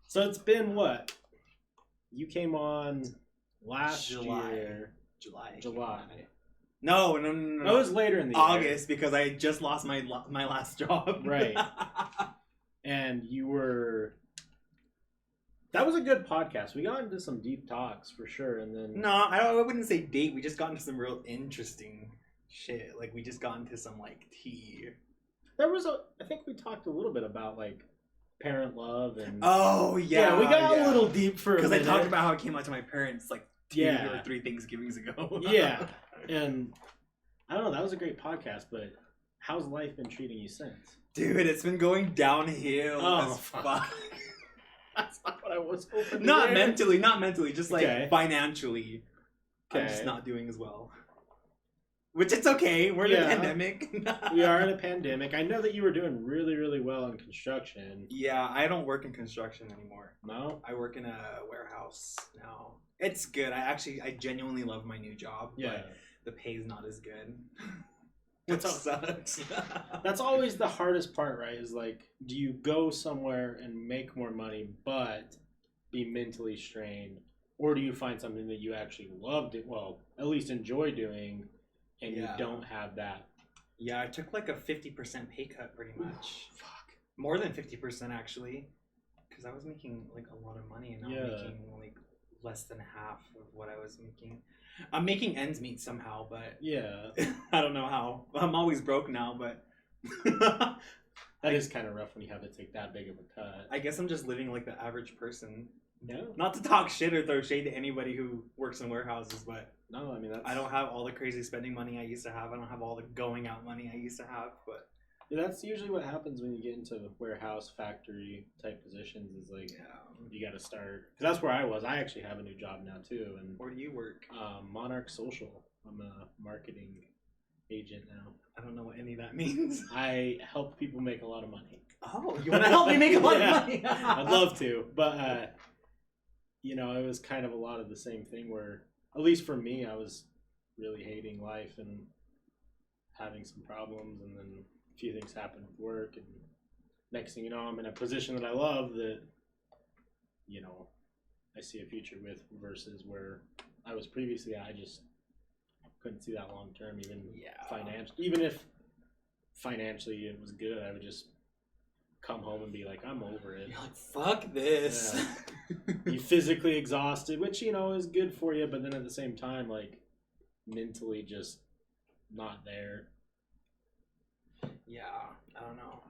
So it's been what? You came on last year. July. No. It was later in the August, because I just lost my last job. Right. And you were... That was a good podcast. We got into some deep talks for sure, and then... No, I wouldn't say deep. We just got into some real interesting shit. Like, we just got into some, like, tea. There was I think we talked a little bit about, like, parent love and... Oh, yeah. Yeah, we got a little deep for a minute. Because I talked about how it came out to my parents, like, 2 or 3 Thanksgivings ago. Yeah. And, I don't know, that was a great podcast, but how's life been treating you since? Dude, it's been going downhill. Oh, as fuck. That's not what I was hoping to Not hear. mentally, just like financially. Okay. I'm just not doing as well. Which it's okay. We're in a pandemic. We are in a pandemic. I know that you were doing really, really well in construction. Yeah, I don't work in construction anymore. No? I work in a warehouse now. It's good. I genuinely love my new job. Yeah. But the pay's not as good. Which sucks. That's always the hardest part, right? Is like, do you go somewhere and make more money, but be mentally strained? Or do you find something that you actually loved it, well, at least enjoy doing, and you don't have that? Yeah, I took like a 50% pay cut pretty much. Fuck. More than 50% actually. Because I was making like a lot of money, and now I'm making like less than half of what I was making. I'm making ends meet somehow, but yeah, I don't know how. I'm always broke now, but that is kind of rough when you have to take that big of a cut. I guess I'm just living like the average person. No, not to talk shit or throw shade to anybody who works in warehouses, but no, I mean I don't have all the crazy spending money I used to have. I don't have all the going out money I used to have, but that's usually what happens when you get into warehouse, factory type positions. Is like you got to start, because that's where I was. I actually have a new job now too. And where do you work? Monarch Social. I'm a marketing agent now. I don't know what any of that means. I help people make a lot of money. Oh, you want to help me make a lot of money? I'd love to, but you know, it was kind of a lot of the same thing where, at least for me, I was really hating life and having some problems, and then a few things happened with work, and next thing you know, I'm in a position that I love that, you know, I see a future with, versus where I was previously. I just couldn't see that long term, even financially. Even if financially it was good, I would just come home and be like, I'm over it. You're like, fuck this. Yeah. You physically exhausted, which, you know, is good for you, but then at the same time, like, mentally just not there. Yeah, I don't know.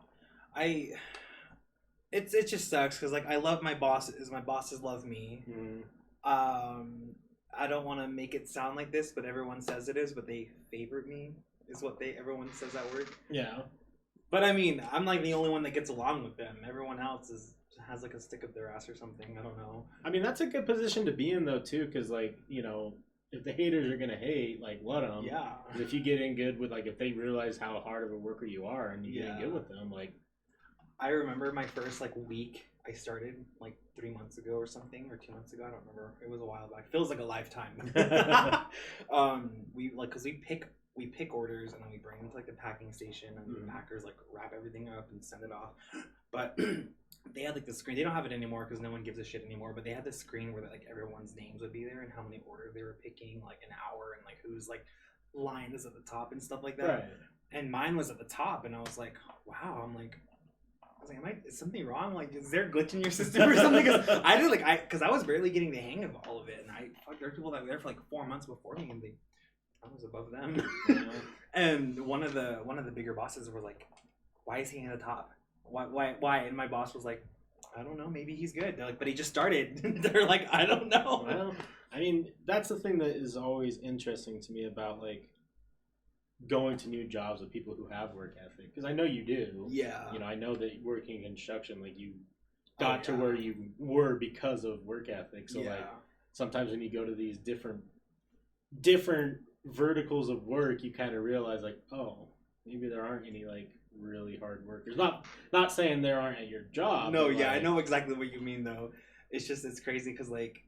It just sucks because, like, I love my bosses. My bosses love me. Mm. I don't want to make it sound like this, but everyone says it is, but they favor me is what everyone says at work. Yeah. But I mean, I'm like the only one that gets along with them. Everyone else has like a stick up their ass or something. I don't know. I mean, that's a good position to be in though too, because like, you know, if the haters are gonna hate, like, let them. Yeah. If you get in good with, like, if they realize how hard of a worker you are and you get in good with them, like. I remember my first like week. I started like 3 months ago or something, or 2 months ago. I don't remember. It was a while back. Feels like a lifetime. Cause we pick orders and then we bring them to like the packing station, and the packers like wrap everything up and send it off. But they had like the screen. They don't have it anymore because no one gives a shit anymore. But they had this screen where like everyone's names would be there and how many orders they were picking, like an hour, and like whose like line is at the top and stuff like that. Right. And mine was at the top, and I was like, wow. I was like, is something wrong? Like, is there a glitch in your system or something? Because I was barely getting the hang of all of it, and there were people that were there for like 4 months before me, and I was above them. And one of the bigger bosses were like, why is he in the top? Why? And my boss was like, I don't know, maybe he's good. They're like, but he just started. They're like, I don't know. Well, I mean, that's the thing that is always interesting to me about like going to new jobs with people who have work ethic, because I know you do. Yeah. You know, I know that working in construction, like, you got to where you were because of work ethic. So like sometimes when you go to these different verticals of work, you kind of realize like, oh, maybe there aren't any like really hard workers. Not saying there aren't at your job. No, yeah, like, I know exactly what you mean though. It's crazy because like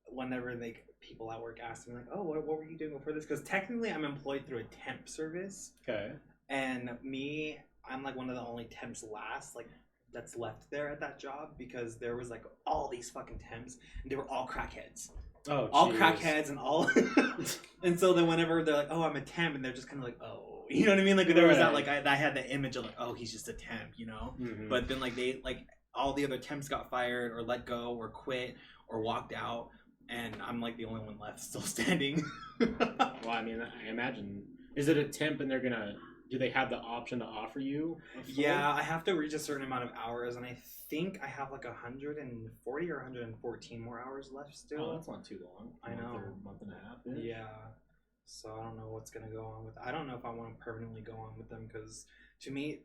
whenever like people at work ask me like, oh, what were you doing before this? Because technically I'm employed through a temp service. Okay. And I'm like one of the only temps last. Like that's left there at that job because there was like all these fucking temps and they were all crackheads. Oh, all geez. crackheads and all. And so then whenever they're like, oh, I'm a temp, and they're just kind of like, oh, you know what I mean? Like there was that, like I had that image of like, oh, he's just a temp, you know? Mm-hmm. But then like they, like all the other temps got fired or let go or quit or walked out. And I'm like the only one left still standing. Well, I mean, I imagine, is it a temp and do they have the option to offer you? Yeah, I have to reach a certain amount of hours, and I think I have like 140 or 114 more hours left still. Oh, that's not too long. I know. Month and a half. Yeah. So I don't know what's gonna go on with. I don't know if I want to permanently go on with them because to me,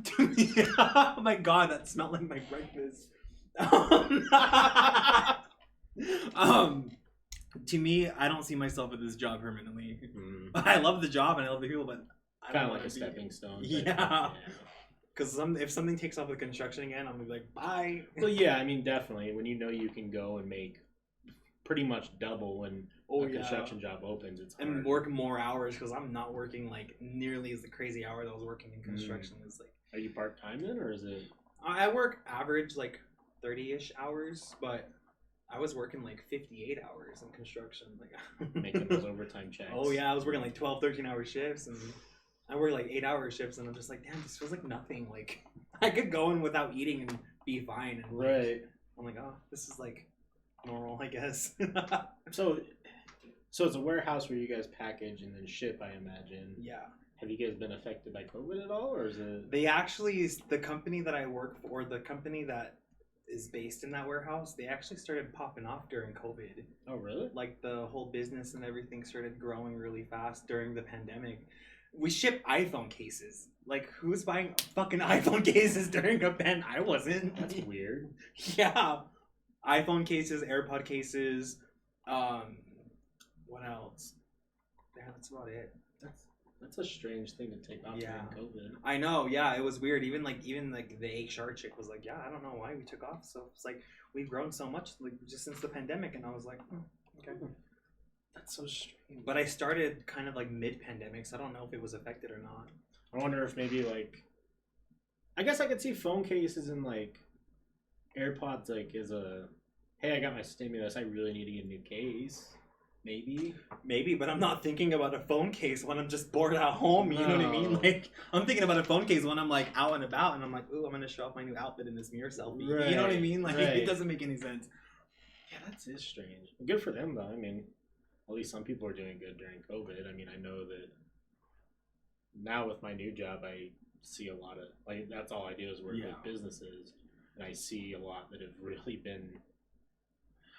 to me, oh my god, that smelled like my breakfast. To me, I don't see myself at this job permanently. I love the job and I love the people, but I kind don't of like a stepping stone. Yeah. Because if something takes off with construction again, I'm gonna be like, bye. Well, yeah, I mean, definitely. When you know you can go and make pretty much double when a construction job opens, it's hard. And work more hours because I'm not working like nearly as the crazy hours I was working in construction. Is like. Are you part time then, or is it? I work average like 30-ish hours, but I was working like 58 hours in construction, like making those overtime checks. Oh yeah, I was working like 12, 13-hour shifts, and I work like 8-hour shifts, and I'm just like, damn, this feels like nothing. Like I could go in without eating and be fine. And like, right. I'm like, oh, this is like normal, I guess. So it's a warehouse where you guys package and then ship, I imagine. Yeah. Have you guys been affected by COVID at all, or is it? They actually, the company that I work for, the company that is based in that warehouse, they actually started popping off during COVID. Oh, really? Like the whole business and everything started growing really fast during the pandemic. We ship iPhone cases. Like, who's buying fucking iPhone cases during a pen? I wasn't. That's weird. Yeah. iPhone cases, AirPod cases. What else? Yeah, that's about it. That's a strange thing to take off during COVID. I know, yeah, it was weird. Even the HR chick was like, yeah, I don't know why we took off. So it's like we've grown so much like just since the pandemic, and I was like, okay. That's so strange. But I started kind of like mid-pandemic, so I don't know if it was affected or not. I wonder if maybe like, I guess I could see phone cases and like AirPods like as a, hey, I got my stimulus, I really need to get a new case. Maybe, but I'm not thinking about a phone case when I'm just bored at home. You know what I mean? Like, I'm thinking about a phone case when I'm like out and about, and I'm like, ooh, I'm gonna show off my new outfit in this mirror selfie. Right, you know what I mean? Like, it doesn't make any sense. Yeah, that is strange. Good for them though. I mean, at least some people are doing good during COVID. I mean, I know that now with my new job, I see a lot of like that's all I do is work with businesses, and I see a lot that have really been.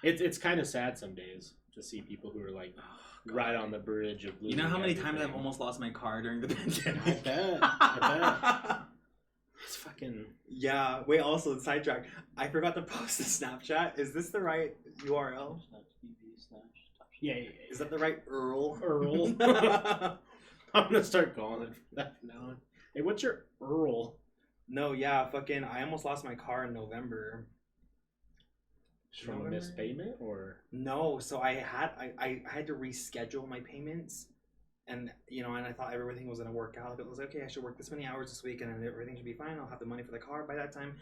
It's kind of sad some days to see people who are like right on the bridge of losing. You know how many times I've almost lost my car during the pandemic? I bet. It's fucking... Yeah. Wait, also, sidetrack. I forgot to post the Snapchat. Is this the right URL? Yeah. Is that the right URL? I'm going to start calling it that from now on. Hey, what's your URL? No, yeah, fucking... I almost lost my car in November. From a missed payment, or no? So I had to reschedule my payments, and and I thought everything was gonna work out. It was like, okay, I should work this many hours this week, and then everything should be fine. I'll have the money for the car by that time.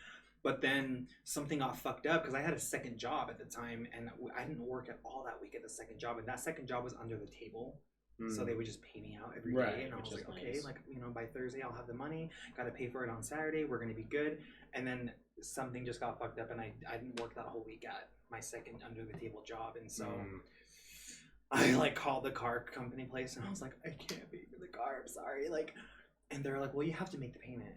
But then something got fucked up because I had a second job at the time, and I didn't work at all that week at the second job, and that second job was under the table. So they would just pay me out every day, and I was like, okay, like by Thursday I'll have the money. Got to pay for it on Saturday. We're gonna be good. And then something just got fucked up, and I didn't work that whole week at my second under the table job, and so I like called the car company place, and I was like, I can't pay for the car. I'm sorry. Like, and they're like, well, you have to make the payment,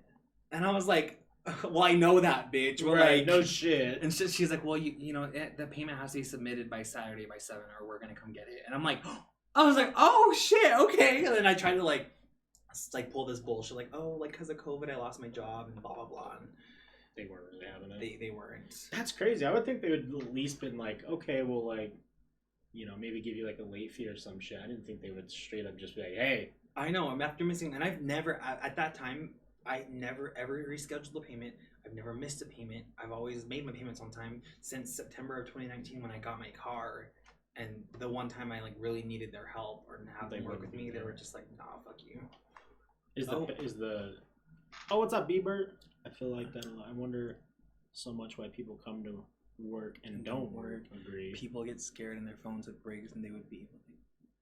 and I was like, well, I know that, bitch. Well, right, like, no shit. And she's like, well, the payment has to be submitted by Saturday by 7, or we're gonna come get it. And I'm like, I was like, oh shit, okay. And then I tried to like pull this bullshit, like, oh, like because of COVID, I lost my job and blah blah blah. And they weren't really having it. They weren't. That's crazy. I would think they would at least been like, okay, well, like, maybe give you like a late fee or some shit. I didn't think they would straight up just be like, hey. I know. I'm after missing, and I've never at that time. I never ever rescheduled a payment. I've never missed a payment. I've always made my payments on time since September of 2019 when I got my car. And the one time I like really needed their help or have them work with me, they were just like, nah, fuck you. Is the Oh, what's up, Bieber? I feel like that a lot. I wonder so much why people come to work and don't work. Agree. People get scared and their phones would break, and they wouldn't be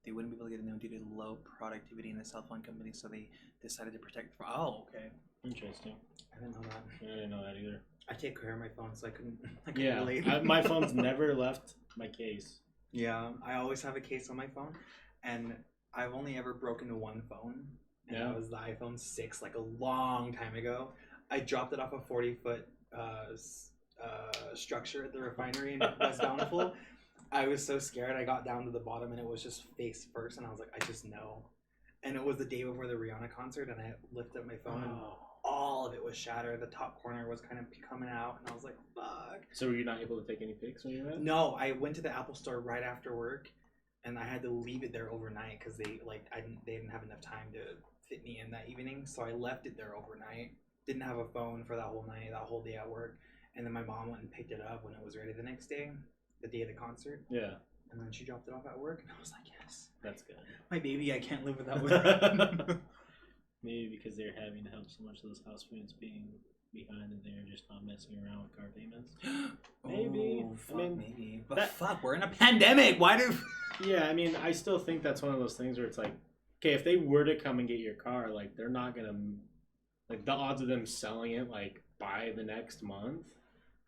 able to get them due to low productivity in the cell phone company, so they decided to protect. Oh, okay. Interesting. I didn't know that. I didn't know that either. I take care of my phone, so I couldn't Yeah, relate. my phone's never left my case. Yeah, I always have a case on my phone, and I've only ever broken one phone, and that was the iPhone 6, like a long time ago. I dropped it off a 40-foot structure at the refinery in West Bountiful. I was so scared. I got down to the bottom, and it was just face first, and I was like, I just know. And it was the day before the Rihanna concert, and I lifted up my phone, and all of it was shattered. The top corner was kind of coming out, and I was like, fuck. So were you not able to take any pics when you went? No, I went to the Apple store right after work, and I had to leave it there overnight because they didn't have enough time to fit me in that evening. So I left it there overnight. Didn't have a phone for that whole night, that whole day at work. And then my mom went and picked it up when it was ready the next day, the day of the concert. Yeah. And then she dropped it off at work, and I was like, yes. That's good. My baby, I can't live without it. Maybe because they're having to help so much of those house payments being behind, and they're just not messing around with car payments. Maybe. Oh, fuck, I mean, maybe. But fuck, we're in a pandemic. Why do... Yeah, I mean, I still think that's one of those things where it's like, okay, if they were to come and get your car, like, they're not going to... Like, the odds of them selling it, like, by the next month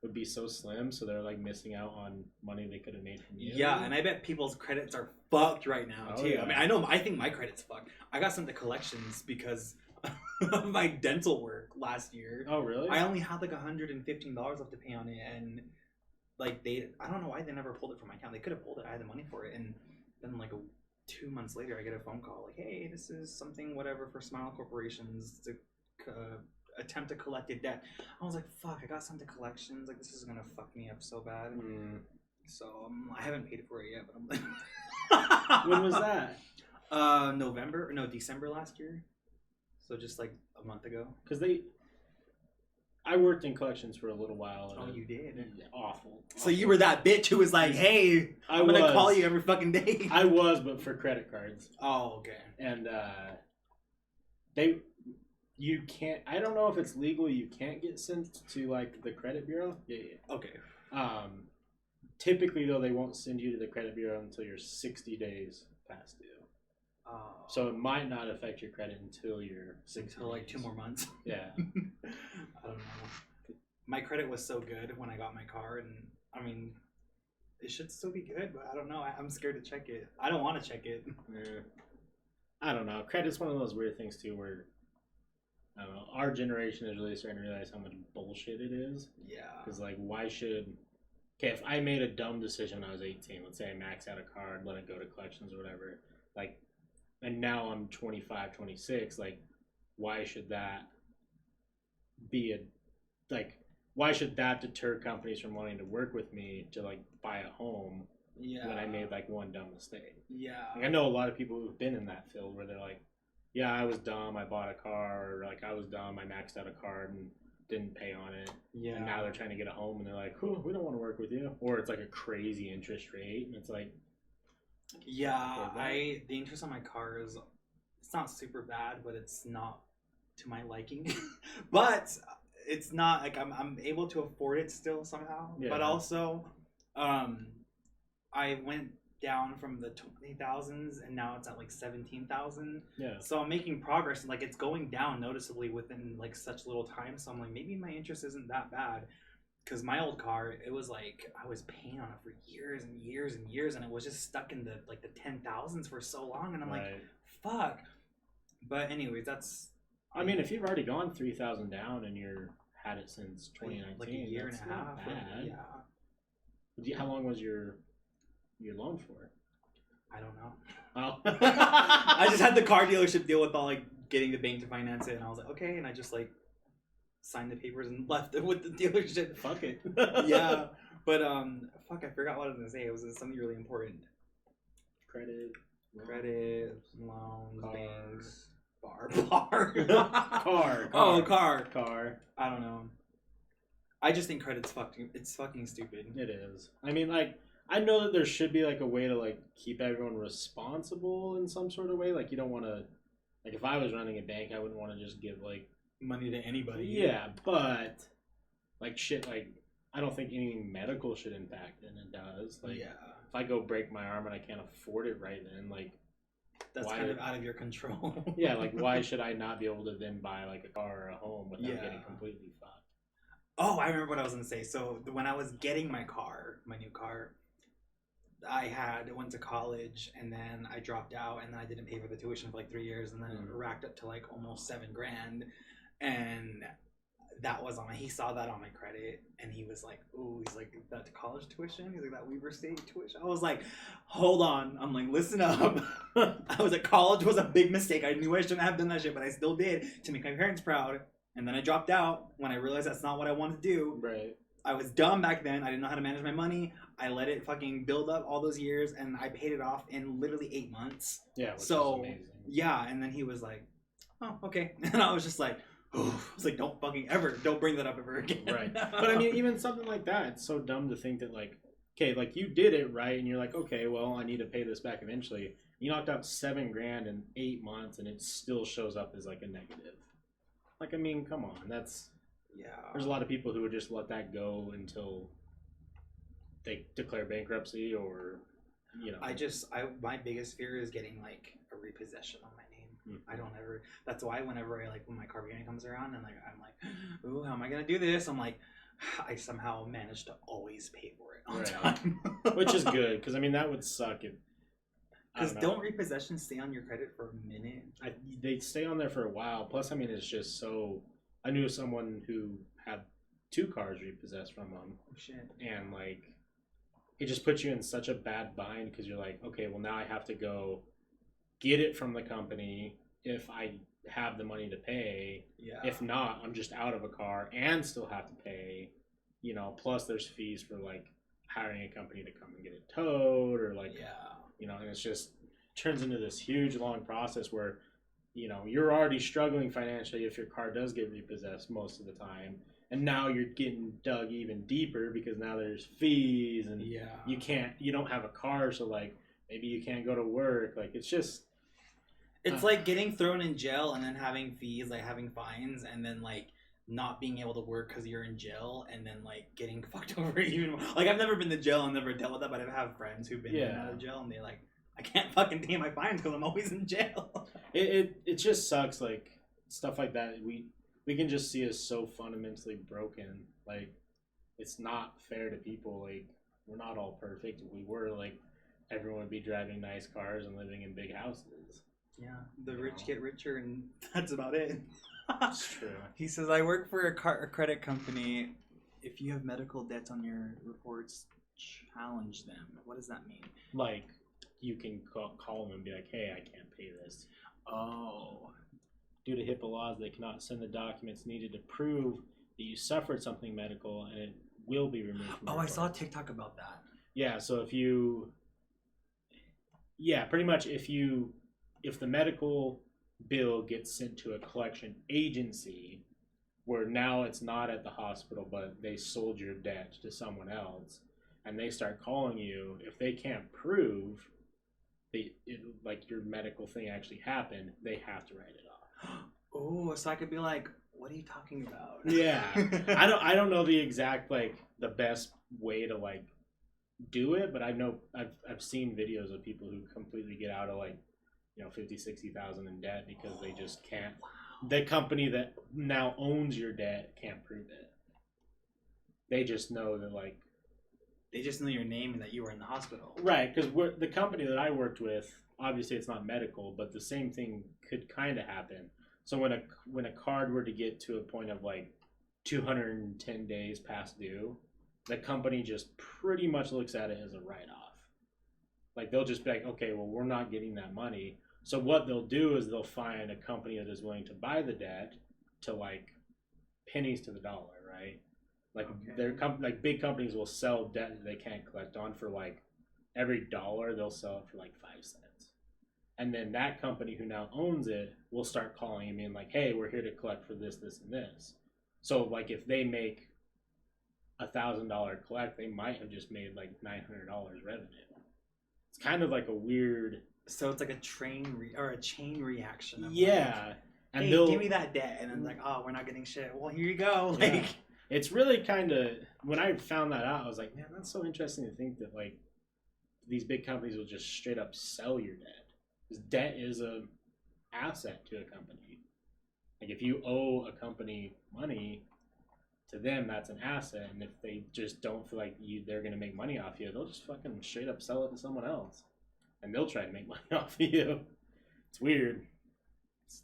would be so slim, so they're, like, missing out on money they could have made from you. Yeah, and I bet people's credits are fucked right now, too. Yeah. I mean, I think my credit's fucked. I got sent to collections because of my dental work last year. Oh, really? I only had, like, $115 left to pay on it, and, like, I don't know why they never pulled it from my account. They could have pulled it. I had the money for it, and then, like, 2 months later, I get a phone call, like, hey, this is something, whatever, for Smile Corporations to attempt to collect your debt. I was like, fuck, I got sent to collections. Like, this is gonna fuck me up so bad. So I haven't paid for it yet, but I'm like... When was that? December last year. So just like a month ago. Because I worked in collections for a little while. Oh, you did? Awful. So you were that bitch who was like, hey, I'm gonna call you every fucking day. I was, but for credit cards. Oh, okay. And you can't, I don't know if it's legal, you can't get sent to, like, the credit bureau. Yeah. Okay. Typically, though, they won't send you to the credit bureau until you're 60 days past due. Oh. So it might not affect your credit until you're 60 Until, like, 2 more months. Yeah. I don't know. My credit was so good when I got my car, and, I mean, it should still be good, but I don't know. I'm scared to check it. I don't want to check it. Yeah. I don't know. Credit's one of those weird things, too, where... I don't know. Our generation is really starting to realize how much bullshit it is. Yeah. Because, like, why should... Okay, if I made a dumb decision when I was 18, let's say I maxed out a card, let it go to collections or whatever, like, and now I'm 25, 26, like, why should that be why should that deter companies from wanting to work with me to, like, buy a home when I made, like, one dumb mistake? Yeah. Like, I know a lot of people who've been in that field where they're like, yeah, I was dumb, I bought a car, or like I was dumb, I maxed out a card and didn't pay on it. Yeah. And now they're trying to get a home and they're like, we don't want to work with you. Or it's like a crazy interest rate and it's like... Yeah, the interest on my car is, it's not super bad, but it's not to my liking. But it's not, like, I'm able to afford it still somehow. Yeah. But also, I went down from the 20,000s and now it's at like 17,000. Yeah. So I'm making progress and like it's going down noticeably within like such little time. So I'm like, maybe my interest isn't that bad. Because my old car, it was like I was paying on it for years and years and years, and it was just stuck in the 10,000s for so long, and I'm like, fuck. But anyways, that's. I mean, if you've already gone 3,000 down and you're had it since 2019, like a year and a half. Bad. Yeah. How long was your loan for? I don't know. Oh. I just had the car dealership deal with all like getting the bank to finance it, and I was like, okay, and I just like signed the papers and left it with the dealership. Fuck it. Yeah, but fuck, I forgot what I was gonna say. It was something really important. Credit, loans, car. banks, bar. Car. Oh, car. I don't know. I just think credit's fucking stupid. It is. I mean, like, I know that there should be like a way to like keep everyone responsible in some sort of way. Like, you don't want to, like, if I was running a bank, I wouldn't want to just give like money to anybody. Yeah, but like shit, like I don't think anything medical should impact it, and it does. Like, Yeah. if I go break my arm and I can't afford it right then, like That's kind of out of your control. yeah, like why should I not be able to then buy like a car or a home without Yeah. getting completely fucked? Oh, I remember what I was gonna say. So when I was getting my new car, I went to college and then I dropped out and then I didn't pay for the tuition for like 3 years and then it racked up to like almost $7,000, and that was on he saw that on my credit and he was like, "Ooh," he's like, "That college tuition?" He's like, "That Weber State tuition?" I was like, "Hold on." I'm like, "Listen up." I was like, college was a big mistake. I knew I shouldn't have done that shit, but I still did to make my parents proud. And then I dropped out when I realized that's not what I wanted to do. Right. I was dumb back then. I didn't know how to manage my money. I let it fucking build up all those years, and I paid it off in literally 8 months. Yeah, which is amazing. Yeah, and then he was like, "Oh, okay," and I was just like, "Oh," I was like, "Don't bring that up ever again." Right. But I mean, even something like that, it's so dumb to think that like, okay, like you did it right, and you're like, okay, well, I need to pay this back eventually. You knocked out $7,000 in 8 months, and it still shows up as like a negative. Like, I mean, come on, that's There's a lot of people who would just let that go until they declare bankruptcy or, you know. My biggest fear is getting like a repossession on my name. I don't ever. That's why whenever when my car payment comes around and like I'm like, "Ooh, how am I gonna do this?" I'm like, I somehow manage to always pay for it on time, which is good because I mean that would suck if. Because don't repossessions stay on your credit for a minute? They stay on there for a while. Plus, I mean, it's just so. I knew someone who had 2 cars repossessed from them. Oh shit! And like, it just puts you in such a bad bind because you're like, okay, well now I have to go get it from the company if I have the money to pay. Yeah. If not, I'm just out of a car and still have to pay. You know, plus there's fees for like hiring a company to come and get it towed or like. Yeah. You know, and it's just turns into this huge long process where, you know, you're already struggling financially if your car does get repossessed most of the time. And now you're getting dug even deeper because now there's fees and you don't have a car. So like maybe you can't go to work. Like it's just. It's like getting thrown in jail and then having fees, like having fines and then like not being able to work because you're in jail and then like getting fucked over even more. Like I've never been to jail and never dealt with that, but I have friends who've been in and out of jail and they're like, I can't fucking pay my fines because I'm always in jail. It just sucks. Like stuff like that we can just see as so fundamentally broken. Like it's not fair to people. Like we're not all perfect. If we were, like everyone would be driving nice cars and living in big houses. Yeah, the rich get richer and that's about it. That's true. He says, "I work for a credit company. If you have medical debts on your reports, challenge them." What does that mean? Like, you can call them and be like, "Hey, I can't pay this." Oh. Due to HIPAA laws, they cannot send the documents needed to prove that you suffered something medical, and it will be removed from I saw a TikTok about that. Yeah, so pretty much if the medical bill gets sent to a collection agency where now it's not at the hospital but they sold your debt to someone else and they start calling you, if they can't prove like your medical thing actually happened, they have to write it off. Oh, so I could be like, what are you talking about? Yeah. I don't know the exact like the best way to like do it, but I know I've seen videos of people who completely get out of like 50, 60,000 in debt because they just can't. The company that now owns your debt can't prove it. They just know that like. They just know your name and that you were in the hospital. Right, because the company that I worked with, obviously it's not medical, but the same thing could kind of happen. So when a card were to get to a point of like 210 days past due, the company just pretty much looks at it as a write-off. Like they'll just be like, okay, well we're not getting that money. So what they'll do is they'll find a company that is willing to buy the debt to like pennies to the dollar, right? Like like big companies will sell debt that they can't collect on for like every dollar they'll sell it for like 5 cents. And then that company who now owns it will start calling and being like, hey, we're here to collect for this, this, and this. So like if they make $1,000 collect, they might have just made like $900 revenue. It's kind of like a weird. So it's like a chain reaction. Yeah, And hey, they'll give me that debt, and then like, oh, we're not getting shit. Well, here you go. Like, yeah. It's really kind of, when I found that out, I was like, man, that's so interesting to think that like these big companies will just straight up sell your debt. Because debt is a asset to a company. Like if you owe a company money, to them that's an asset, and if they just don't feel like they're gonna make money off you, they'll just fucking straight up sell it to someone else, and they'll try to make money off of you. It's weird.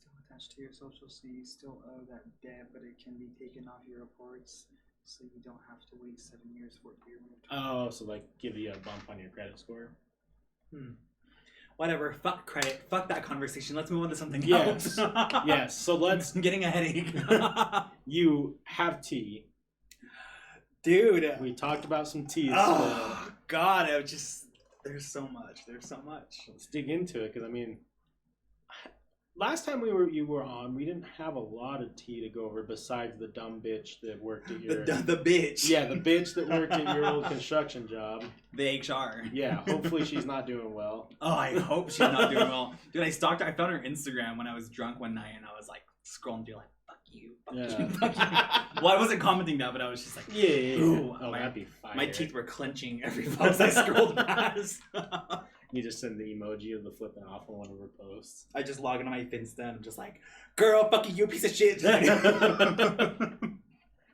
still attached to your social, so you still owe that debt, but it can be taken off your reports, so you don't have to wait 7 years for it to be removed. Oh, so like give you a bump on your credit score. Whatever. Fuck credit. Fuck that conversation. Let's move on to something Yes. else. Yes. So let's. I'm getting a headache. You have tea. Dude. We talked about some teas. Oh, God. There's so much. Let's dig into it, because I mean, last time you were on, we didn't have a lot of tea to go over besides the dumb bitch that worked at your The bitch. Yeah, the bitch that worked at your old construction job. The HR. Yeah, hopefully she's not doing well. Oh, I hope she's not doing well. Dude, I stalked her. I found her Instagram when I was drunk one night, and I was like scrolling through like, fuck you, fuck you, fuck you. Well, I wasn't commenting that, but I was just like, Yeah. ooh, Oh, that'd be fire. my teeth were clenching every post I scrolled past. You just send the emoji of the flipping off on one of her posts. I just log into my Finsta and I'm just like, girl, fucking you, piece of shit.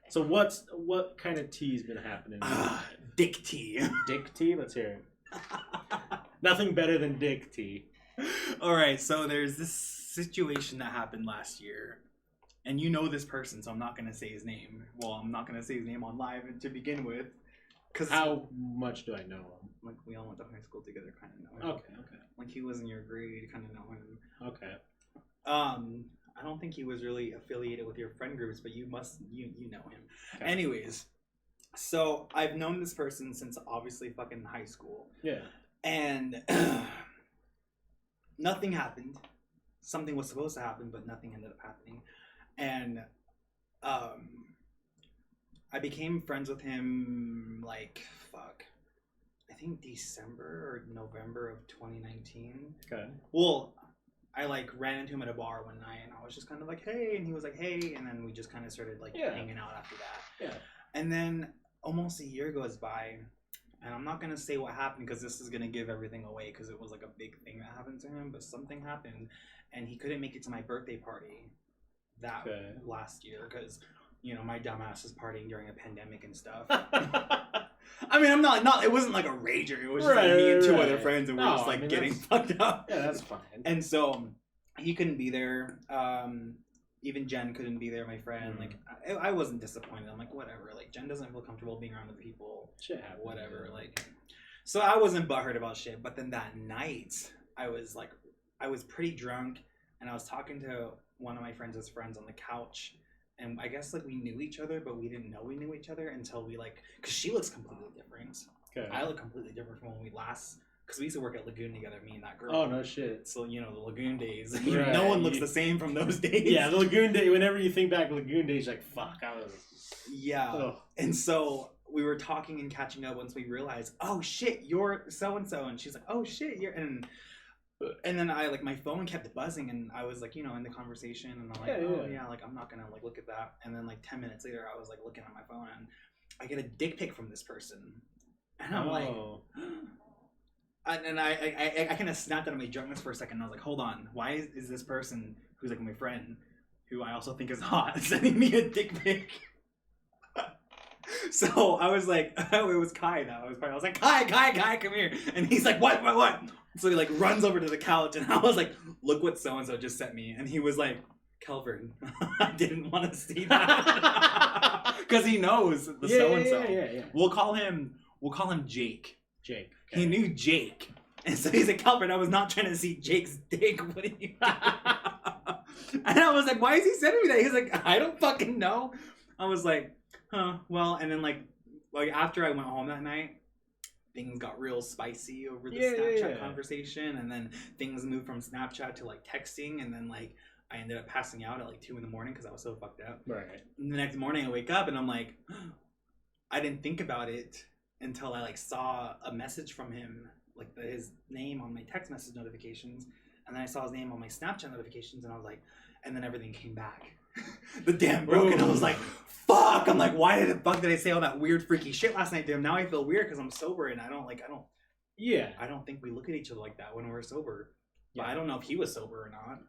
So what kind of tea's been happening? Dick tea. Dick tea? Let's hear it. Nothing better than dick tea. All right, so there's this situation that happened last year. And you know this person, so I'm not going to say his name. Well, I'm not going to say his name on live to begin with. Cause how much do I know him? Like, we all went to high school together, kind of know him. Okay. Like, he was in your grade, kind of know him. Okay. I don't think he was really affiliated with your friend groups, but you know him. Okay. Anyways, so I've known this person since obviously fucking high school. Yeah. And nothing happened. Something was supposed to happen, but nothing ended up happening. And I became friends with him like, I think December or November of 2019. Okay. Well, I like ran into him at a bar one night and I was just kind of like, hey, and he was like, hey, and then we just kind of started like hanging out after that. Yeah. And then almost a year goes by, and I'm not going to say what happened because this is going to give everything away because it was like a big thing that happened to him, but something happened and he couldn't make it to my birthday party that last year because, you know, my dumbass was partying during a pandemic and stuff. I mean, I'm not. It wasn't like a rager. It was just like me and two other friends, and we're just like getting fucked up. Yeah, that's fine. And so he couldn't be there. Even Jen couldn't be there. My friend, like, I wasn't disappointed. I'm like, whatever. Like, Jen doesn't feel comfortable being around other people. Shit happens. Whatever. Like, so I wasn't butthurt about shit. But then that night, I was pretty drunk, and I was talking to one of my friends' friends on the couch. And I guess, like, we knew each other, but we didn't know we knew each other until we, like... Because she looks completely different. Okay. I look completely different from when we last... Because we used to work at Lagoon together, me and that girl. Oh, no shit. So, you know, the Lagoon days. Right. No one looks the same from those days. Yeah, the Lagoon day... Whenever you think back Lagoon days, you're like, fuck, I was... Yeah. Ugh. And so we were talking and catching up once we realized, oh, shit, you're so-and-so. And she's like, oh, shit, you're... And then I, like, my phone kept buzzing, and I was, like, you know, in the conversation, and I'm like, yeah, like, I'm not gonna, like, look at that. And then, like, 10 minutes later, I was, like, looking at my phone, and I get a dick pic from this person. And I'm like... And I kind of snapped out of my drunkenness for a second, and I was like, hold on, why is this person, who's, like, my friend, who I also think is hot, sending me a dick pic? So I was like, oh, it was Kai, though. I was like, Kai, come here. And he's like, what? So he, like, runs over to the couch, and I was like, look what so-and-so just sent me. And he was like, Calford, I didn't want to see that. Because he knows the so-and-so. Yeah. We'll call him Jake. Jake. Okay. He knew Jake. And so he's like, Calford, I was not trying to see Jake's dick. What are you doing? And I was like, why is he sending me that? He's like, I don't fucking know. I was like, well, and then, like after I went home that night, things got real spicy over the Snapchat conversation, and then things moved from Snapchat to, like, texting, and then, like, I ended up passing out at, like, 2 a.m. because I was so fucked up. Right. And the next morning I wake up, and I'm like, I didn't think about it until I, like, saw a message from him, like, his name on my text message notifications, and then I saw his name on my Snapchat notifications, and I was like, and then everything came back. The dam broke, and I was like, fuck. I'm like, why the fuck did I say all that weird freaky shit last night to him? Now I feel weird because I'm sober, and I don't think we look at each other like that when we're sober. But I don't know if he was sober or not.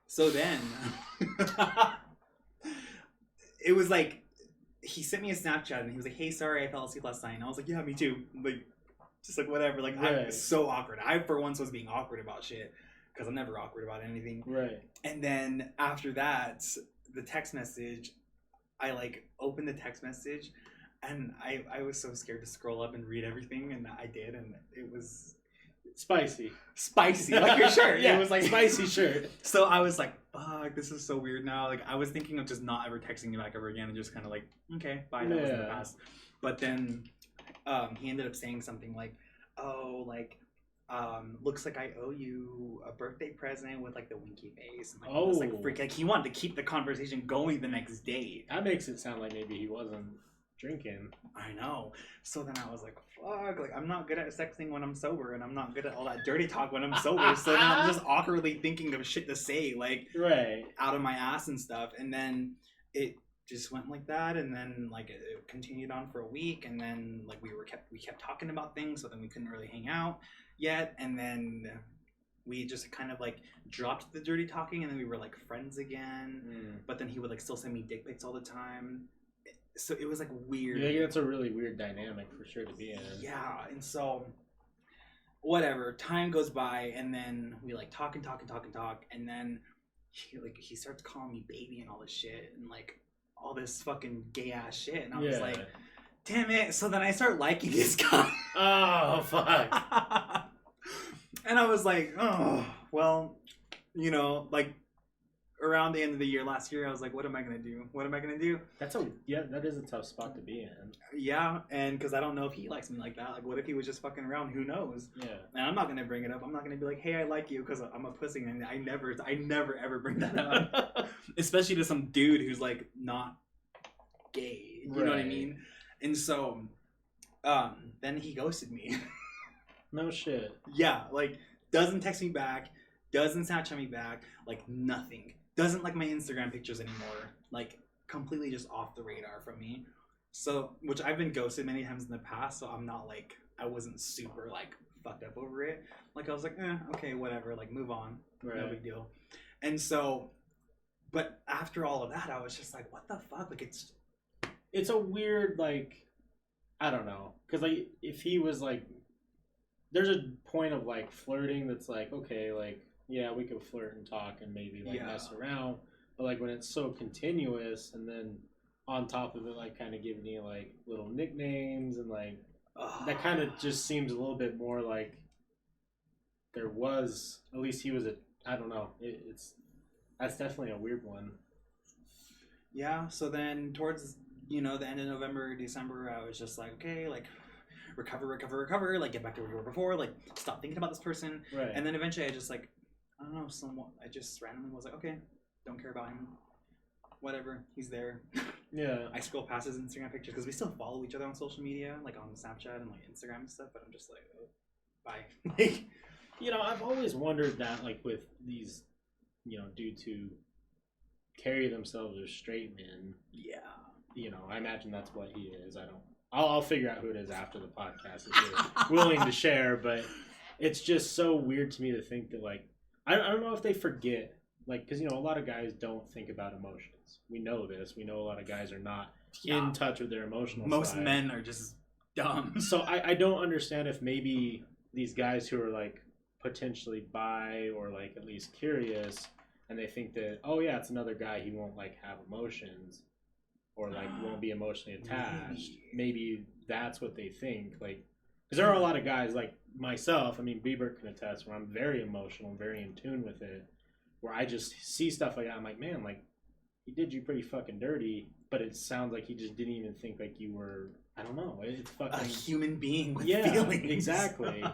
So then it was like, he sent me a Snapchat and he was like, hey, sorry I fell asleep last night. And I was like, yeah, me too. Like, just like whatever. Like, right. I'm so awkward. I for once was being awkward about shit because I'm never awkward about anything. Right. And then after that, the text message, I like opened the text message and I was so scared to scroll up and read everything, and I did, and it was spicy, like your shirt. Yeah, it was like spicy shirt. So I was like, fuck, this is so weird now. Like, I was thinking of just not ever texting you back ever again and just kind of like, okay, bye, that was in the past. But then he ended up saying something like, oh, like, looks like I owe you a birthday present with like the winky face. And, like, oh, was, like, freak, like he wanted to keep the conversation going the next day. That makes it sound like maybe he wasn't drinking. I know. So then I was like, fuck, like I'm not good at sexting when I'm sober, and I'm not good at all that dirty talk when I'm sober. So now I'm just awkwardly thinking of shit to say, like, right, out of my ass and stuff. And then it just went like that, and then like it continued on for a week, and then like we kept talking about things, so then we couldn't really hang out yet, and then we just kind of like dropped the dirty talking, and then we were like friends again. But then he would like still send me dick pics all the time. So it was like weird. Yeah, that's a really weird dynamic for sure to be in. Yeah, and so whatever, time goes by, and then we like talk, and then he starts calling me baby and all this shit, and like all this fucking gay ass shit, and I was like, damn it. So then I start liking this guy. Oh fuck. And I was like, oh well, you know, like around the end of the year last year, I was like, what am I gonna do? That is a tough spot to be in. Yeah, and because I don't know if he likes me like that. Like, what if he was just fucking around? Who knows? Yeah. And I'm not gonna bring it up. I'm not gonna be like, hey, I like you, because I'm a pussy, and I never ever bring that up, especially to some dude who's like not gay. You know what I mean? And so, then he ghosted me. No shit. Yeah, like doesn't text me back, doesn't Snapchat me back, like nothing. Doesn't like my Instagram pictures anymore. Like completely just off the radar from me. So, which I've been ghosted many times in the past, so I'm not like, I wasn't super like fucked up over it. Like I was like, okay, whatever, like move on. Right. No big deal. And so, but after all of that, I was just like, what the fuck? Like it's a weird, like, I don't know. Because like, if he was like, there's a point of like flirting that's like, okay, like, yeah, we could flirt and talk and maybe like mess around, but like when it's so continuous, and then on top of it, like kind of giving you like little nicknames and like that kind of just seems a little bit more like there was, at least he was I don't know. That's definitely a weird one. Yeah. So then towards the end of November, December, I was just like, okay, like recover, like get back to where you were before, like stop thinking about this person. Right. And then eventually I just like, I don't know, I just randomly was like, okay, don't care about him. Whatever, he's there. Yeah. I scroll past his Instagram pictures because we still follow each other on social media, like on Snapchat and like Instagram and stuff, but I'm just like, oh, bye. I've always wondered that, like with these, dudes who carry themselves as straight men. Yeah. I imagine that's what he is. I'll figure out who it is after the podcast if you're willing to share, but it's just so weird to me to think that, like, I don't know if they forget, like, because, a lot of guys don't think about emotions. We know this. We know a lot of guys are not in touch with their emotional side. Most men are just dumb. So I don't understand if maybe these guys who are, like, potentially bi or, like, at least curious, and they think that, oh, yeah, it's another guy, he won't, like, have emotions or, like, won't be emotionally attached. Maybe that's what they think, like, because there are a lot of guys like myself, I mean, Bieber can attest, where I'm very emotional, very in tune with it, where I just see stuff like that, I'm like, man, like, he did you pretty fucking dirty, but it sounds like he just didn't even think like you were, I don't know, it's fucking... a human being with feelings. Exactly.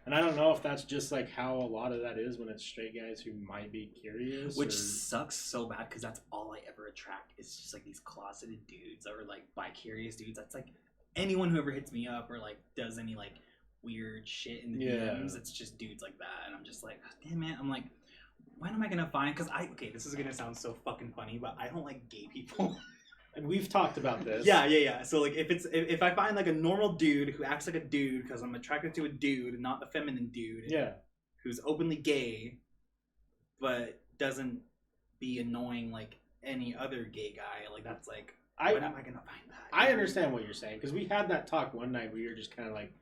And I don't know if that's just like how a lot of that is when it's straight guys who might be curious. Which sucks so bad, because that's all I ever attract. It's just like these closeted dudes or like bi-curious dudes. That's like anyone who ever hits me up or like does any like weird shit in the DMs. It's just dudes like that, and I'm just like, damn it. I'm like, when am I gonna find? Because okay, this is gonna sound so fucking funny, but I don't like gay people. And we've talked about this. Yeah. So like, if I find like a normal dude who acts like a dude because I'm attracted to a dude, not a feminine dude. Yeah. Who's openly gay, but doesn't be annoying like any other gay guy. Like that's like, when am I gonna find that? I understand what you're saying because we had that talk one night where you're just kind of like,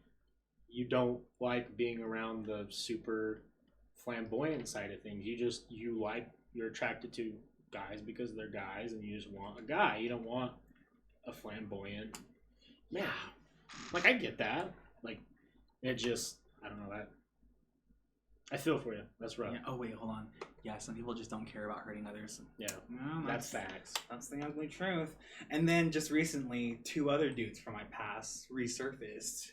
you don't like being around the super flamboyant side of things. You're attracted to guys because they're guys, and you just want a guy. You don't want a flamboyant man. Like I get that. Like it just, I don't know that. I feel for you. That's rough. Yeah. Oh wait, hold on. Yeah, some people just don't care about hurting others. Yeah, that's facts. That's the ugly truth. And then just recently, 2 other dudes from my past resurfaced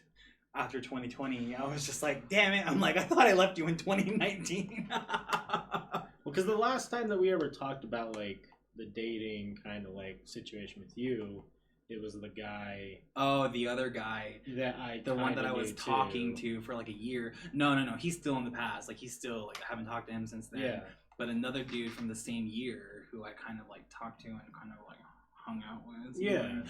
after 2020. I was just like, damn it. I'm like, I thought I left you in 2019. Well, because the last time that we ever talked about like the dating kind of like situation with you, it was the guy. Oh, the other guy. The one that I was talking to for like a year. No. He's still in the past. Like he's still like, I haven't talked to him since then. Yeah. But another dude from the same year who I kind of like talked to and kind of like hung out with. Yeah.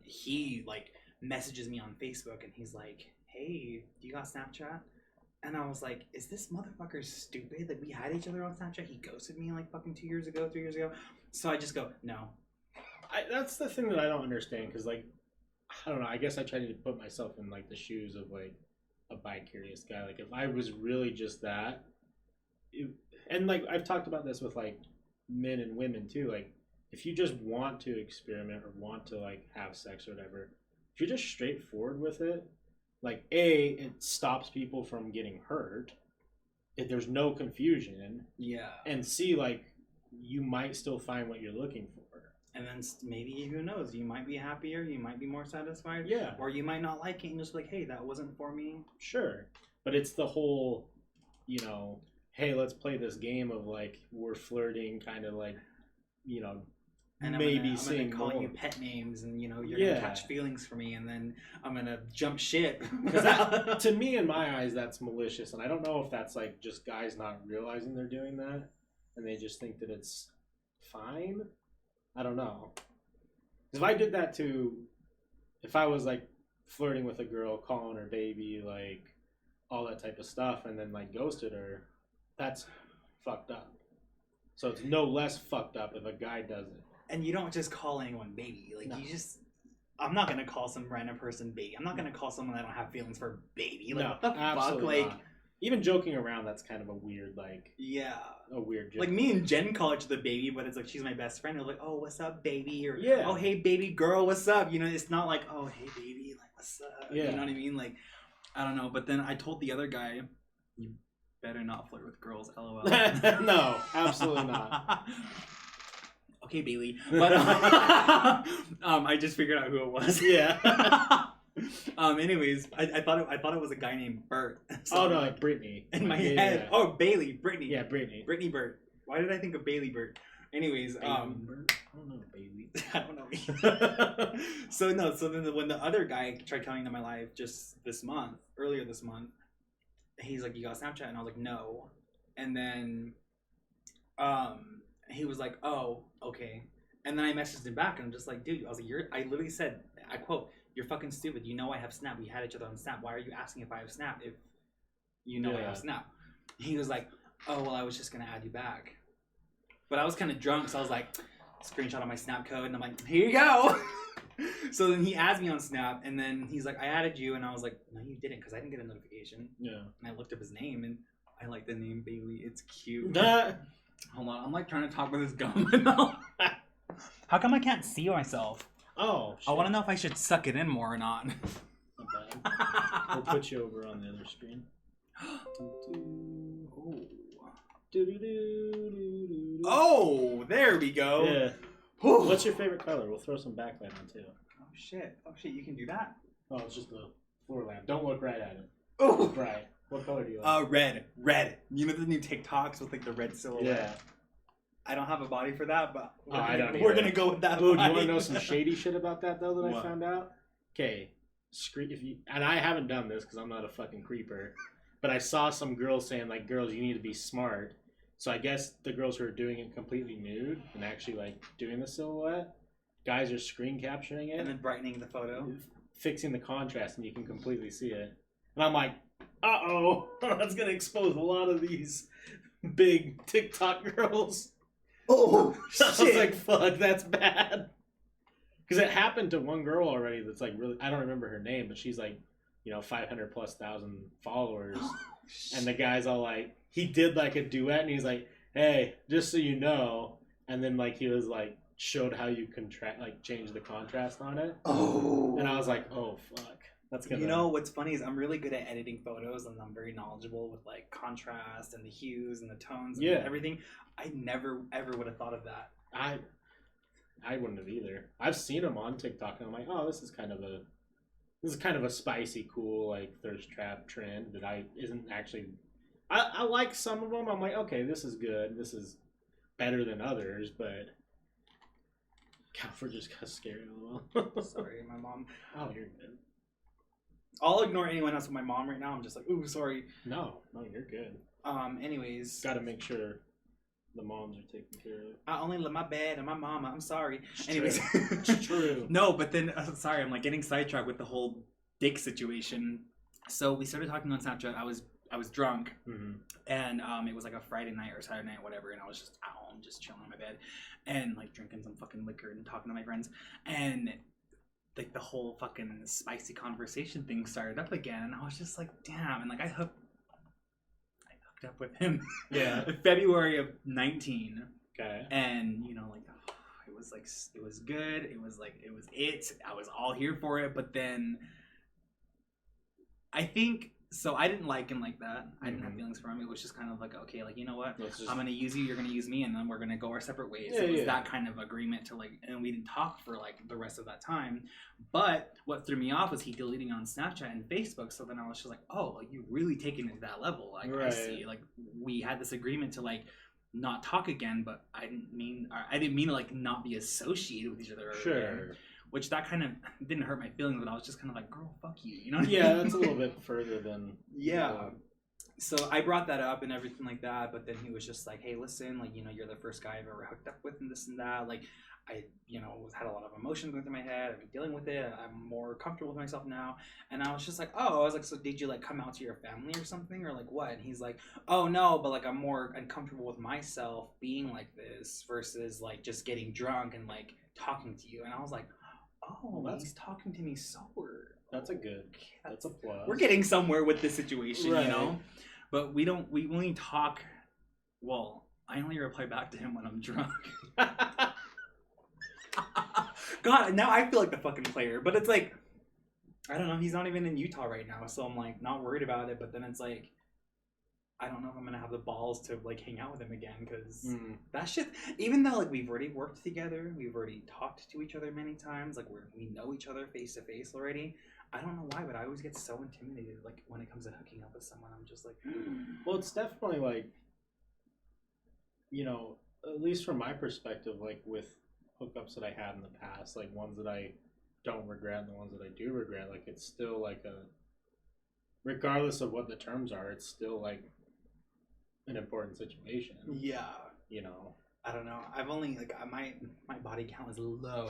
He like messages me on Facebook and he's like, hey, do you got Snapchat? And I was like, is this motherfucker stupid? Like we had each other on Snapchat. He ghosted me like fucking 2 years ago, 3 years ago. So I just go, no. That's the thing that I don't understand because like, I don't know. I guess I try to put myself in like the shoes of like a bi-curious guy. Like if I was really just that, and like I've talked about this with like men and women too. Like if you just want to experiment or want to like have sex or whatever, if you're just straightforward with it, like it stops people from getting hurt. There's no confusion. Yeah. And C, like you might still find what you're looking for. And then maybe, who knows, you might be happier, you might be more satisfied. Yeah. Or you might not like it and just like, hey, that wasn't for me. Sure. But it's the whole, hey, let's play this game of like, we're flirting, kind of like, and maybe I'm seeing gonna call more. you pet names and, you're going to catch feelings for me and then I'm going to jump ship. Because that, to me, in my eyes, that's malicious. And I don't know if that's like just guys not realizing they're doing that and they just think that it's fine. I don't know. If I did that if I was like flirting with a girl, calling her baby, like all that type of stuff, and then like ghosted her, that's fucked up. So it's no less fucked up if a guy does it. And you don't just call anyone baby. Like, no. I'm not going to call some random person baby. I'm not going to call someone I don't have feelings for baby. Like, no, what the fuck? Like, not. Even joking around, that's kind of a weird, like... Yeah. A weird joke. Like, me and Jen call each other baby, but it's like, she's my best friend. We're like, oh, what's up, baby? Or, oh, hey, baby girl, what's up? It's not like, oh, hey, baby, like, what's up? Yeah. You know what I mean? Like, I don't know. But then I told the other guy, you better not flirt with girls, LOL. No, absolutely not. Okay, Bailey. But I just figured out who it was. Yeah. Anyways, I thought it was a guy named Bert. So no, like Brittany. In my head. Yeah. Oh, Bailey, Brittany. Yeah, Brittany. Brittany Bert. Why did I think of Bailey Bert? Anyways, Bert? I don't know, Bailey. I don't know. So then when the other guy tried coming into my life earlier this month, he's like, you got Snapchat? And I was like, no. And then he was like, oh, okay. And then I messaged him back and I'm just like, dude, I was like, I literally said, I quote, you're fucking stupid. You know I have Snap. We had each other on Snap. Why are you asking if I have Snap if you know I have Snap? He was like, oh, well, I was just going to add you back. But I was kind of drunk, so I was like, screenshot of my Snap code. And I'm like, here you go. So then he adds me on Snap. And then he's like, I added you. And I was like, no, you didn't, because I didn't get a notification. Yeah. And I looked up his name, and I like the name Bailey. It's cute. Hold on. I'm like trying to talk with his gum. How come I can't see myself? Oh, shit. I want to know if I should suck it in more or not. Not bad. We'll put you over on the other screen. Oh, there we go. Yeah. What's your favorite color? We'll throw some backlight on too. Oh shit! You can do that. Oh, it's just the floor lamp. Don't look right at it. Oh, look right. What color do you like? Red. You know the new TikToks with like the red silhouette. Yeah. I don't have a body for that, but we're gonna go with that. Ooh, do you want to know some shady shit about that though that I found out? Okay, and I haven't done this because I'm not a fucking creeper, but I saw some girls saying like, girls, you need to be smart. So I guess the girls who are doing it completely nude and actually like doing the silhouette, guys are screen capturing it and then brightening the photo, fixing the contrast, and you can completely see it. And I'm like, uh-oh, that's gonna expose a lot of these big TikTok girls. Oh I was shit! like, fuck, that's bad. Because it happened to one girl already that's like really, I don't remember her name, but she's like, 500,000+ followers. And the guy's all like, he did like a duet, and he's like, hey, just so you know. And then like he was like, showed how you change the contrast on it. Oh. And I was like, oh fuck, that's gonna. You know what's funny is I'm really good at editing photos, and I'm very knowledgeable with like contrast and the hues and the tones and everything. I never ever would have thought of that. I wouldn't have either. I've seen them on TikTok, and I'm like, oh, this is kind of a spicy, cool like thirst trap trend that isn't actually. I like some of them. I'm like, okay, this is good. This is better than others, but Calford just got scared a little. Sorry, my mom. Oh, you're good. I'll ignore anyone else with my mom right now. I'm just like, ooh, sorry. No, you're good. Anyways. Got to make sure the moms are taken care of. I only love my dad and my mama. I'm sorry. It's Anyways. True. It's true. No, but then, sorry, I'm like getting sidetracked with the whole dick situation. So we started talking on Snapchat. I was drunk, and it was like a Friday night or Saturday night, whatever, and I was just at home, just chilling on my bed, and like drinking some fucking liquor and talking to my friends, and like the whole fucking spicy conversation thing started up again, and I was just like, damn, and like I hooked up with him, February of 19, okay, and like it was good, it was I was all here for it, but then I think. So I didn't like him like that. I didn't have feelings for him. It was just kind of like, okay, like, you know what? I'm going to use you, you're going to use me, and then we're going to go our separate ways. Yeah, it was that kind of agreement to like, and we didn't talk for like the rest of that time. But what threw me off was he deleting on Snapchat and Facebook. So then I was just like, oh, like you really taking it to that level. Like I see, like we had this agreement to like not talk again, but I didn't mean to like not be associated with each other. Sure. Again. Which that kind of didn't hurt my feelings, but I was just kind of like, girl, fuck you. You know what I mean? That's a little bit further than... Yeah. So I brought that up and everything like that, but then he was just like, hey, listen, like, you're the first guy I've ever hooked up with and this and that. Like, I, had a lot of emotions going through my head. I've been dealing with it. I'm more comfortable with myself now. And I was just like, oh, I was like, so did you, like, come out to your family or something? Or, like, what? And he's like, oh, no, but, like, I'm more uncomfortable with myself being like this versus, like, just getting drunk and, like, talking to you. And I was like... Oh, he's talking to me sober. That's a plus. We're getting somewhere with this situation, But we only talk. Well, I only reply back to him when I'm drunk. God, now I feel like the fucking player. But it's like, I don't know. He's not even in Utah right now, so I'm like not worried about it. But then it's like, I don't know if I'm gonna have the balls to like hang out with him again because that shit. Even though like we've already worked together, we've already talked to each other many times, like we know each other face to face already. I don't know why, but I always get so intimidated. Like when it comes to hooking up with someone, I'm just like, well, it's definitely like, at least from my perspective, like with hookups that I had in the past, like ones that I don't regret and the ones that I do regret, like it's still like regardless of what the terms are, it's still like an important situation. Yeah. I don't know. I've only like my body count is low.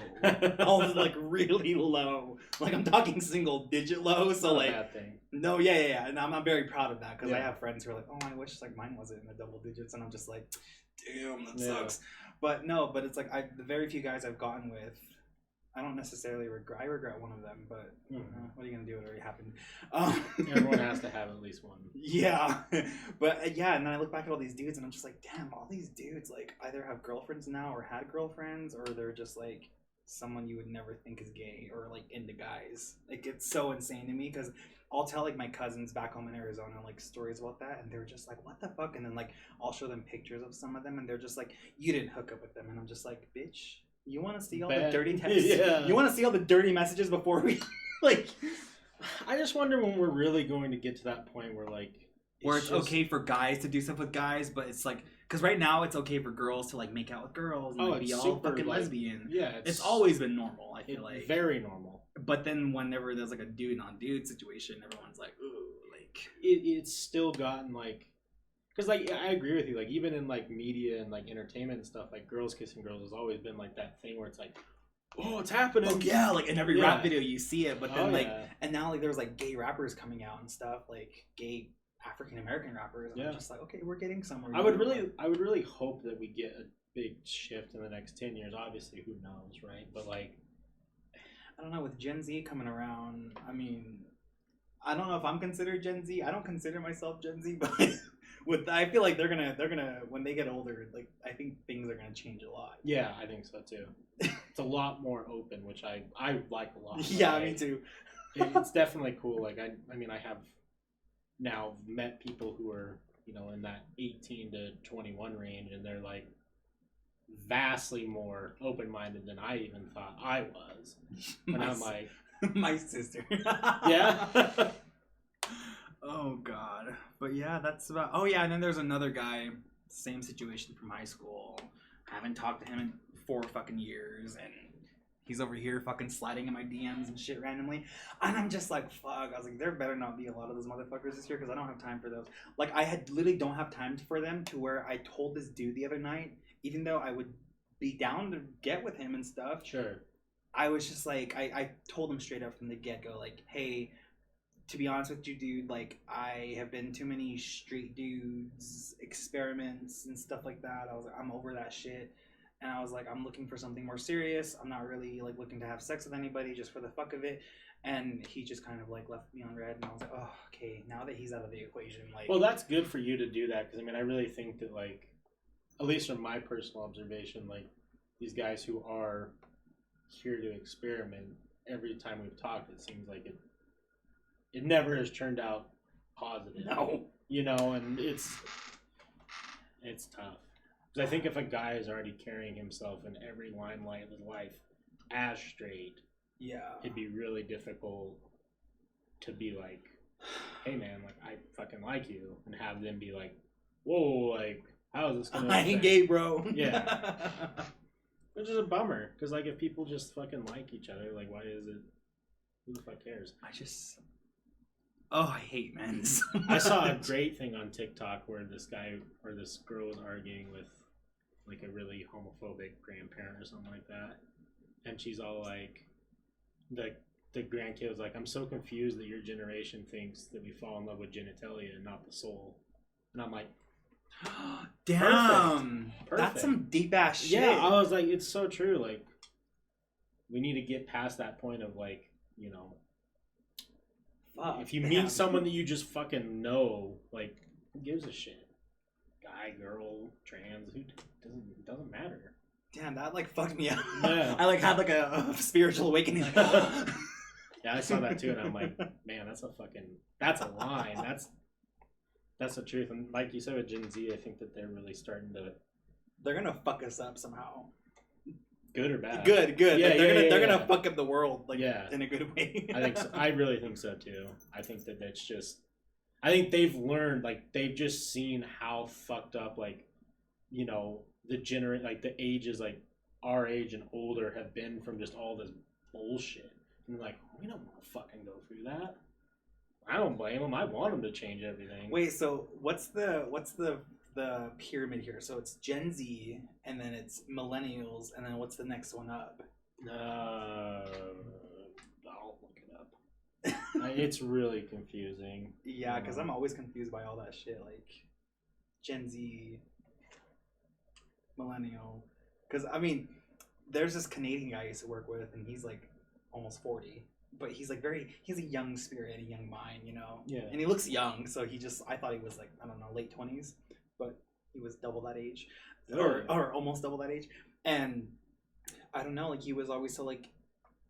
Almost like really low. Like I'm talking single digit low. So like bad thing. No, yeah. And I'm very proud of that because I have friends who are like, oh, I wish like mine wasn't in the double digits, and I'm just like, damn, that sucks. But no, but it's like the very few guys I've gotten with, I don't necessarily regret. I regret one of them, but what are you gonna do? It already happened. Everyone has to have at least one. Yeah, but and then I look back at all these dudes, and I'm just like, damn, all these dudes like either have girlfriends now or had girlfriends, or they're just like someone you would never think is gay or like into guys. Like it's so insane to me because I'll tell like my cousins back home in Arizona like stories about that, and they're just like, what the fuck? And then like I'll show them pictures of some of them, and they're just like, you didn't hook up with them, and I'm just like, bitch. You want to see all the dirty texts? Yeah. You want to see all the dirty messages before we, like... I just wonder when we're really going to get to that point where, like... It's okay for guys to do stuff with guys, but it's like... Because right now it's okay for girls to, like, make out with girls and like, be all fucking lesbian. Yeah. It's always been normal, I feel like. Very normal. But then whenever there's, like, a dude-on-dude situation, everyone's like, ooh, like... It's still gotten, like... Because like I agree with you. Like even in like media and like entertainment and stuff, like girls kissing girls has always been like that thing where it's like, oh, it's happening. Oh yeah, like in every Yeah. rap video you see it, but then yeah. and now like there's like gay rappers coming out and stuff, like gay African American rappers. And Yeah. I'm just like, okay, we're getting somewhere. I would really hope that we get a big shift in the next 10 years. Obviously, who knows, right? But like, I don't know, with Gen Z coming around. I mean, I don't know if I'm considered Gen Z. I don't consider myself Gen Z, but I feel like they're gonna when they get older, like I think things are gonna change a lot. yeah, I think so too. It's a lot more open, which I like a lot. Yeah, like, me too. It's definitely cool. Like I mean, I have now met people who are, you know, in that 18 to 21 range, and they're like vastly more open-minded than I even thought I was. And I'm like, my sister. yeah. Oh God. But yeah, that's about. Oh yeah, and then there's another guy, same situation from high school. I haven't talked to him in 4 fucking years, and he's over here fucking sliding in my DMs and shit randomly. And I'm just like, fuck. I was like, there better not be a lot of those motherfuckers this year because I don't have time for those. Like, I had literally don't have time for them to where I told this dude the other night, even though I would be down to get with him and stuff. Sure. I was just like, I told him straight up from the get-go, like, hey, to be honest with you, dude, like, I have been too many street dudes, experiments, and stuff like that. I was like, I'm over that shit. And I was like, I'm looking for something more serious. I'm not really, like, looking to have sex with anybody just for the fuck of it. And he just kind of, like, left me on red. And I was like, oh, okay, now that he's out of the equation, like... Well, that's good for you to do that, because, I mean, I really think that, like, at least from my personal observation, like, these guys who are here to experiment, every time we've talked, it seems like it never has turned out positive. No. You know, and it's tough. Because I think if a guy is already carrying himself in every limelight of his life as straight, yeah, it'd be really difficult to be like, hey man, like, I fucking like you, and have them be like, whoa, like, how is this gonna I ain't gay, bro. Yeah. Which is a bummer, because, like, if people just fucking like each other, like, why is it, who the fuck cares? I hate men so I saw a much. great thing on TikTok where this guy or this girl was arguing with, like, a really homophobic grandparent or something like that, and she's all like, the grandkid was like, I'm so confused that your generation thinks that we fall in love with genitalia and not the soul. And I'm like, damn, perfect. That's some deep ass shit. Yeah, I was like, it's so true. Like, we need to get past that point of, like, you know, fuck, if you meet someone that you just fucking know, like, who gives a shit? Guy, girl, trans, who doesn't matter. Damn, that like fucked me up. Yeah. I like had like a spiritual awakening. Like, Yeah, I saw that too, and I'm like, man, that's a line. That's the truth. And like you said with Gen Z, I think that they're really starting to, they're gonna fuck us up somehow. good or bad. Good. Yeah, Like, they're gonna fuck up the world, like, yeah, in a good way. I think so. I really think so too. I think that that's just, I think they've learned, like, they've just seen how fucked up, like, you know, like the ages, like our age and older have been from just all this bullshit. And like, we don't want to fucking go through that. I don't blame them. I want them to change everything. Wait, so what's the pyramid here? So it's Gen Z, and then it's millennials, and then what's the next one up? I'll look it up. It's really confusing. Yeah, because I'm always confused by all that shit, like Gen Z, millennial. Because I mean, there's this Canadian guy I used to work with, and he's like almost 40, but he's like he's a young spirit, a young mind, you know. Yeah. And he looks young, so I thought he was like, I don't know, late 20s, but he was double that age, or almost double that age, and I don't know, like he was always so like,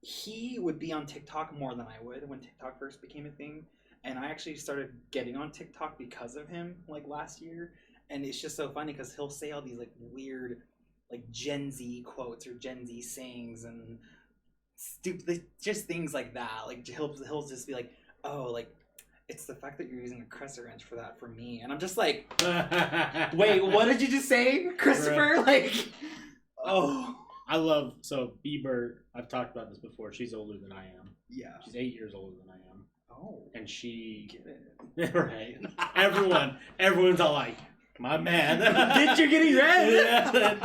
he would be on TikTok more than I would when TikTok first became a thing. And I actually started getting on TikTok because of him, like last year. And it's just so funny because he'll say all these like weird, like Gen Z quotes or Gen Z sayings and stupid, just things like that. Like he'll just be like, oh, like, it's the fact that you're using a crescent wrench for that for me. And I'm just like, wait, what did you just say, Christopher? Like, oh. So Bieber, I've talked about this before. She's older than I am. Yeah. She's 8 years older than I am. Oh. And she, Get it. right? Everyone's all like, my man. Bitch, you're getting red. Yeah,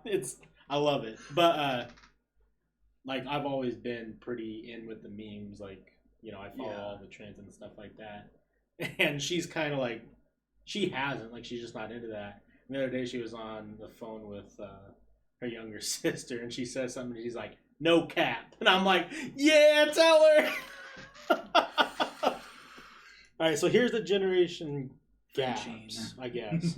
dude, I love it. But like I've always been pretty in with the memes. Like, you know, I follow all the trends and stuff like that. And she's kind of like, she hasn't, like, she's just not into that. And the other day she was on the phone with her younger sister, and she says something, and she's like, no cap. And I'm like, yeah, tell her. All right, so here's the generation gaps, I guess.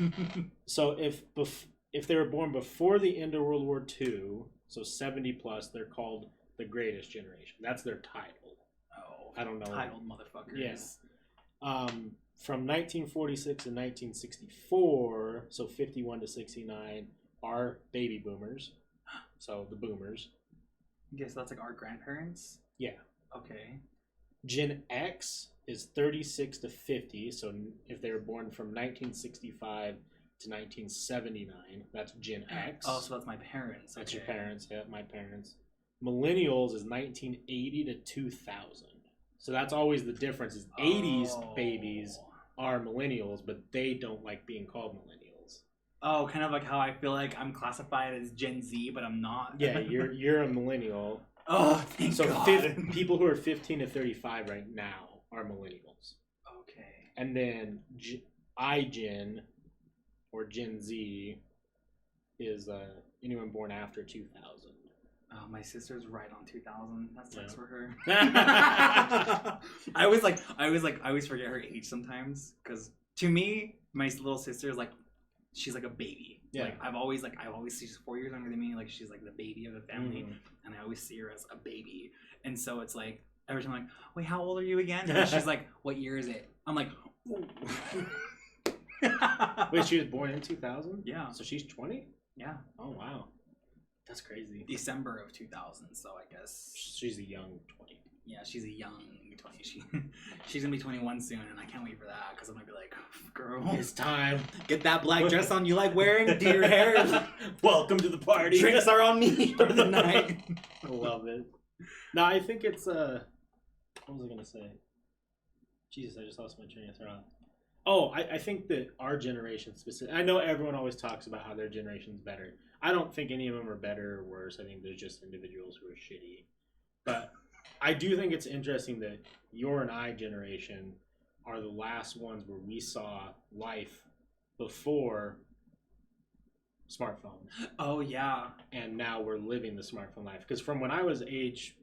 So if they were born before the end of World War II, so 70 plus, they're called the greatest generation. That's their title. Oh, I don't know. Titled motherfuckers. Yes. From 1946 to 1964, so 51 to 69, are baby boomers. So the boomers. I guess that's like our grandparents? Yeah. Okay. Gen X is 36 to 50, so if they were born from 1965 to 1979, that's Gen X. Oh, so that's my parents. That's your parents, yeah, my parents. Millennials is 1980 to 2000. So that's always the difference is 80s babies are millennials, but they don't like being called millennials. Oh, kind of like how I feel like I'm classified as Gen Z, but I'm not. Yeah, you're a millennial. Oh, thank God. People who are 15 to 35 right now are millennials. Okay. And then iGen, or Gen Z, is anyone born after 2000. Oh, my sister's right on 2000. That sucks for her. Yeah. I always forget her age sometimes, because to me, my little sister is like, she's like a baby. Yeah. Like I've always she's 4 years younger than me. Like she's like the baby of the family, and I always see her as a baby. And so it's like every time I'm like, wait, how old are you again? And she's like, what year is it? I'm like, ooh. Wait, she was born in 2000? Yeah. So she's 20? Yeah. Oh, wow. That's crazy. December of 2000, so I guess she's a young 20. Yeah, she's a young 20. She's gonna be 21 soon, and I can't wait for that because I'm gonna be like, girl, it's time. Get that black dress on you like wearing. Do your hair. Welcome to the party. Drinks are on me for the night. I love it. No, I think it's what was I gonna say? Jesus, I just lost my train of thought. Oh, I think that our generation specific. I know everyone always talks about how their generation's better. I don't think any of them are better or worse. I think there's just individuals who are shitty. But I do think it's interesting that your and I generation are the last ones where we saw life before smartphones. Oh, yeah. And now we're living the smartphone life. Because from when I was age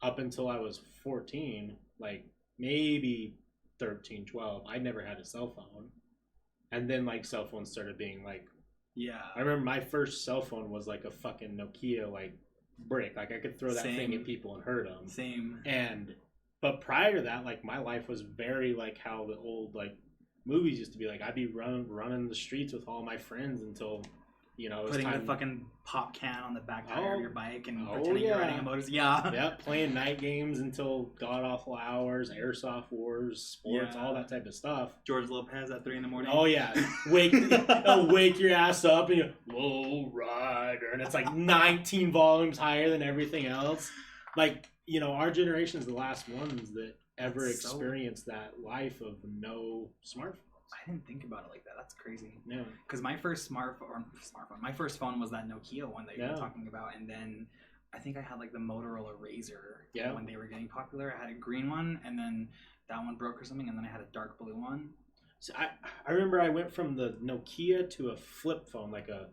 up until I was 14, like maybe 13, 12, I never had a cell phone. And then like cell phones started being like, yeah. I remember my first cell phone was like a fucking Nokia like brick. Like I could throw that thing at people and hurt them. Same. But prior to that, like my life was very like how the old like movies used to be. Like I'd be running the streets with all my friends until, you know, it was putting time. the fucking pop can on the back tire of your bike and pretending you're riding a motorcycle. Yeah. Yeah, playing night games until god awful hours, airsoft wars, sports, all that type of stuff. George Lopez at 3 a.m. Oh yeah, wake your ass up and you low rider, and it's like 19 volumes higher than everything else. Like, you know, our generation is the last ones that ever experienced that life of no smartphone. I didn't think about it like that. That's crazy. Yeah. Because my first smartphone, my first phone was that Nokia one that you were talking about, and then I think I had like the Motorola Razr when they were getting popular. I had a green one, and then that one broke or something, and then I had a dark blue one. So I remember I went from the Nokia to a flip phone, like a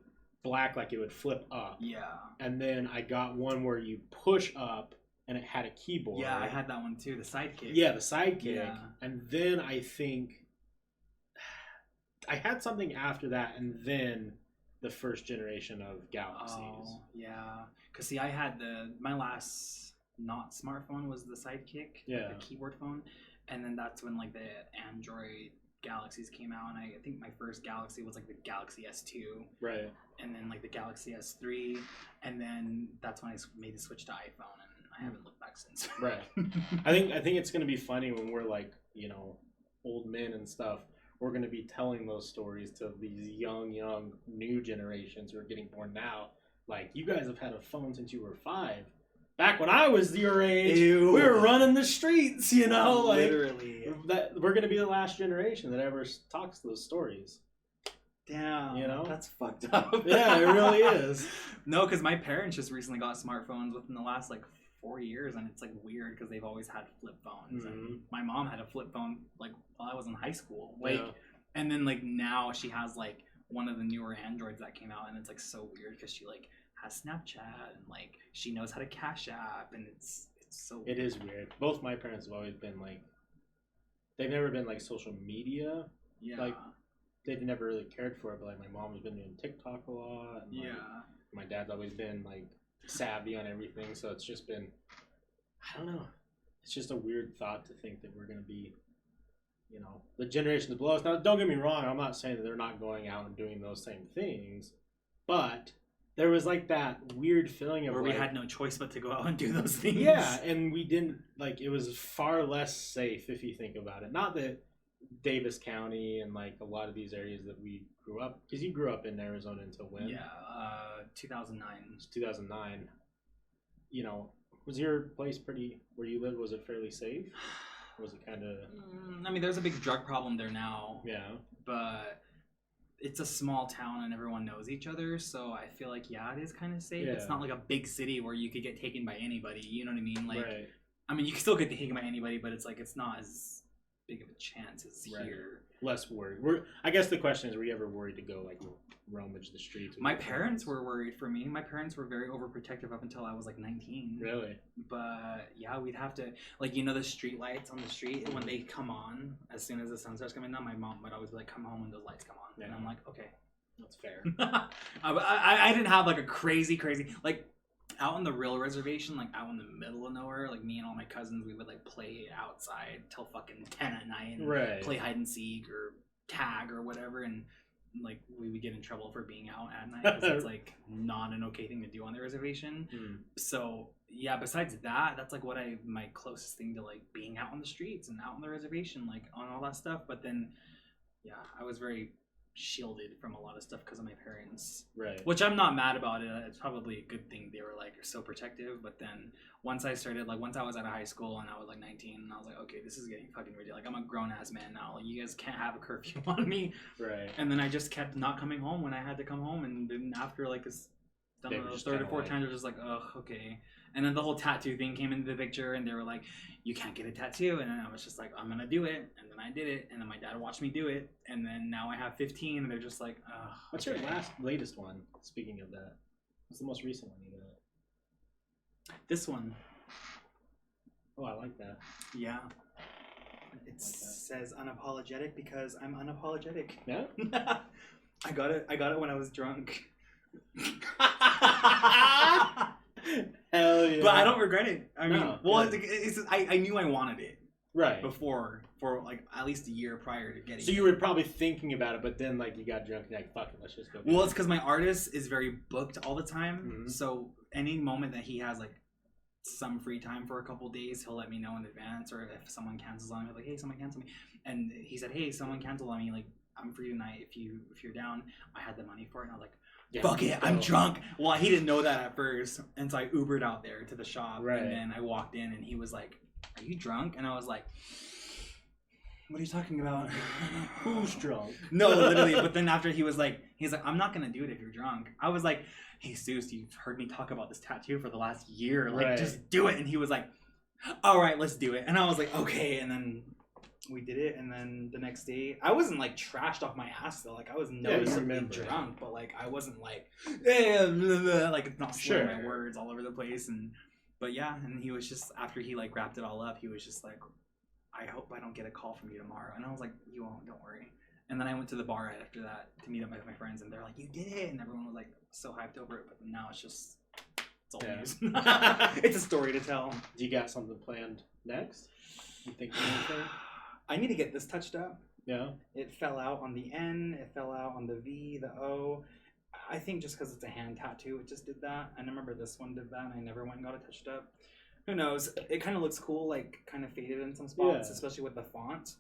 black, like it would flip up. Yeah. And then I got one where you push up and it had a keyboard. Yeah, I had that one too, the Sidekick. Yeah, the Sidekick. Yeah. And then I think I had something after that, and then the first generation of Galaxies. Oh, yeah. Because, see, I had my last not smartphone was the Sidekick, the keyboard phone. And then that's when, like, the Android Galaxies came out. And I think my first Galaxy was, like, the Galaxy S2. Right. And then, like, the Galaxy S3. And then that's when I made the switch to iPhone. And I haven't looked back since. Right. I think it's going to be funny when we're, like, you know, old men and stuff. We're going to be telling those stories to these young new generations who are getting born now. Like, you guys have had a phone since you were 5. Back when I was your age, we were running the streets, you know? Like, literally. We're going to be the last generation that ever talks those stories. Damn, You know? that's fucked up. Yeah, it really is. No, because my parents just recently got smartphones within the last like 4 years, and it's like weird because they've always had flip phones. And my mom had a flip phone like while I was in high school, like, and then like now she has like one of the newer Androids that came out, and it's like so weird because she like has Snapchat and like she knows how to Cash App, and it's so. It is weird. Both my parents have always been like, they've never been like social media. Yeah. Like, they've never really cared for it, but like my mom's been doing TikTok a lot. And, like, my dad's always been like savvy on everything, so it's just been, I don't know. It's just a weird thought to think that we're gonna be, you know, the generation below us. Now, don't get me wrong. I'm not saying that they're not going out and doing those same things, but there was like that weird feeling of where like, we had no choice but to go out and do those things. Yeah, and we didn't, like, it was far less safe if you think about it. Not that Davis County and like a lot of these areas that we grew up, because you grew up in Arizona until when? Yeah, 2009. It was 2009. You know, was your place pretty, where you lived, was it fairly safe? Or was it kind of... I mean, there's a big drug problem there now. Yeah. But it's a small town and everyone knows each other, so I feel like, yeah, it is kind of safe. Yeah. It's not like a big city where you could get taken by anybody, you know what I mean? Like, Right. I mean, you can still get taken by anybody, but it's like, it's not as big of a chance as here. Less worried. I guess the question is, were you ever worried to go like rummage the streets? My parents were worried for me. My parents were very overprotective up until I was like 19. Really? But yeah, we'd have to, like, you know, the street lights on the street, when they come on, as soon as the sun starts coming down, my mom would always be like, come home when those lights come on. Yeah. And I'm like, okay. That's fair. I didn't have like a crazy, like, out on the real reservation, like out in the middle of nowhere, like me and all my cousins, we would like play outside till fucking 10 at night and play hide and seek or tag or whatever, and like we would get in trouble for being out at night because it's like not an okay thing to do on the reservation. So yeah, besides that, that's like my closest thing to like being out on the streets and out on the reservation, like on all that stuff. But then yeah, I was very shielded from a lot of stuff because of my parents, which I'm not mad about it. It's probably a good thing they were like so protective. But then once I was out of high school and I was like 19, and I was like, okay, this is getting fucking ridiculous. Like, I'm a grown-ass man now, like, you guys can't have a curfew on me. And then I just kept not coming home when I had to come home, and then after like this third or fourth time, they're just like, ugh, okay. And then the whole tattoo thing came into the picture, and they were like, you can't get a tattoo. And then I was just like, I'm gonna do it. And then I did it, and then my dad watched me do it, and then now I have 15, and they're just like, ugh. What's your latest one? Speaking of that, what's the most recent one you got? This one. Oh, I like that. Yeah. It says unapologetic because I'm unapologetic. Yeah. I got it when I was drunk. Hell yeah. But I don't regret it. I mean, I knew I wanted it. Before, for like at least a year prior to getting it. So you were probably thinking about it, but then like you got drunk and you're like, fuck it, let's just go. Well, it's because my artist is very booked all the time. So any moment that he has like some free time for a couple days, he'll let me know in advance. Or if someone cancels on me, like, hey, someone cancel me. And he said, hey, someone canceled on me. Like, I'm free tonight if you're down. I had the money for it, and I was like, fuck it, I'm drunk. Well, he didn't know that at first, and so I Ubered out there to the shop, and then I walked in, and he was like, are you drunk? And I was like, what are you talking about? Who's drunk? No, literally. But then after he's like, I'm not gonna do it if you're drunk. I was like, hey, Seuss, you've heard me talk about this tattoo for the last year. Like, just do it. And he was like, all right, let's do it. And I was like, okay. And then we did it, and then the next day, I wasn't like trashed off my ass though. Like, I was noticeably drunk, but like I wasn't like, like not slurring my words all over the place. But yeah, and he was just, after he like wrapped it all up, he was just like, I hope I don't get a call from you tomorrow. And I was like, you won't, don't worry. And then I went to the bar right after that to meet up with my friends, and they're like, you did it, and everyone was like so hyped over it. But now it's all news. It's a story to tell. Do you got something planned next? You think anything? I need to get this touched up. Yeah. It fell out on the N. It fell out on the V, the O. I think just because it's a hand tattoo, it just did that. I remember this one did that, and I never went and got it touched up. Who knows? It kind of looks cool, like kind of faded in some spots, especially with the font.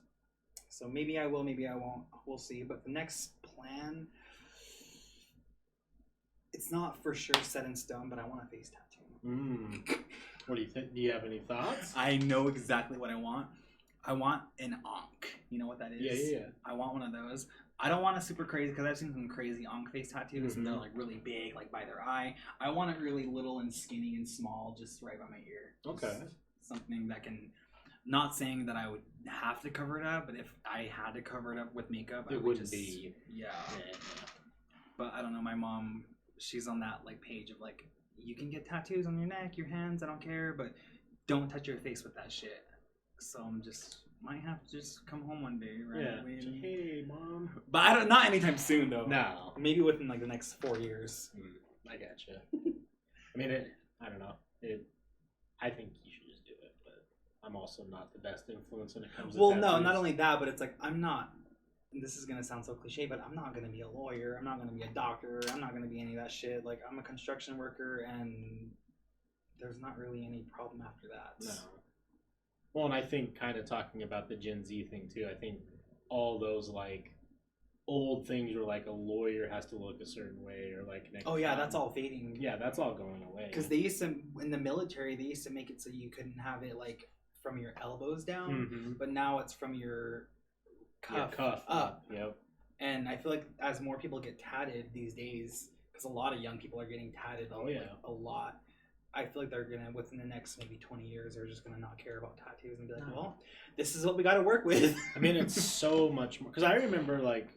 So maybe I will, maybe I won't. We'll see. But the next plan, it's not for sure set in stone, but I want a face tattoo. What do you think? Do you have any thoughts? I know exactly what I want. I want an ankh. You know what that is? Yeah. I want one of those. I don't want a super crazy, because I've seen some crazy on-face tattoos, and they're like really big, like by their eye. I want it really little and skinny and small, just right by my ear. Okay. Just something that can, not saying that I would have to cover it up, but if I had to cover it up with makeup, it would wouldn't just, be. Yeah. But I don't know, my mom, she's on that like page of like, you can get tattoos on your neck, your hands, I don't care, but don't touch your face with that shit. So I'm just, might have to just come home one day, right? Yeah. Hey, mom. But I don't, not anytime soon though. No. Maybe within like the next 4 years. I gotcha. I mean, I don't know. I think you should just do it, but I'm also not the best influence when it comes to Well, tattoos. no, not only that, but it's like, I'm not, and this is going to sound so cliche, but I'm not going to be a lawyer. I'm not going to be a doctor. I'm not going to be any of that shit. Like, I'm a construction worker, and there's not really any problem after that. No. Well, and I think kind of talking about the Gen Z thing too, I think all those like old things where like a lawyer has to look a certain way or like an oh yeah, that's all fading. Yeah, that's all going away. Because they used to, in the military, they used to make it so you couldn't have it like from your elbows down, but now it's from your cuff up. Yep. And I feel like as more people get tatted these days, because a lot of young people are getting tatted a lot, I feel like they're gonna, within the next maybe 20 years, they're just gonna not care about tattoos and be like, well, this is what we got to work with. I mean, it's so much more, because I remember like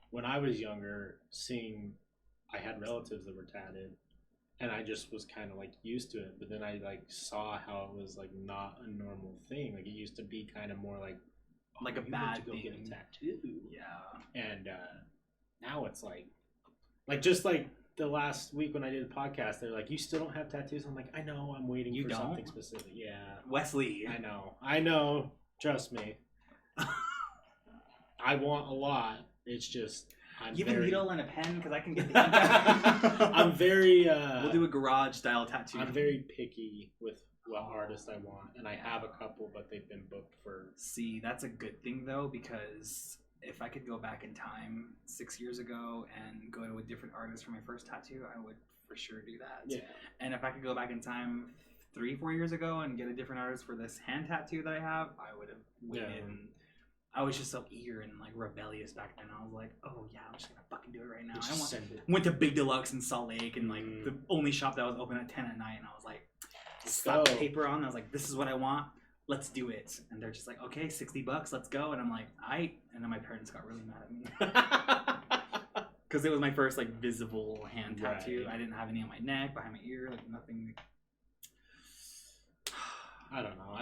when I was younger seeing, I had relatives that were tatted, and I just was kind of like used to it, but then I like saw how it was like not a normal thing. Like it used to be kind of more like a bad to go thing. get a tattoo. Yeah. And now it's like just like the last week when I did a podcast, they're like, you still don't have tattoos? I'm like, I know, I'm waiting for something specific. Yeah. Wesley. I know. Trust me. I want a lot. It's just, you have a needle and a pen? Because I can get the I'm very... we'll do a garage style tattoo. I'm very picky with what artist I want. And I have a couple, but they've been booked for... See, that's a good thing, though, because if I could go back in time 6 years ago and go to a different artist for my first tattoo, I would for sure do that. Yeah. And if I could go back in time 3-4 years ago and get a different artist for this hand tattoo that I have, I would have waited. Yeah. And I was just so eager and like rebellious back then. I was like, oh yeah, I'm just gonna fucking do it right now. Went to Big Deluxe in Salt Lake, and like the only shop that was open at 10 at night, and I was like, slapped the paper on. I was like, this is what I want. Let's do it. And they're just like, okay, $60, let's go. And I'm like, and then my parents got really mad at me. Because it was my first like visible hand tattoo. Right. I didn't have any on my neck, behind my ear, like nothing. I don't know.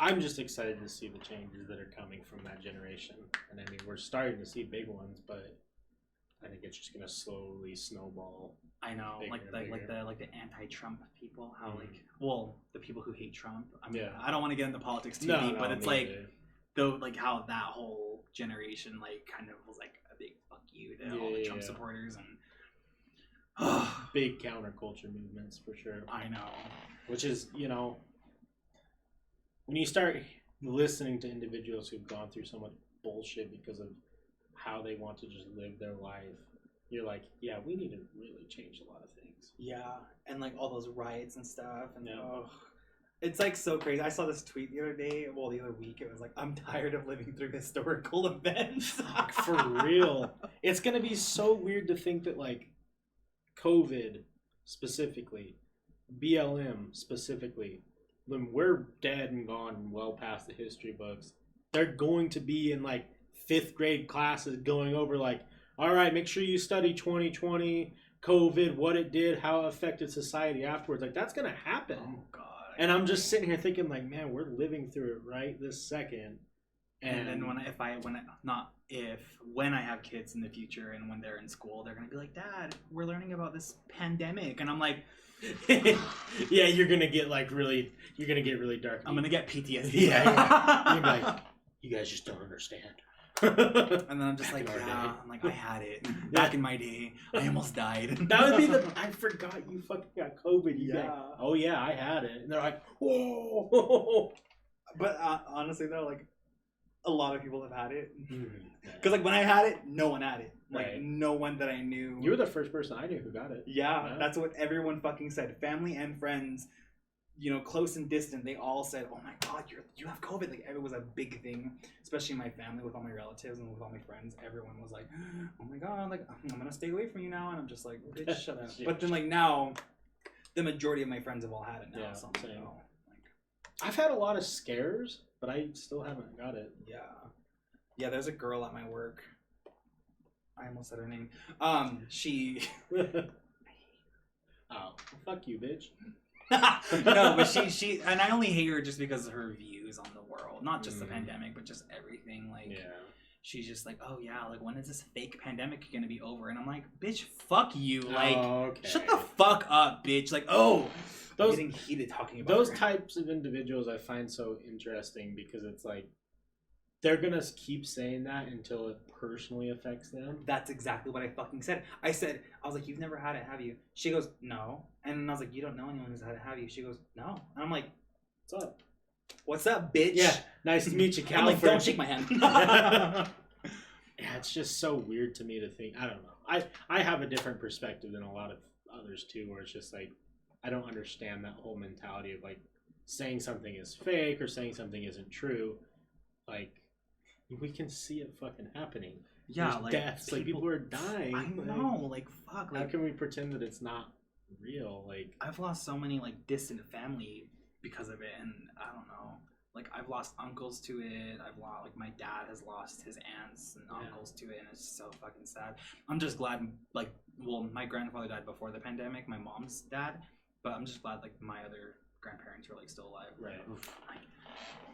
I'm just excited to see the changes that are coming from that generation. And I mean, we're starting to see big ones, but I think it's just gonna slowly snowball. I know, like the anti-Trump people, how the people who hate Trump. I mean, I don't want to get into politics too deep, but it's like how that whole generation like kind of was like a big fuck you to all the Trump supporters and big counterculture movements for sure. I know, which is when you start listening to individuals who've gone through so much bullshit because of how they want to just live their life, you're like, yeah, we need to really change a lot of things. Yeah, and like all those riots and stuff, and it's like so crazy. I saw this tweet the other week. It was like, I'm tired of living through historical events. For real. It's gonna be so weird to think that like COVID specifically, BLM specifically, when we're dead and gone and well past the history books, they're going to be in like 5th grade classes going over like, all right, make sure you study 2020, COVID, what it did, how it affected society afterwards. Like, that's going to happen. Oh, God. And I'm just sitting here thinking like, man, we're living through it right this second. And then when I have kids in the future and when they're in school, they're going to be like, Dad, we're learning about this pandemic. And I'm like, yeah, you're gonna get really dark. I'm gonna get PTSD. Yeah, you're like, you guys just don't understand. And then I'm just like, I'm like, I had it back in my day. I almost died. That would be I forgot you fucking got COVID. Oh yeah, I had it. And they're like, whoa. But honestly though, like, a lot of people have had it. Because like when I had it, no one had it. Like no one that I knew. You were the first person I knew who got it. Yeah, that's what everyone fucking said. Family and friends. close and distant, they all said, "Oh my God, you have COVID!" Like it was a big thing, especially in my family with all my relatives and with all my friends. Everyone was like, "Oh my God, like I'm gonna stay away from you now," and I'm just like, "Bitch, shut up." But then like now, the majority of my friends have all had it now. Yeah, so I'm same. like, oh, like, I've had a lot of scares, but I still haven't got it. yeah. There's a girl at my work. I almost said her name. She. Oh, fuck you, bitch. No, but she and I only hate her just because of her views on the world, not just the pandemic, but just everything. Like, she's just like, oh yeah, like when is this fake pandemic gonna be over? And I'm like, bitch, fuck you, like, shut the fuck up, bitch. Like, I'm getting heated talking about those her. types of individuals. I find so interesting because it's like they're gonna keep saying that until it personally affects them. That's exactly what I fucking said. I was like, you've never had it, have you? She goes, no. And then I was like, you don't know anyone who's had it, have you? She goes, no. And I'm like, what's up? What's up, bitch? Yeah, nice to meet you, Calford. I'm like, don't shake my hand. Yeah, it's just so weird to me to think. I don't know. I have a different perspective than a lot of others too, where it's just like I don't understand that whole mentality of like saying something is fake or saying something isn't true. Like, we can see it fucking happening. Yeah, there's like deaths, like people are dying. I know, like fuck. Like, how can we pretend that it's not real? Like, I've lost so many like distant family because of it, and I don't know. Like, I've lost uncles to it. I've lost, like, my dad has lost his aunts and uncles to it, and it's so fucking sad. I'm just glad, like, well, my grandfather died before the pandemic, my mom's dad, but I'm just glad like my other grandparents were like still alive. Right.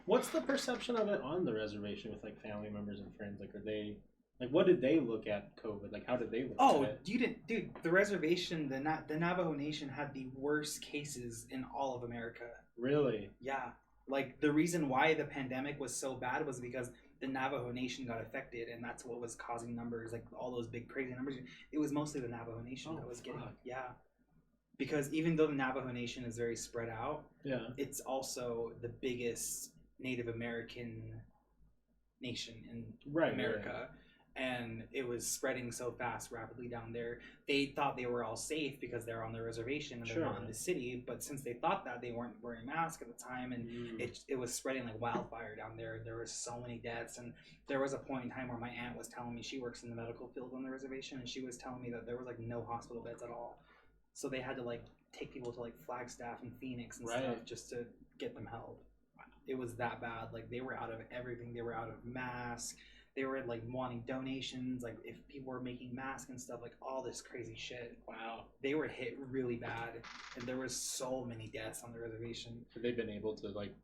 What's the perception of it on the reservation with like family members and friends? Like, are they like, what did they look at COVID? Like, how did they look at it? You didn't, dude. The reservation, the Navajo Nation had the worst cases in all of America. Really? Yeah. Like, the reason why the pandemic was so bad was because the Navajo Nation got affected, and that's what was causing numbers, like all those big crazy numbers. It was mostly the Navajo Nation that was getting, because even though the Navajo Nation is very spread out, it's also the biggest Native American nation in America. Right. And it was spreading so fast, rapidly down there. They thought they were all safe because they're on the reservation and they're not in the city. But since they thought that, they weren't wearing masks at the time, and it was spreading like wildfire down there. There were so many deaths, and there was a point in time where my aunt was telling me, she works in the medical field on the reservation, and she was telling me that there was like no hospital beds at all. So they had to like take people to like Flagstaff and Phoenix and stuff just to get them held. It was that bad. Like, they were out of everything. They were out of masks. They were like wanting donations, like if people were making masks and stuff, like all this crazy shit. Wow. They were hit really bad, and there was so many deaths on the reservation. Have they been able to, like,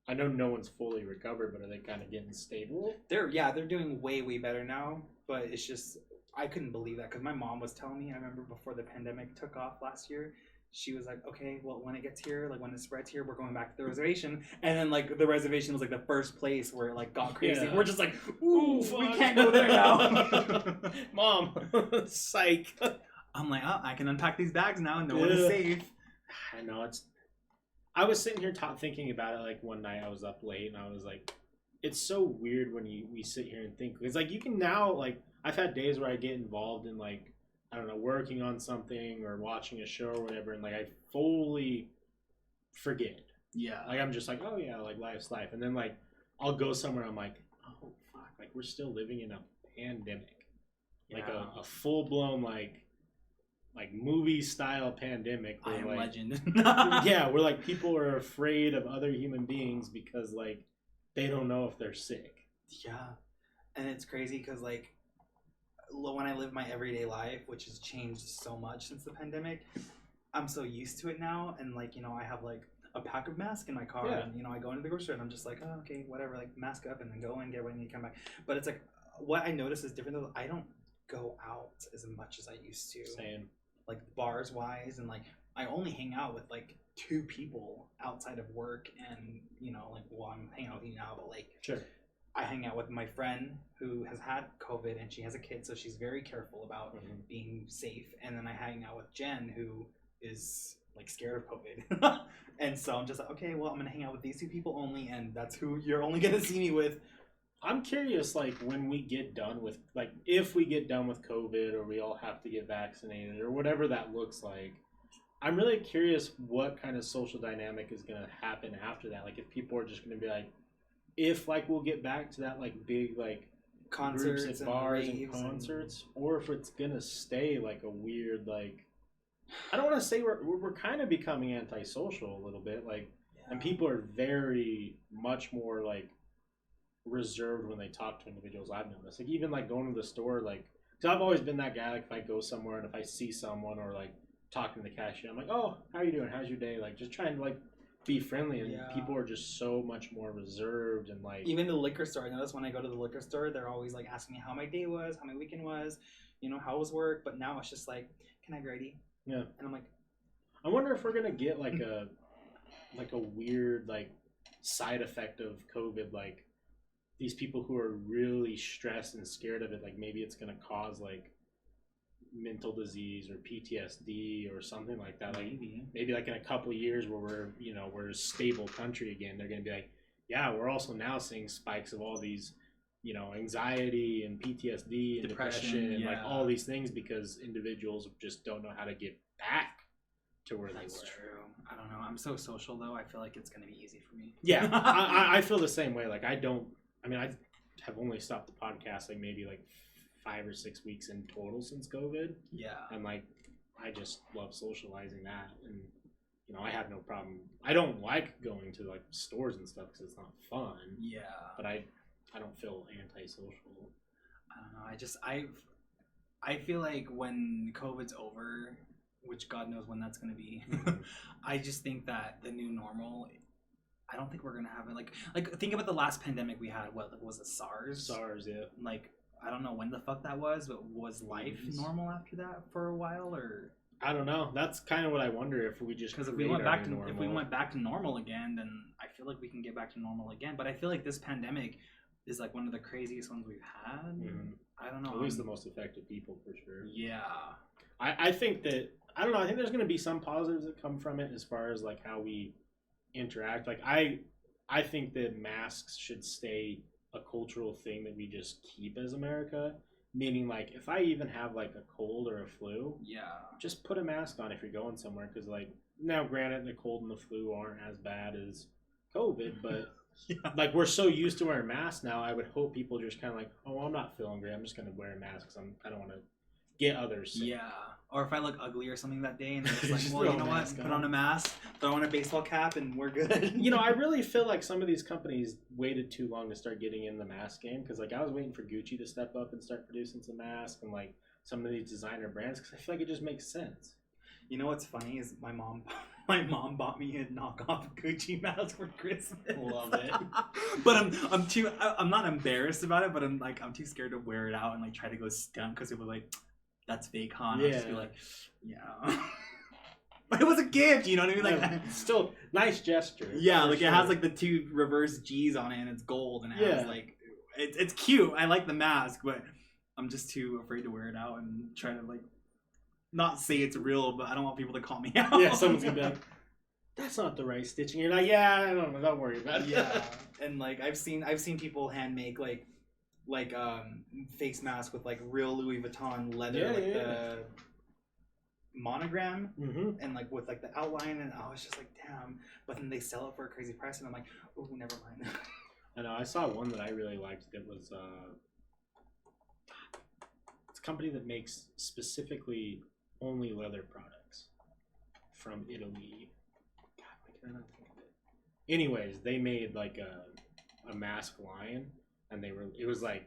I know no one's fully recovered, but are they kind of getting stable? They're doing way better now, but it's just, I couldn't believe that because my mom was telling me, I remember before the pandemic took off last year, she was like, okay, well, when it gets here, like when it spreads here, we're going back to the reservation. And then like the reservation was like the first place where it like got crazy. Yeah. We're just like, ooh, we can't go there now. Mom, psych. I'm like, oh, I can unpack these bags now and no one is safe. I know, I was sitting here thinking about it like one night. I was up late and I was like, it's so weird when we sit here and think. It's like you can now, like, I've had days where I get involved in like, I don't know, working on something or watching a show or whatever, and like I fully forget. Yeah. Like I'm just like, oh yeah, like life's life. And then like I'll go somewhere, I'm like, oh fuck, like we're still living in a pandemic. Like a full blown like movie style pandemic where, I am legend. Yeah, where like people are afraid of other human beings because like they don't know if they're sick. Yeah. And it's crazy because like when I live my everyday life, which has changed so much since the pandemic, I'm so used to it now. And like, you know, I have like a pack of masks in my car, and you know, I go into the grocery store and I'm just like, oh, okay, whatever, like mask up and then go and get ready and come back. But it's like, what I notice is different though. I don't go out as much as I used to. Same. Like bars wise, and like I only hang out with like 2 people outside of work, and you know, like, well, I'm hanging out with you now, but like, I hang out with my friend who has had COVID and she has a kid, so she's very careful about being safe. And then I hang out with Jen, who is like scared of COVID. And so I'm just like, okay, well, I'm going to hang out with these 2 people only, and that's who you're only going to see me with. I'm curious, like, when we get done with, like, if we get done with COVID or we all have to get vaccinated or whatever that looks like, I'm really curious what kind of social dynamic is going to happen after that. Like, if people are just going to be like, if like we'll get back to that like big like Concerts groups at and bars and raves concerts, or if it's going to stay like a weird like. I don't want to say we're kind of becoming antisocial a little bit, like, and people are very much more like reserved when they talk to individuals. I've noticed, like, even like going to the store, like, because I've always been that guy. Like, if I go somewhere and if I see someone or like talking to the cashier, I'm like, oh, how you doing? How's your day? Like, just trying to like be friendly, and people are just so much more reserved and like. Even the liquor store, I notice when I go to the liquor store, they're always like asking me how my day was, how my weekend was, you know, how was work. But now it's just like, can I have your ID? Yeah. And I'm like, I wonder if we're gonna get like a weird like side effect of COVID, like these people who are really stressed and scared of it, like maybe it's gonna cause like mental disease or PTSD or something like that. Like maybe like in a couple of years where we're a stable country again, they're gonna be like, yeah, we're also now seeing spikes of all these, anxiety and PTSD and depression and like all these things because individuals just don't know how to get back to where they were. That's true. I don't know. I'm so social though. I feel like it's gonna be easy for me. Yeah, I feel the same way. Like I have only stopped the podcast like maybe like 5 or 6 weeks in total since COVID. Yeah. And like I just love socializing that, and I have no problem. I don't like going to like stores and stuff because it's not fun. Yeah. But I don't feel antisocial. I don't know. I feel like when COVID's over, which God knows when that's going to be, I just think that the new normal, I don't think we're going to have it. Like think about the last pandemic we had. What was it? SARS? SARS, yeah. Like, I don't know when the fuck that was, but was life normal after that for a while, or? I don't know. That's kind of what I wonder, if we just, because if we went back to normal again, then I feel like we can get back to normal again. But I feel like this pandemic is like one of the craziest ones we've had. Mm-hmm. I don't know. At least the most affected people, for sure. Yeah. I think that, I don't know, I think there's going to be some positives that come from it as far as like how we interact. Like I think that masks should stay a cultural thing that we just keep as America. Meaning, like, if I even have like a cold or a flu, just put a mask on if you're going somewhere. Because, like, now granted, the cold and the flu aren't as bad as COVID, but like, we're so used to wearing masks now. I would hope people just kind of like, oh, I'm not feeling great, I'm just gonna wear a mask because I don't want to get others sick. Yeah. Or if I look ugly or something that day, and they're just like, well, you know what? Put on a mask, throw on a baseball cap, and we're good. I really feel like some of these companies waited too long to start getting in the mask game. Because, like, I was waiting for Gucci to step up and start producing some masks and, like, some of these designer brands. Because I feel like it just makes sense. You know what's funny is my mom bought me a knockoff Gucci mask for Christmas. Love it. But I'm not embarrassed about it, but I'm too scared to wear it out and like try to go stunt because it was like, that's fake, huh? And I'll just be like, yeah. But it was a gift, you know what I mean? Like, yeah, still nice gesture. Yeah, like, sure. It has like the 2 reverse G's on it, and it's gold, and it has like, it's cute. I like the mask, but I'm just too afraid to wear it out and try to like not say it's real, but I don't want people to call me out. Yeah, someone's gonna be like, that's not the right stitching. You're like, yeah, I don't know, don't worry about it. Yeah. And like I've seen people hand make like face mask with like real Louis Vuitton leather, the monogram, and like with like the outline, and I was just like, damn. But then they sell it for a crazy price, and I'm like, oh, never mind. I know. I saw one that I really liked. That was it's a company that makes specifically only leather products from Italy. God, why can I not think of it? Anyways, they made like a mask line. And it was like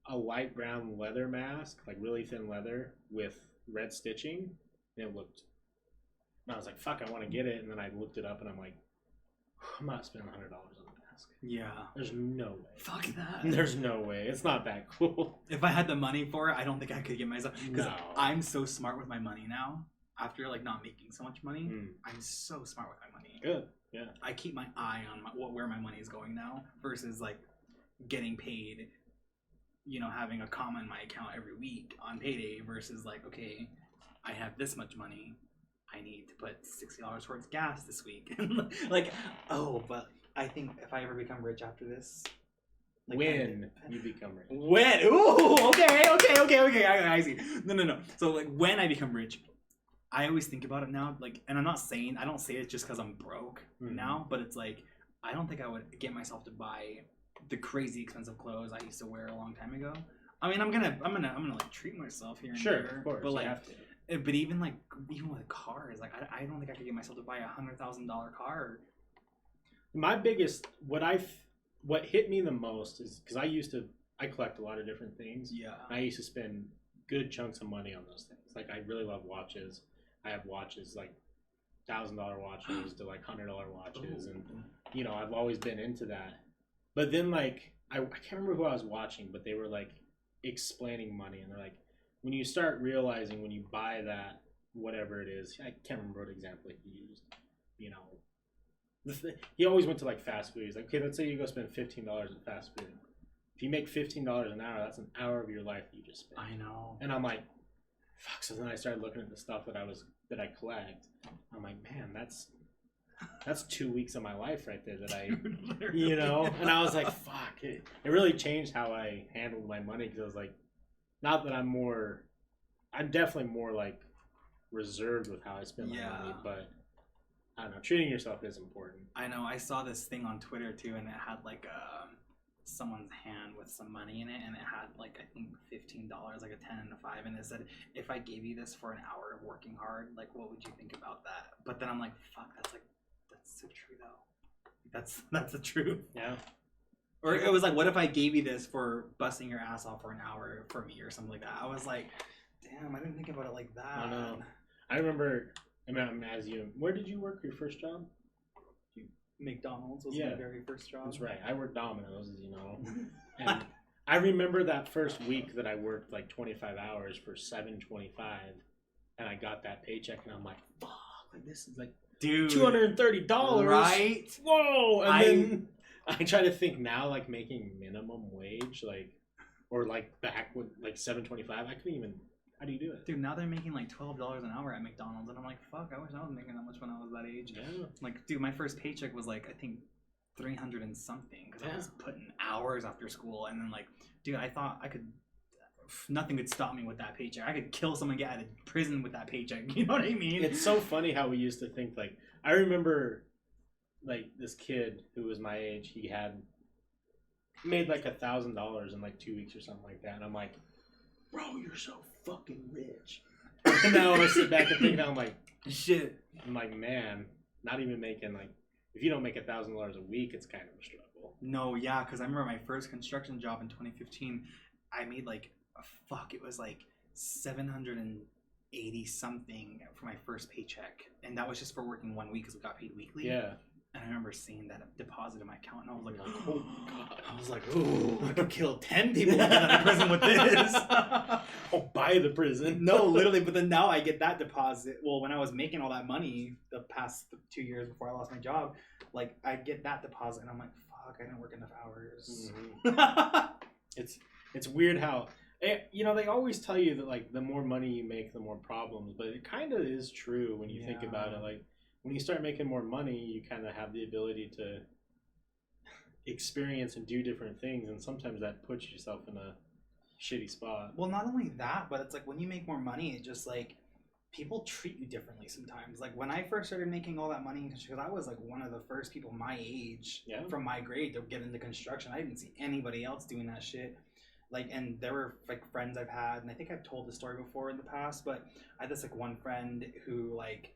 a light brown leather mask, like really thin leather with red stitching. And it looked, and I was like, fuck, I want to get it. And then I looked it up and I'm like, I'm not spending $100 on a mask. Yeah. There's no way. Fuck that. There's no way. It's not that cool. If I had the money for it, I don't think I could get myself. Because I'm so smart with my money now. After like not making so much money, I'm so smart with my money. Good. Yeah. I keep my eye on where my money is going now versus like getting paid, having a comma in my account every week on payday versus like, okay, I have this much money, I need to put $60 towards gas this week. Like, but I think if I ever become rich after this, like, when you become rich. When? Ooh, okay, I see. No. So like when I become rich, I always think about it now, like, and I don't say it just because I'm broke now, but it's like, I don't think I would get myself to buy the crazy expensive clothes I used to wear a long time ago. I mean, I'm gonna like treat myself here and there, of course, but like, you have to. but even with cars, like, I don't think I could get myself to buy $100,000 car. My biggest, what hit me the most is because I collect a lot of different things. Yeah. I used to spend good chunks of money on those things. Like, I really love watches. I have watches like $1,000 watches to like $100 watches, and you know, I've always been into that. But then like I can't remember who I was watching, but they were like explaining money, and they're like, when you start realizing when you buy that whatever it is, I can't remember what example he used. You know, he always went to like fast food. He's like, okay, let's say you go spend $15 at fast food. If you make $15 an hour, that's an hour of your life that you just spent. I know. And I'm like, fuck. So then I started looking at the stuff that I collect. I'm like, man, that's 2 weeks of my life right there that I, you know. And I was like, fuck. It really changed how I handled my money, because I was like, not that I'm definitely more like reserved with how I spend my money, but I don't know. Treating yourself is important. I know. I saw this thing on Twitter too, and it had like someone's hand with some money in it, and it had like, I think $15, like a 10 and a 5, and it said, if I gave you this for an hour of working hard, like, what would you think about that? But then I'm like, fuck, that's so true though. That's the truth. Yeah. Or it was like, what if I gave you this for busting your ass off for an hour for me or something like that? I was like, damn, I didn't think about it like that. I know. I remember, where did you work your first job? McDonald's was my very first job. That's right. I worked Domino's, as you know. And I remember that first week that I worked like 25 hours for $7.25, and I got that paycheck, and I'm like, fuck, like this is like, dude, $230, right? Whoa! And then I try to think now, like making minimum wage, like, or like back with like $7.25. I couldn't even. How do you do it? Dude, now they're making like $12 an hour at McDonald's, and I'm like, fuck, I wish I was making that much when I was that age. Yeah. Like, dude, my first paycheck was like, I think 300 and something, because I was putting hours after school, and then like, dude, I thought I could, nothing could stop me with that paycheck. I could kill someone, get out of prison with that paycheck. You know what I mean? It's so funny how we used to think, like, I remember like this kid who was my age, he had made like $1,000 in like 2 weeks or something like that, and I'm like, bro, you're so fucking rich. And now I sit back and think, I'm like, shit. I'm like, man, not even making like, if you don't make $1,000 a week, it's kind of a struggle. No, yeah, because I remember my first construction job in 2015, I made like, it was like 780 something for my first paycheck, and that was just for working 1 week because we got paid weekly. Yeah. And I remember seeing that deposit in my account, and I was like, oh god. I was like, ooh, I could kill 10 people and get out of prison with this. I'll buy the prison. No, literally. But then now I get that deposit. Well, when I was making all that money the past 2 years before I lost my job, like, I get that deposit, and I'm like, fuck, I didn't work enough hours. Mm-hmm. It's weird how, you know, they always tell you that like the more money you make, the more problems, but it kind of is true when you think about it. Like, when you start making more money, you kind of have the ability to experience and do different things, and sometimes that puts yourself in a shitty spot. Well, not only that, but it's like when you make more money, it just like, people treat you differently sometimes. Like, when I first started making all that money, because I was like one of the first people my age from my grade to get into construction. I didn't see anybody else doing that shit. Like, and there were like friends I've had, and I think I've told the story before in the past, but I had this like one friend who like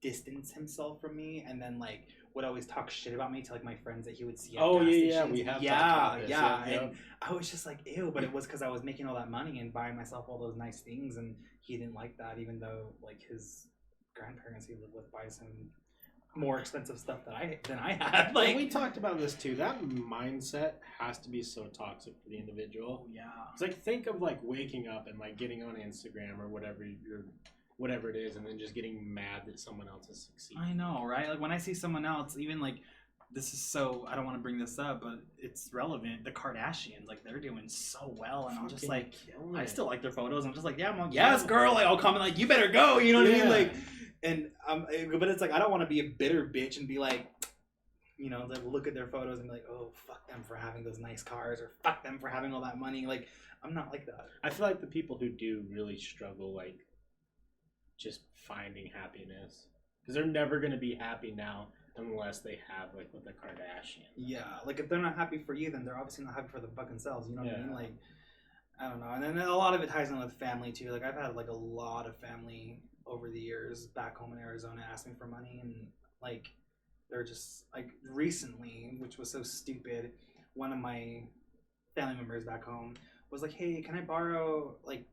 distance himself from me, and then like would always talk shit about me to like my friends that he would see at gas stations. We have and I was just like, ew. But it was because I was making all that money and buying myself all those nice things, and he didn't like that, even though like his grandparents he lived with buy some more expensive stuff than I had. Like, we talked about this too. That mindset has to be so toxic for the individual. Yeah. It's like, think of like waking up and like getting on Instagram or whatever it is, and then just getting mad that someone else is succeeding. I know, right? Like, when I see someone else, even like, this is so, I don't want to bring this up, but it's relevant. The Kardashians, like, they're doing so well, and I'm just like, I still like their photos. I'm just like, yeah, I'm like, yes, girl. Like, I'll comment like, you better go. You know what I mean? Like, and but it's like, I don't want to be a bitter bitch and be like, you know, like, look at their photos and be like, oh, fuck them for having those nice cars, or fuck them for having all that money. Like, I'm not like that. I feel like the people who do really struggle, like, just finding happiness, because they're never gonna be happy now unless they have like with the Kardashians. Yeah, like if they're not happy for you, then they're obviously not happy for the fucking selves. You know what I mean? Like, I don't know. And then a lot of it ties in with family too. Like I've had like a lot of family over the years back home in Arizona ask me for money, and like they're just like recently, which was so stupid. One of my family members back home was like, "Hey, can I borrow like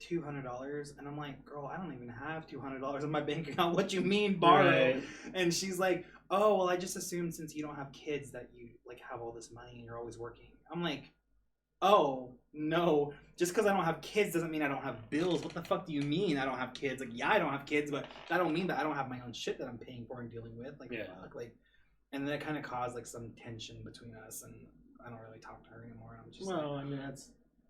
$200?" And I'm like, "Girl, I don't even have $200 in my bank account. What you mean borrow?" Right. And she's like, "Oh, well, I just assumed since you don't have kids that you like have all this money and you're always working." I'm like, "Oh no, just because I don't have kids doesn't mean I don't have bills. What the fuck do you mean I don't have kids? Like, yeah, I don't have kids, but that don't mean that I don't have my own shit that I'm paying for and dealing with. Like, fuck, like." And that kind of caused like some tension between us, and I don't really talk to her anymore. I'm just I mean,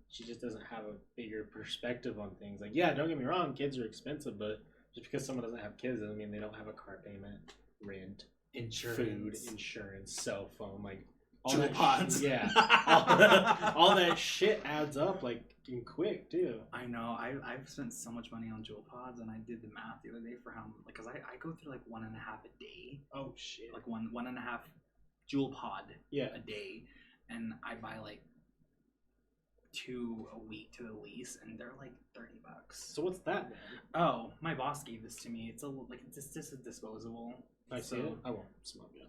she just doesn't have a bigger perspective on things. Like, yeah, don't get me wrong, kids are expensive, but just because someone doesn't have kids doesn't mean they don't have a car payment, rent, insurance, food, insurance, cell phone, like all jewel that pods. Yeah, all that shit adds up like quick too. I know. I've spent so much money on jewel pods, and I did the math the other day for how like because I go through like 1.5 a day. Oh shit! Like 1.5 jewel pod a day, and I buy like 2 a week to the lease, and they're like $30. So what's that then? Oh, my boss gave this to me. It's it's just a disposable. I see it. I won't smoke it.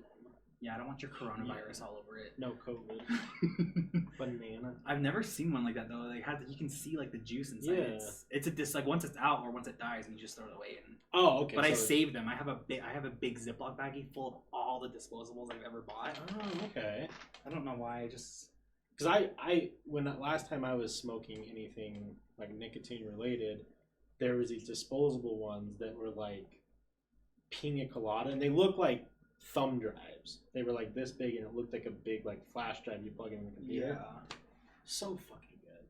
Yeah, I don't want your coronavirus all over it. No COVID. Banana. I've never seen one like that though. Like you can see like the juice inside. Yeah. It's like once it's out or once it dies, and you just throw it away. And okay. But I saved them. I have a big Ziploc baggie full of all the disposables I've ever bought. Oh, okay. I don't know why. I just because when last time I was smoking anything like nicotine related, there was these disposable ones that were like pina colada, and they look like thumb drives. They were like this big, and it looked like a big like flash drive you plug in the computer. Yeah, so fucking good.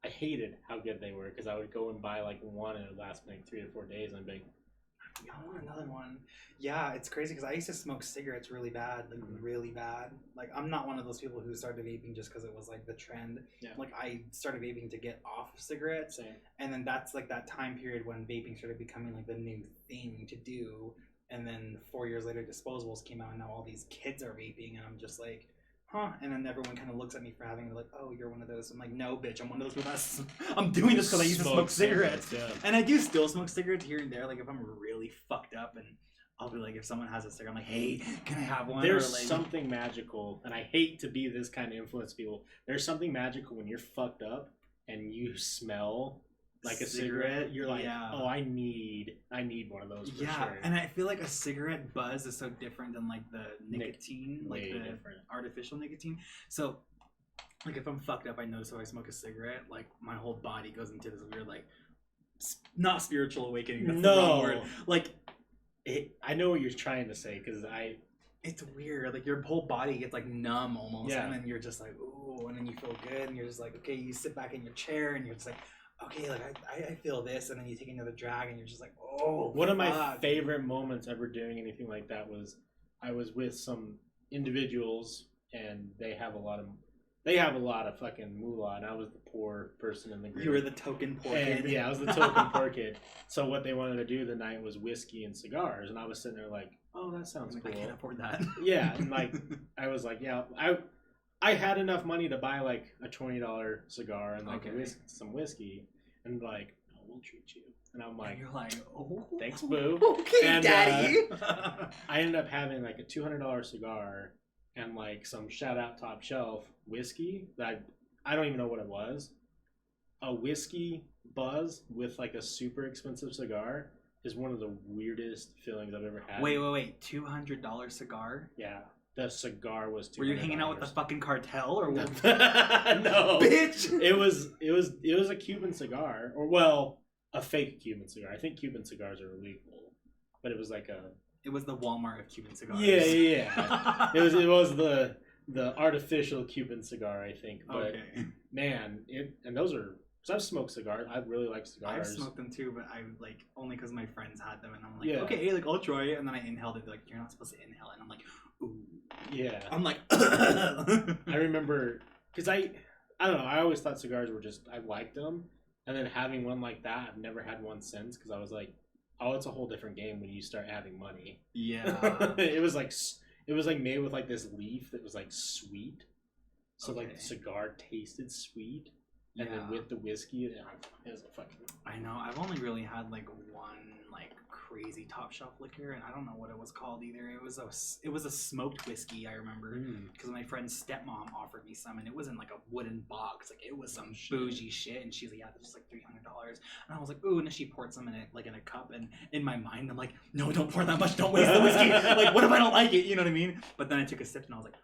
I hated how good they were because I would go and buy like one, and it would last me like 3 to 4 days, and I'd be like, I want another one. Yeah, it's crazy because I used to smoke cigarettes really bad, like really bad. Like I'm not one of those people who started vaping just because it was like the trend. Yeah. Like I started vaping to get off of cigarettes. Same. And then that's like that time period when vaping started becoming like the new thing to do. And then 4 years later, disposables came out, and now all these kids are vaping, and I'm just like, huh? And then everyone kind of looks at me for having like, oh, you're one of those. I'm like, no, bitch, I'm one of those people. I'm doing this because I used to smoke cigarettes, and I do still smoke cigarettes here and there. Like if I'm really fucked up, and I'll be like, if someone has a cigarette, I'm like, hey, can I have one? There's something magical, and I hate to be this kind of influence people. There's something magical when you're fucked up and you smell like a cigarette. You're like, oh, I need one of those for sure. And I feel like a cigarette buzz is so different than like the nicotine, like the different artificial nicotine. So like if I'm fucked up, I notice if I smoke a cigarette, like my whole body goes into this weird like not spiritual awakening. That's the wrong word. Like I know what you're trying to say because it's weird. Like your whole body gets like numb almost, and then you're just like, ooh, and then you feel good, and you're just like, okay, you sit back in your chair, and you're just like, okay, like I feel this, and then you take another drag, and you're just like, oh. One of my favorite moments ever doing anything like that was I was with some individuals, and they have a lot of fucking moolah, and I was the poor person in the group. You were the token poor kid. Yeah, I was the token poor kid. So what they wanted to do the night was whiskey and cigars, and I was sitting there like, oh, that sounds cool. I can't afford that. Yeah, and like I was like, yeah, I had enough money to buy like a $20 cigar and like some whiskey, and like, oh, we'll treat you. And I'm like, and you're like, oh, thanks, boo. Okay, and, daddy. I ended up having like a $200 cigar and like some shout out top shelf whiskey that I don't even know what it was. A whiskey buzz with like a super expensive cigar is one of the weirdest feelings I've ever had. Wait. $200 cigar? Yeah. The cigar was $200. Were you hanging out with the fucking cartel or what? No, bitch. It was a Cuban cigar, or well, a fake Cuban cigar. I think Cuban cigars are illegal, but it was like It was the Walmart of Cuban cigars. Yeah. it was the artificial Cuban cigar, I think. But okay. Man, those are. Because I've smoked cigars. I really like cigars. I've smoked them too, but I like only because my friends had them, and I'm like, okay, like I'll try it, and then I inhaled it. They're like, you're not supposed to inhale it, and I'm like, ooh. Yeah. I'm like, I remember because I don't know. I always thought cigars were just I liked them, and then having one like that, I've never had one since because I was like, Oh, it's a whole different game when you start adding money. Yeah. It was like made with like this leaf that was like sweet, so like the cigar tasted sweet, and then with the whiskey, it was a fucking. I know. I've only really had like one like crazy top shelf liquor, and I don't know what it was called either. It was a smoked whiskey. I remember because my friend's stepmom offered me some, and it wasn't like a wooden box. Like it was some bougie shit, and she's like, "Yeah, this is like $300." And I was like, "Ooh!" And then she poured some in it, like in a cup, and in my mind, I'm like, "No, don't pour that much. Don't waste the whiskey. Like, what if I don't like it? You know what I mean?" But then I took a sip, and I was like,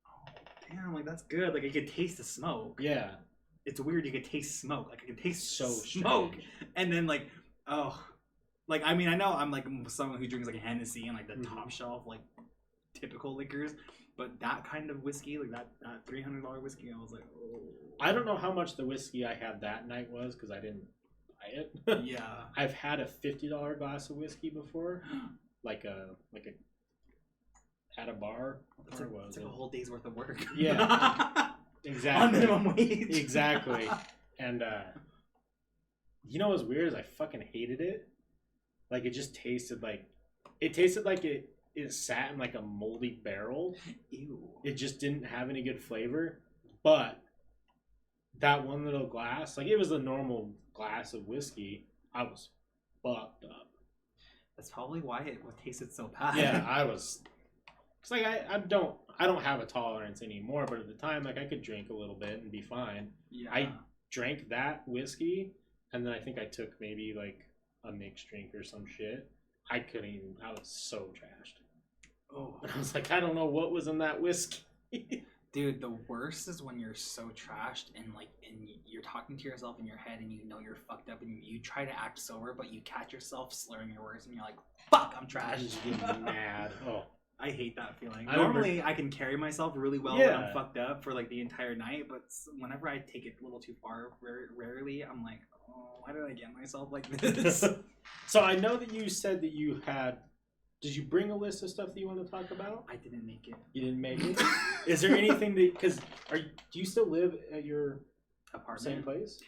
"Oh, damn! Like that's good. Like I could taste the smoke." Yeah. It's weird. You could taste smoke. Like I could taste so smoke, strange. and then like, oh. Like, I mean, I know I'm, like, someone who drinks, like, a Hennessy and, like, the top shelf, like, typical liquors. But that kind of whiskey, like, that $300 whiskey, I was like, oh. I don't know how much the whiskey I had that night was because I didn't buy it. Yeah. I've had a $50 glass of whiskey before. Like at a bar. It's like a whole day's worth of work. Yeah. Exactly. On minimum wage. Exactly. And, you know what's weird is I fucking hated it. Like it just tasted like it sat in like a moldy barrel. Ew. It just didn't have any good flavor. But that one little glass, like it was a normal glass of whiskey, I was fucked up. That's probably why it tasted so bad. Yeah, I was. It's like I don't have a tolerance anymore, but at the time, like I could drink a little bit and be fine. Yeah. I drank that whiskey, and then I think I took maybe like a mixed drink or some shit. I couldn't even. I was so trashed. Oh, I was like, I don't know what was in that whiskey. Dude, the worst is when you're so trashed and you're talking to yourself in your head and you know you're fucked up and you try to act sober, but you catch yourself slurring your words and you're like, "Fuck, I'm trashed." Just getting mad. Oh, I hate that feeling. Normally, I can carry myself really well when I'm fucked up for like the entire night, but whenever I take it a little too far, rarely, I'm like, oh, why did I get myself like this? So I know that you said that you had. Did you bring a list of stuff that you want to talk about? I didn't make it. You didn't make it? Is there anything that... Because do you still live at your apartment? Same place?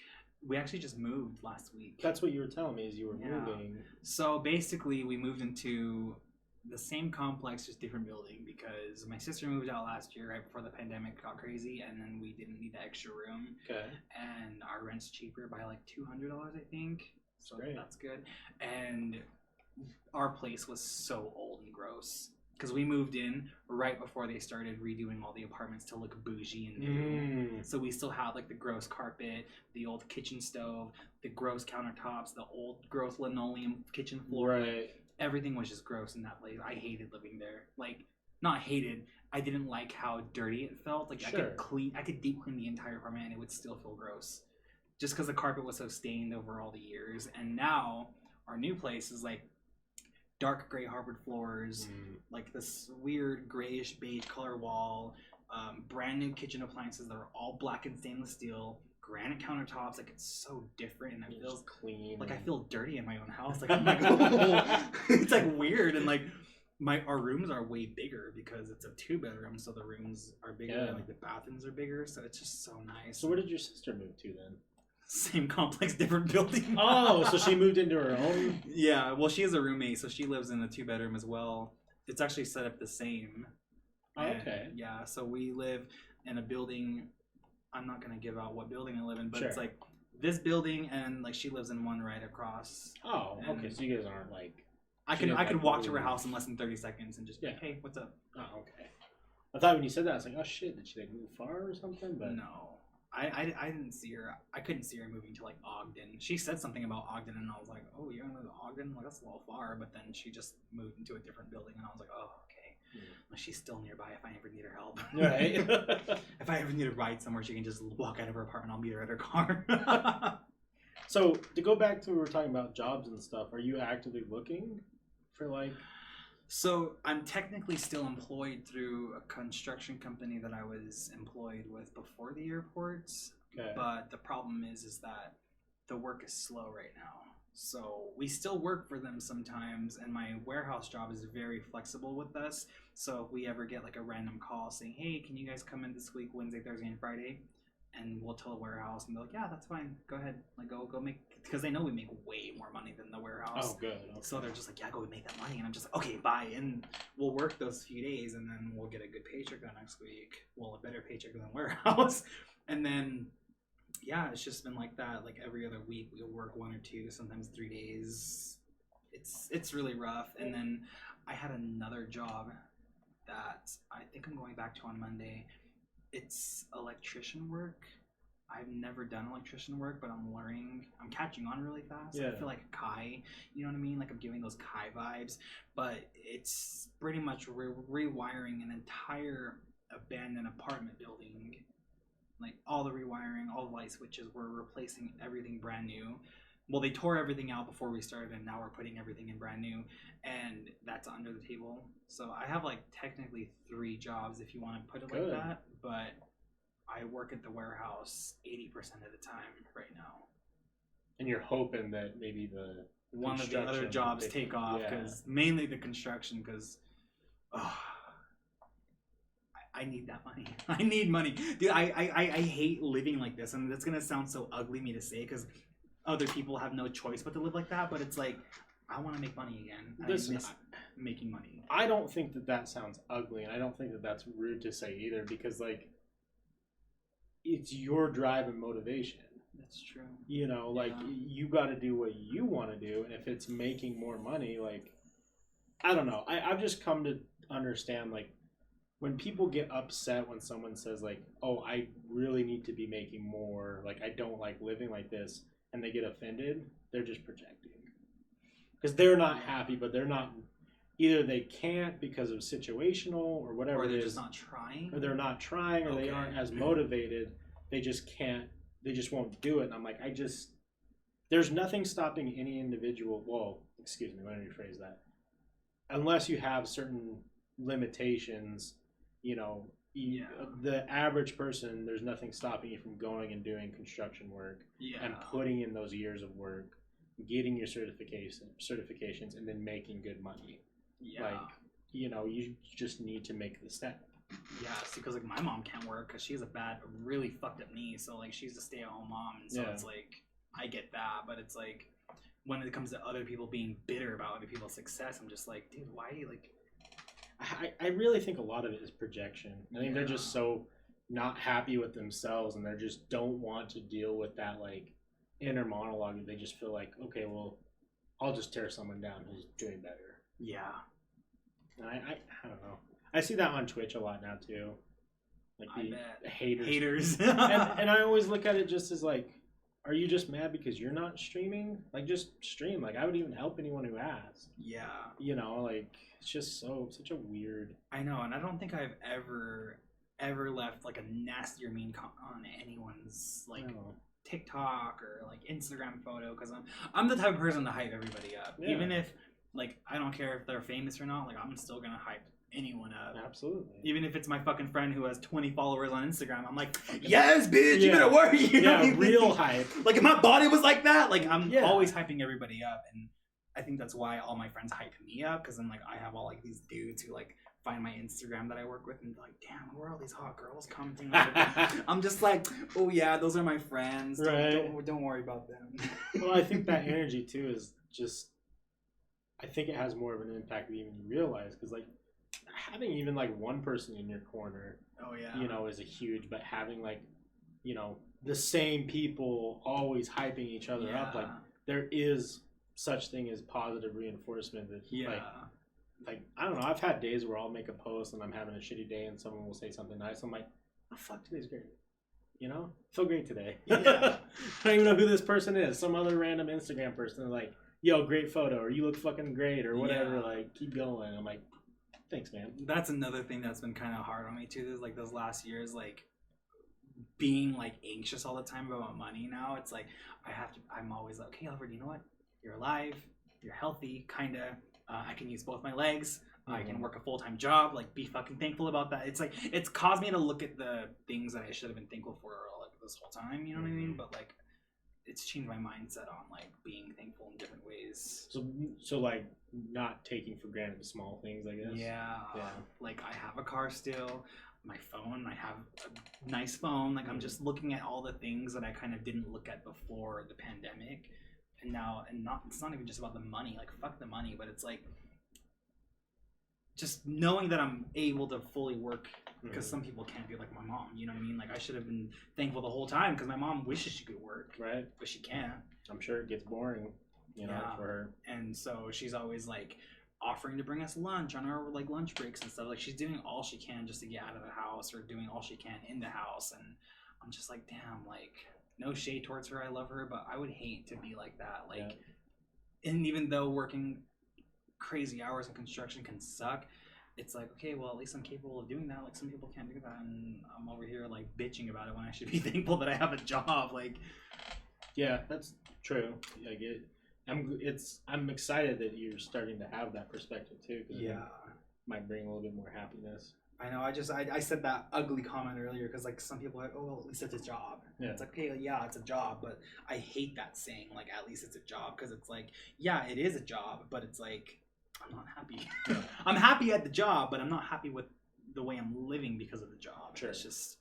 We actually just moved last week. That's what you were telling me, is you were moving. So basically, we moved into the same complex, just different building, because my sister moved out last year right before the pandemic got crazy, and then we didn't need the extra room. Okay. And our rent's cheaper by like $200, I think. So that's good. And our place was so old and gross because we moved in right before they started redoing all the apartments to look bougie and new. So we still had like the gross carpet, the old kitchen stove, the gross countertops, the old gross linoleum kitchen floor. Right. Everything was just gross in that place. I hated living there. Like, not hated. I didn't like how dirty it felt. Like I could deep clean the entire apartment and it would still feel gross, just because the carpet was so stained over all the years. And now our new place is like dark gray hardwood floors, like this weird grayish beige color wall, brand new kitchen appliances that are all black and stainless steel, granite countertops. Like it's so different, and it feels clean. Like I feel dirty in my own house. Like I'm like, oh. It's like weird, and like our rooms are way bigger because it's a 2-bedroom, so the rooms are bigger and like the bathrooms are bigger, so it's just so nice. So where did your sister move to then? Same complex, different building. Oh, so she moved into her own? Yeah, well, she has a roommate, so she lives in a 2-bedroom as well. It's actually set up the same. Oh, okay. Yeah, so we live in a building. I'm not going to give out what building I live in, but it's like this building, and like she lives in one right across. Oh, okay, so you guys aren't like... I can walk to her house in less than 30 seconds and just be like, hey, what's up? Oh, okay. I thought when you said that, I was like, oh shit, did she like move far or something? But no. I didn't see her. I couldn't see her moving to like Ogden. She said something about Ogden, and I was like, "Oh, you're gonna move to Ogden? Like that's a little far." But then she just moved into a different building, and I was like, "Oh, okay." Like, she's still nearby if I ever need her help. Right. If I ever need a ride somewhere, she can just walk out of her apartment. I'll meet her at her car. So to go back to what we were talking about jobs and stuff, are you actively looking for like? So I'm technically still employed through a construction company that I was employed with before the airports. Okay. But the problem is that the work is slow right now. So we still work for them sometimes, and my warehouse job is very flexible with us. So if we ever get like a random call saying, hey, can you guys come in this week, Wednesday, Thursday, and Friday? and we'll tell the warehouse, and they're like, yeah, that's fine. Go ahead, like go make, because they know we make way more money than the warehouse. Oh, good. Okay. So they're just like, yeah, go make that money, and I'm just like, okay, bye. And we'll work those few days, and then we'll get a good paycheck the next week. Well, a better paycheck than warehouse, and then yeah, it's just been like that. Like every other week, we'll work 1 or 2, sometimes 3 days. It's really rough. And then I had another job that I think I'm going back to on Monday. It's electrician work. I've never done electrician work, but I'm learning. I'm catching on really fast. Yeah. I feel like Kai, you know what I mean? Like I'm giving those Kai vibes, but it's pretty much rewiring an entire abandoned apartment building. Like all the rewiring, all the light switches, we're replacing everything brand new. Well, they tore everything out before we started, and now we're putting everything in brand new, and that's under the table. So I have like technically 3 jobs if you want to put it Good. like that, but I work at the warehouse 80% of the time right now. And you're hoping that maybe the one of the other jobs take off, because mainly the construction, because I need that money. I need money, dude. I hate living like this, and it's gonna sound so ugly me to say, because other people have no choice but to live like that, but it's like I want to make money again. Listen, I miss making money. I don't think that sounds ugly, and I don't think that that's rude to say either, because like it's your drive and motivation. That's true. You know, like you got to do what you want to do, and if it's making more money, like I don't know. I've just come to understand, like, when people get upset when someone says like, "Oh, I really need to be making more," like I don't like living like this, and they get offended, they're just projecting. Because they're not happy, but they're not, either they can't because of situational or whatever, or they're it is, just not trying, or they're not trying, or they aren't as motivated. They just can't. They just won't do it. And I'm like, there's nothing stopping any individual. Well, excuse me, let me rephrase that. Unless you have certain limitations, you know, the average person, there's nothing stopping you from going and doing construction work and putting in those years of work, getting your certifications, and then making good money. Like, you know, you just need to make the step. Yeah, see, because like my mom can't work because she has a really fucked up knee, so like she's a stay-at-home mom, and so it's like I get that, but it's like when it comes to other people being bitter about other people's success, I'm just like, dude, why? Like, I really think a lot of it is projection. I think they're just so not happy with themselves, and they just don't want to deal with that like inner monologue. They just feel like, okay, well, I'll just tear someone down who's doing better. Yeah. And I don't know. I see that on Twitch a lot now too. Like the haters. and I always look at it just as like, are you just mad because you're not streaming? Like, just stream. Like, I would even help anyone who asks. Yeah. You know, like, it's just such a weird. I know, and I don't think I've ever left like a nasty or mean comment on anyone's like TikTok or like Instagram photo, because I'm the type of person to hype everybody up. Yeah. Even if like I don't care if they're famous or not, like I'm still gonna hype anyone up. Absolutely. Even if it's my fucking friend who has 20 followers on Instagram, I'm like, yes, bitch, you better work. You know, real hype. Like if my body was like that, like I'm always hyping everybody up, and I think that's why all my friends hype me up, because then like I have all like these dudes who like find my Instagram that I work with and like, damn, where are all these hot girls commenting? I'm just like, oh yeah, those are my friends. Don't worry about them. Well, I think that energy too is just, I think it has more of an impact than even you realize, because like having even like one person in your corner, you know, is a huge, but having like, you know, the same people always hyping each other up, like there is such thing as positive reinforcement that like I don't know, I've had days where I'll make a post and I'm having a shitty day and someone will say something nice. I'm like, oh fuck, today's great. You know? I feel great today. I don't even know who this person is. Some other random Instagram person. They're like, yo, great photo, or you look fucking great, or whatever, like keep going. I'm like, thanks, man. That's another thing that's been kind of hard on me too. Is like those last years, like being like anxious all the time about money. Now it's like I'm always like, okay, Alfred, you know what? You're alive. You're healthy, kind of. I can use both my legs. I can work a full-time job. Like, be fucking thankful about that. It's like it's caused me to look at the things that I should have been thankful for like this whole time. You know what I mean? But like, it's changed my mindset on like being thankful in different ways. So like not taking for granted the small things, I guess. Yeah. Like I have a car still. my phone. I have a nice phone. Like, I'm just looking at all the things that I kind of didn't look at before the pandemic. And now, it's not even just about the money. Like, fuck the money, but it's like just knowing that I'm able to fully work, because some people can't be like my mom. You know what I mean? Like, I should have been thankful the whole time because my mom wishes she could work, right? But she can't. I'm sure it gets boring, you know, for her. And so she's always like offering to bring us lunch on our like lunch breaks and stuff. Like, she's doing all she can just to get out of the house, or doing all she can in the house. And I'm just like, damn, like, no shade towards her. I love her, but I would hate to be like that. Like, and even though working crazy hours in construction can suck, it's like, okay, well, at least I'm capable of doing that. Like, some people can't do that, and I'm over here like bitching about it when I should be thankful that I have a job. Like, yeah, that's true. Like, I'm excited that you're starting to have that perspective too, because it might bring a little bit more happiness. I know. I said that ugly comment earlier because, like, some people are like, oh, well, at least it's a job. Yeah. It's like, okay, yeah, it's a job, but I hate that saying, like, at least it's a job, because it's like, yeah, it is a job, but it's like, I'm not happy. I'm happy at the job, but I'm not happy with the way I'm living because of the job. Sure. It's just,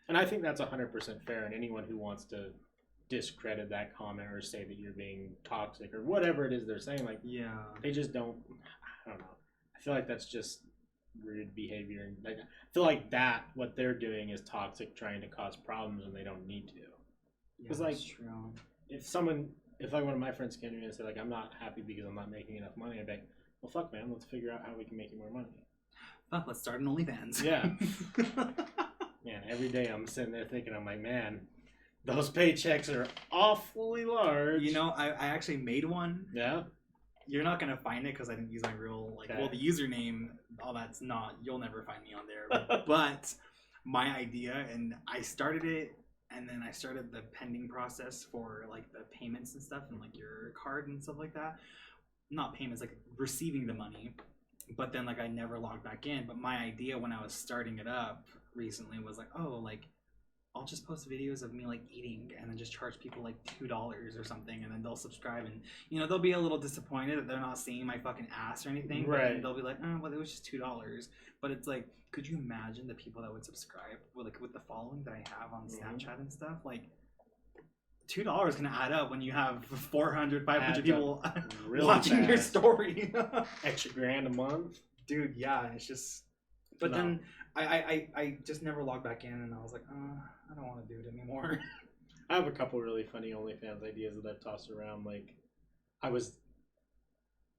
and I think that's 100% fair. And anyone who wants to discredit that comment or say that you're being toxic or whatever it is they're saying, like, they just don't. I don't know. I feel like that's just rude behavior, and like, I feel like that what they're doing is toxic, trying to cause problems when they don't need to. Because like, true. if like one of my friends came to me and said, like, I'm not happy because I'm not making enough money, I'd be like, well, fuck, man, let's figure out how we can make you more money. Fuck, let's start an OnlyFans. Yeah. Man, every day I'm sitting there thinking, I'm like, man, those paychecks are awfully large. You know, I actually made one. Yeah. You're not gonna find it because I didn't use my real, like, well, the username, all that's not, you'll never find me on there. But my idea, and I started it, and then I started the pending process for like the payments and stuff, and like your card and stuff like that. Not payments, like receiving the money. But then, like, I never logged back in. But my idea when I was starting it up recently was like, oh, like, I'll just post videos of me like eating and then just charge people like $2 or something, and then they'll subscribe, and you know, they'll be a little disappointed that they're not seeing my fucking ass or anything. Right. But then they'll be like, oh, well, it was just $2. But it's like, could you imagine the people that would subscribe with the following that I have on Snapchat and stuff? Like, $2 can add up when you have 400, 500 people really watching your story. Extra grand a month, dude. Yeah, it's just. But then I just never logged back in, and I was like, I don't want to do it anymore. I have a couple really funny OnlyFans ideas that I've tossed around. Like,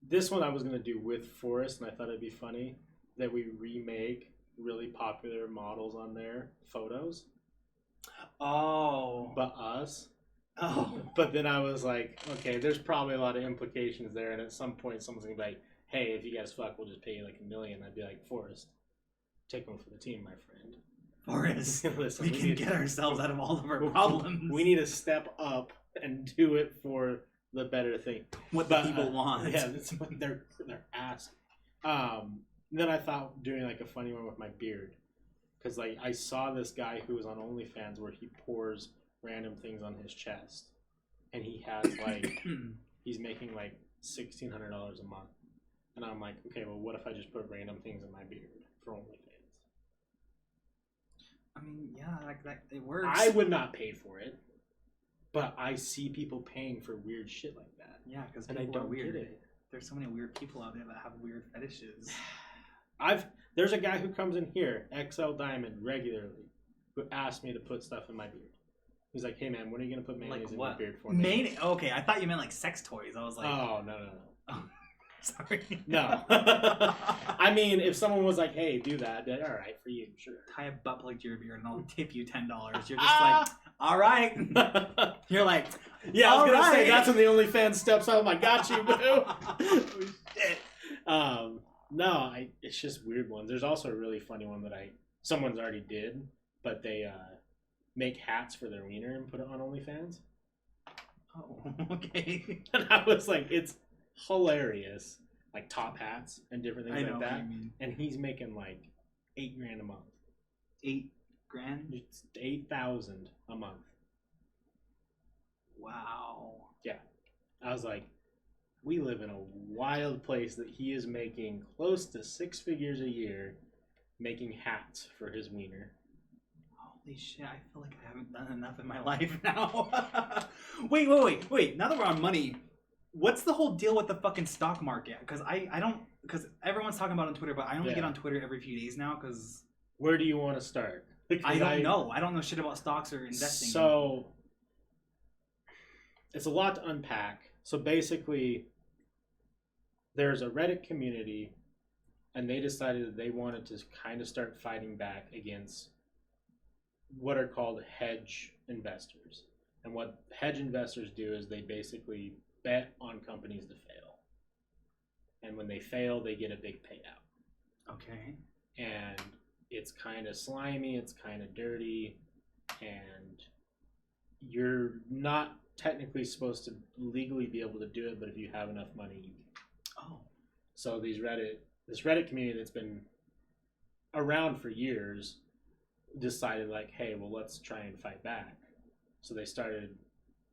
this one I was gonna do with Forrest, and I thought it'd be funny that we remake really popular models on their photos. Oh. But us. Oh. But then I was like, okay, there's probably a lot of implications there, and at some point someone's gonna be like, hey, if you guys fuck, we'll just pay you like $1 million. I'd be like, Forrest, take one for the team, my friend. Forrest, listen, we can get ourselves out of all of our problems. We need to step up and do it for the better thing. What the people want. Yeah, that's what they're asking. Then I thought doing like a funny one with my beard. Because like I saw this guy who was on OnlyFans where he pours random things on his chest. And he has like, he's making like $1,600 a month. And I'm like, okay, well, what if I just put random things in my beard for OnlyFans? I mean, yeah, like that, it works. I would not pay for it, but I see people paying for weird shit like that. Yeah, because people are weird. There's so many weird people out there that have weird fetishes. There's a guy who comes in here, XL Diamond, regularly, who asked me to put stuff in my beard. He's like, hey man, when are you gonna put mayonnaise in your beard for me? Okay, I thought you meant like sex toys. I was like, oh no. Oh. Sorry. No. I mean, if someone was like, hey, do that, I'd be like, all right, for you, sure. Tie a butt plug to your beard and I'll tip you $10. You're just like, all right. You're like, yeah, I was going to say, that's when the OnlyFans steps up. I got you, boo. Oh, shit. No, it's just weird ones. There's also a really funny one that someone's already did, but they make hats for their wiener and put it on OnlyFans. Oh, okay. And I was like, it's hilarious, like top hats and different things like that. And he's making like $8,000 a month. $8,000? It's 8,000 a month. Wow. Yeah, I was like, we live in a wild place that he is making close to 6 figures a year, making hats for his wiener. Holy shit, I feel like I haven't done enough in my life now. Wait. Now that we're on money, what's the whole deal with the fucking stock market? Because I don't, because everyone's talking about it on Twitter, but I only get on Twitter every few days now because... Where do you want to start? I don't know. I don't know shit about stocks or investing. So, it's a lot to unpack. So basically, there's a Reddit community, and they decided that they wanted to kind of start fighting back against what are called hedge investors. And what hedge investors do is they basically bet on companies to fail. And when they fail, they get a big payout. Okay. And it's kind of slimy, it's kind of dirty, and you're not technically supposed to legally be able to do it, but if you have enough money, you can. Oh. So this Reddit community that's been around for years decided like, hey, well, let's try and fight back. So they started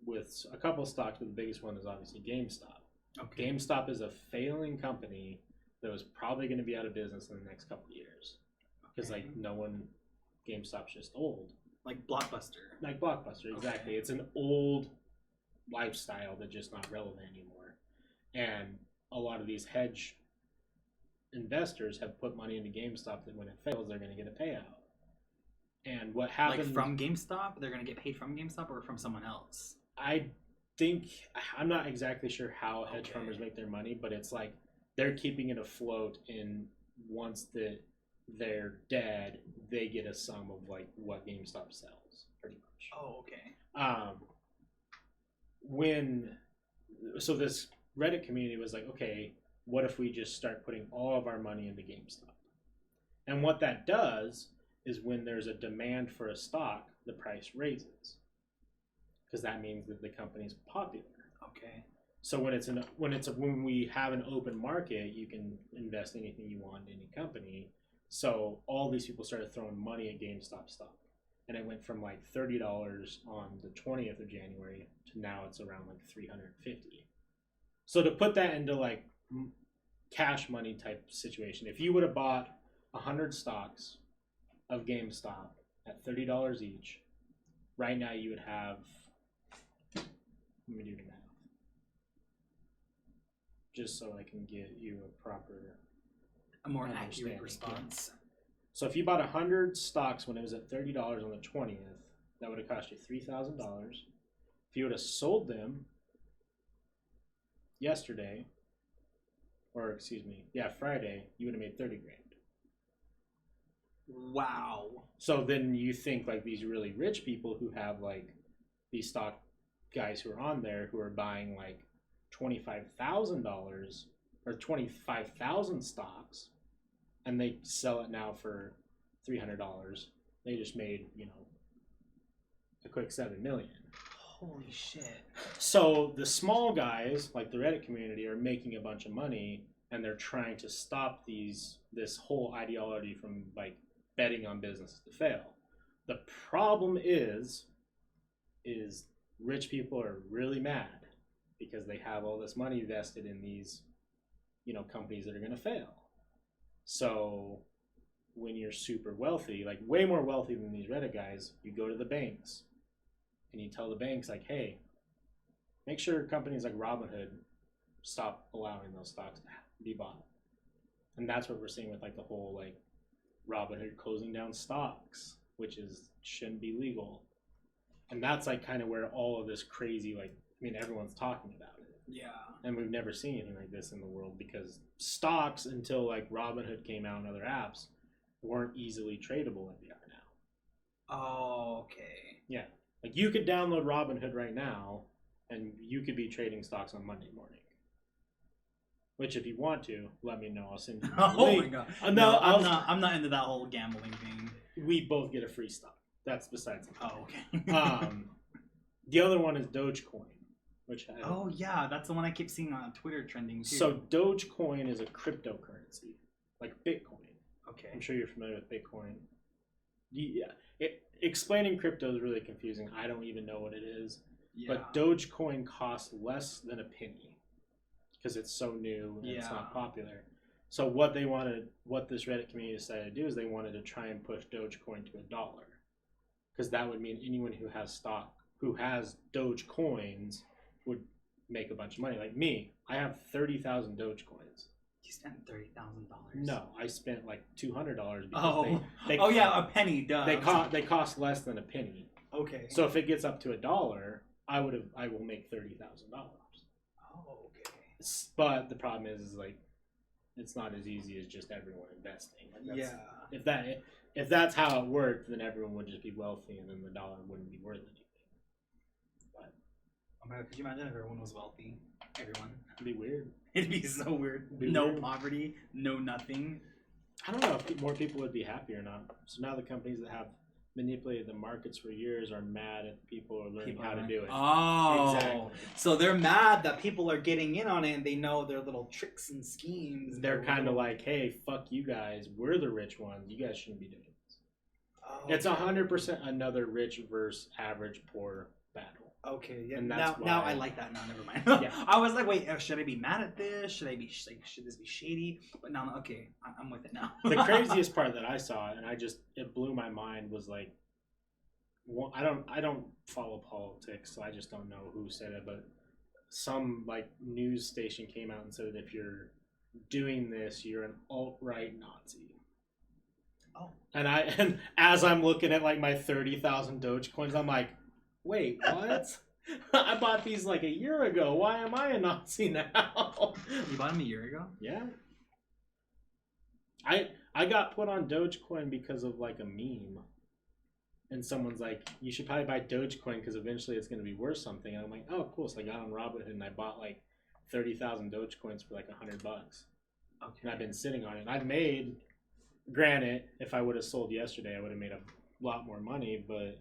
with a couple stocks, but the biggest one is obviously GameStop. Okay. GameStop is a failing company that was probably going to be out of business in the next couple of years. Because like GameStop's just old. Like Blockbuster. Like Blockbuster, exactly. Okay. It's an old lifestyle that's just not relevant anymore. And a lot of these hedge investors have put money into GameStop that when it fails, they're going to get a payout. And what happened... Like from GameStop? They're going to get paid from GameStop or from someone else? I think... I'm not exactly sure how hedge farmers make their money, but it's like they're keeping it afloat, and once they're dead, they get a sum of like what GameStop sells, pretty much. Oh, okay. So this Reddit community was like, okay, what if we just start putting all of our money into GameStop? And what that does is when there's a demand for a stock, the price raises, because that means that the company's popular. Okay. So when we have an open market, you can invest anything you want in any company. So all these people started throwing money at GameStop stock, and it went from like $30 on the 20th of January to now it's around like $350. So to put that into like cash money type situation, if you would have bought 100 stocks of GameStop at $30 each, right now you would have, let me do the math, just so I can get you a more accurate response. So if you bought 100 stocks when it was at $30 on the 20th, that would have cost you $3,000. If you would have sold them yesterday, Friday, you would have made 30 grand. Wow. So then you think like these really rich people who have like these stock guys who are on there who are buying like $25,000 or 25,000 stocks, and they sell it now for $300. They just made, a quick $7 million. Holy shit. So the small guys, like the Reddit community, are making a bunch of money, and they're trying to stop this whole ideology from like betting on businesses to fail. The problem is rich people are really mad because they have all this money vested in these, companies that are going to fail. So when you're super wealthy, like way more wealthy than these Reddit guys, you go to the banks and you tell the banks like, hey, make sure companies like Robinhood stop allowing those stocks to be bought. And that's what we're seeing with like the whole like Robinhood closing down stocks, which shouldn't be legal. And that's like kind of where all of this crazy, everyone's talking about it. Yeah. And we've never seen anything like this in the world because stocks, until like Robinhood came out and other apps, weren't easily tradable like they are now. Oh, okay. Yeah. Like you could download Robinhood right now and you could be trading stocks on Monday morning. Which if you want to, let me know. I'll send you a link. My god. No, I'm not into that whole gambling thing. We both get a free stock. That's besides the point. Oh, okay. The other one is Dogecoin, which oh yeah, that's the one I keep seeing on Twitter trending too. So Dogecoin is a cryptocurrency, like Bitcoin. Okay. I'm sure you're familiar with Bitcoin. Yeah. Explaining crypto is really confusing. I don't even know what it is. Yeah. But Dogecoin costs less than a penny because it's so new and it's not popular. So what this Reddit community decided to do is they wanted to try and push Dogecoin to $1, because that would mean anyone who has Dogecoins would make a bunch of money. Like me, I have 30,000 Dogecoins. You spent $30,000. No, I spent like $200 Oh, they yeah, a penny. Duh. They cost less than a penny. Okay. So if it gets up to $1, I will make $30,000. Oh, okay. But the problem is like it's not as easy as just everyone investing. Like if that's how it worked, then everyone would just be wealthy, and then the dollar wouldn't be worth anything. But oh my God, could you imagine if everyone was wealthy? Everyone. it'd be weird. It'd be so weird. No poverty, no nothing. I don't know if more people would be happy or not. So now the companies that have manipulated the markets for years are mad at people who are learning how to do it. Oh, exactly. So they're mad that people are getting in on it, and they know their little tricks and schemes. They're kind of like, hey, fuck you guys. We're the rich ones. You guys shouldn't be doing this. Oh, it's 100% another rich versus average poor battle. Okay, yeah. And now I like that. Now, never mind. Yeah. I was like, wait, should I be mad at this? Should I be should this be shady? But now, okay, I'm with it now. The craziest part that I saw, and it blew my mind, was like, I don't follow politics, so I just don't know who said it, but some like news station came out and said that if you're doing this, you're an alt-right Nazi. Oh. And as I'm looking at like my 30,000 Dogecoins, I'm like, wait, what? I bought these like a year ago. Why am I a Nazi now? You bought them a year ago? Yeah. I got put on Dogecoin because of like a meme. And someone's like, you should probably buy Dogecoin because eventually it's going to be worth something. And I'm like, oh, cool. So I got on Robinhood and I bought like 30,000 Dogecoins for like $100. Okay. And I've been sitting on it. And I've made, granted, if I would have sold yesterday, I would have made a lot more money, but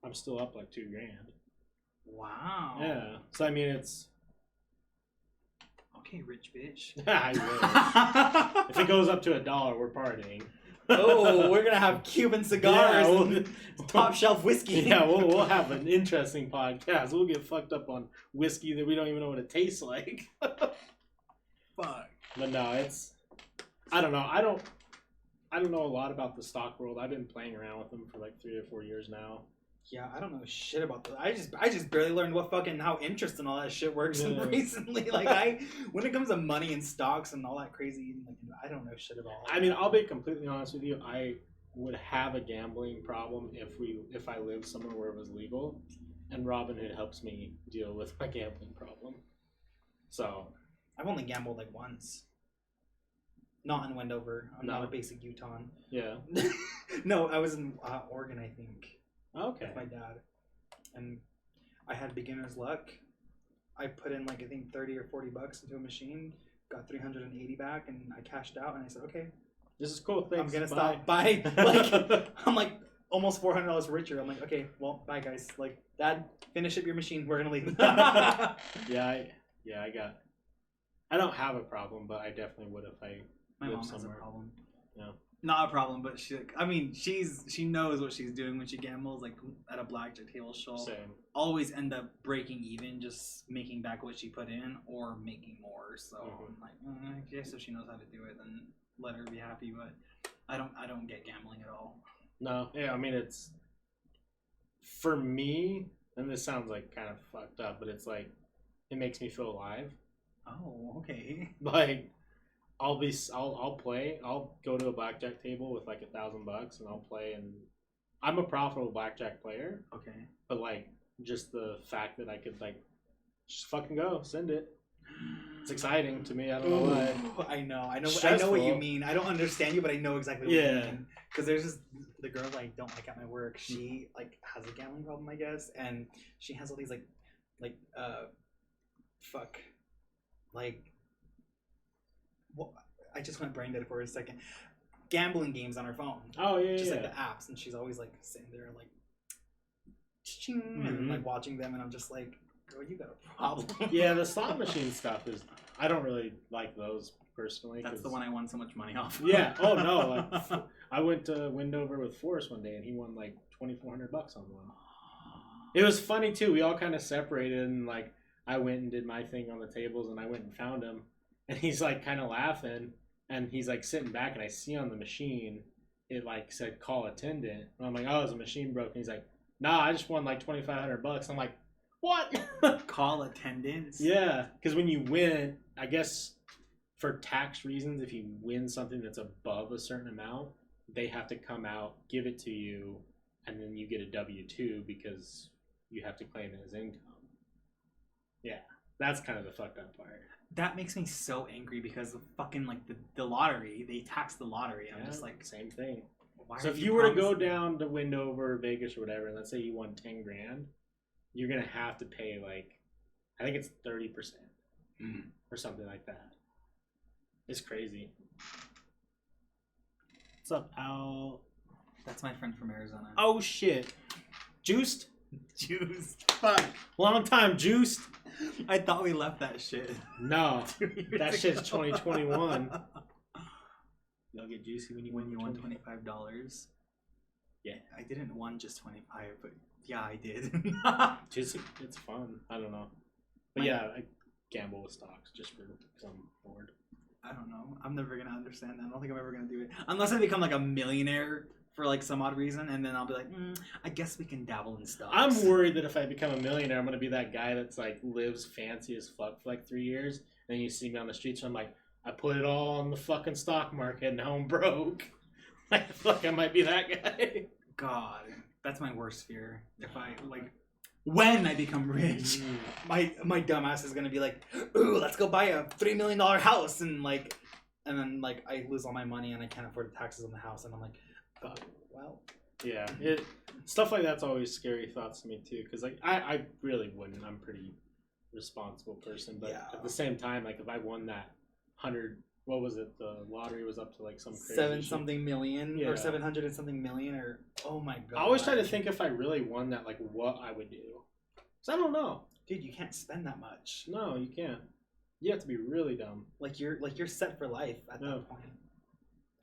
I'm still up like $2,000. Wow. Yeah. So I mean, it's okay, rich bitch. I wish. If it goes up to $1, we're partying. Oh, we're gonna have Cuban cigars and top shelf whiskey. Yeah, we'll have an interesting podcast. We'll get fucked up on whiskey that we don't even know what it tastes like. Fuck. But no, I don't know. I don't know a lot about the stock world. I've been playing around with them for like 3 or 4 years now. Yeah, I don't know shit about that. I just barely learned how interest and all that shit works recently. Like when it comes to money and stocks and all that crazy, like, I don't know shit about all that. I mean, I'll be completely honest with you. I would have a gambling problem if I lived somewhere where it was legal, and Robinhood helps me deal with my gambling problem. So I've only gambled like once. Not in Wendover. I'm not a basic Utah. Yeah. No, I was in Oregon, I think. Okay. With my dad, and I had beginner's luck. I put in like I think $30 or $40 into a machine, got 380 back, and I cashed out. And I said, "Okay, this is cool. Thanks. I'm gonna stop. Bye." Like I'm like almost $400 richer. I'm like, "Okay, well, bye guys. Like, Dad, finish up your machine. We're gonna leave." I don't have a problem, but I definitely would if I My lived mom somewhere. has a problem. Yeah. Not a problem, but she knows what she's doing when she gambles. Like at a blackjack table, she'll always end up breaking even, just making back what she put in or making more. So I'm like, I guess if she knows how to do it, then let her be happy. But I don't get gambling at all. No, yeah, I mean it's for me, and this sounds like kind of fucked up, but it's like it makes me feel alive. Oh, okay. Like I'll play. I'll go to a blackjack table with like $1,000 and I'll play, and I'm a profitable blackjack player. Okay. But like just the fact that I could like just fucking go, send it. It's exciting to me. I don't know why. I know what you mean. I don't understand you, but I know exactly what you mean. Because there's just the girl that I don't like at my work. She like has a gambling problem, I guess, and she has all these well, I just went brain dead for a second. Gambling games on her phone. Oh yeah, just like the apps, and she's always like sitting there like, and like watching them, and I'm just like, girl, you got a problem. Yeah, the slot machine stuff is. I don't really like those personally. That's the one I won so much money off. Yeah. Oh no. Like, I went to Wendover with Forrest one day, and he won like $2,400 on one. It was funny too. We all kind of separated, and like I went and did my thing on the tables, and I went and found him, and he's like kind of laughing, and he's like sitting back, and I see on the machine it like said call attendant, and I'm like, oh, is the machine broken? He's like, nah, I just won like $2,500. I'm like, what? Call attendance? Yeah, because when you win, I guess for tax reasons, if you win something that's above a certain amount, they have to come out, give it to you, and then you get a W-2 because you have to claim it as income. Yeah, that's kind of the fucked up part. That makes me so angry because the fucking like the lottery, they tax the lottery. I'm just like, same thing. Why so if you were to go down to Wendover, Vegas, or whatever, and let's say you won 10 grand, you're gonna have to pay like, I think it's 30% or something like that. It's crazy. What's up, Al? That's my friend from Arizona. Oh shit, Juiced. Fuck. Long time, Juiced. I thought we left that shit. No, that shit's 2021. Y'all get juicy when you When you won $25. Yeah, I didn't won just 25, but yeah, I did. Juicy, it's fun. I don't know, but yeah, I gamble with stocks just for some bored. I don't know. I'm never gonna understand that. I don't think I'm ever gonna do it unless I become like a millionaire for like some odd reason, and then I'll be like, I guess we can dabble in stocks. I'm worried that if I become a millionaire, I'm gonna be that guy that's like lives fancy as fuck for like 3 years, and then you see me on the streets, and I'm like, I put it all on the fucking stock market, and now I'm broke. I feel like I might be that guy. God, that's my worst fear. If I like, when I become rich, my dumbass is gonna be like, ooh, let's go buy a $3 million house, and then I lose all my money and I can't afford the taxes on the house, and I'm like, well, yeah, stuff like that's always scary thoughts to me too, because like I really wouldn't. I'm a pretty responsible person, but at the same time, like if I won that 100, what was it? The lottery was up to like some crazy 7-something million or 700 and something million, or oh my god. I always try to think if I really won that, like what I would do. Cause I don't know, dude. You can't spend that much. No, you can't. You have to be really dumb. Like you're set for life at that point.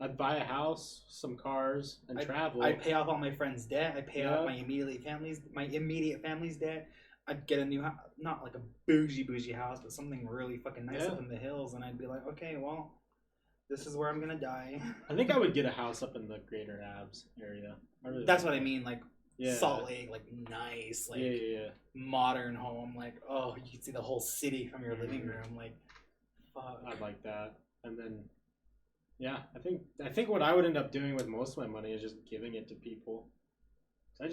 I'd buy a house, some cars, and travel. I'd pay off all my friends' debt. I'd pay off my immediate family's debt. I'd get a new house, not like a bougie house, but something really fucking nice up in the hills. And I'd be like, okay, well, this is where I'm gonna die. I think I would get a house up in the Greater Abs area. That's what I mean, like Salt Lake, like nice, like modern home. Like, oh, you can see the whole city from your living room. Like, fuck. I'd like that, and then. Yeah, I think what I would end up doing with most of my money is just giving it to people. I'm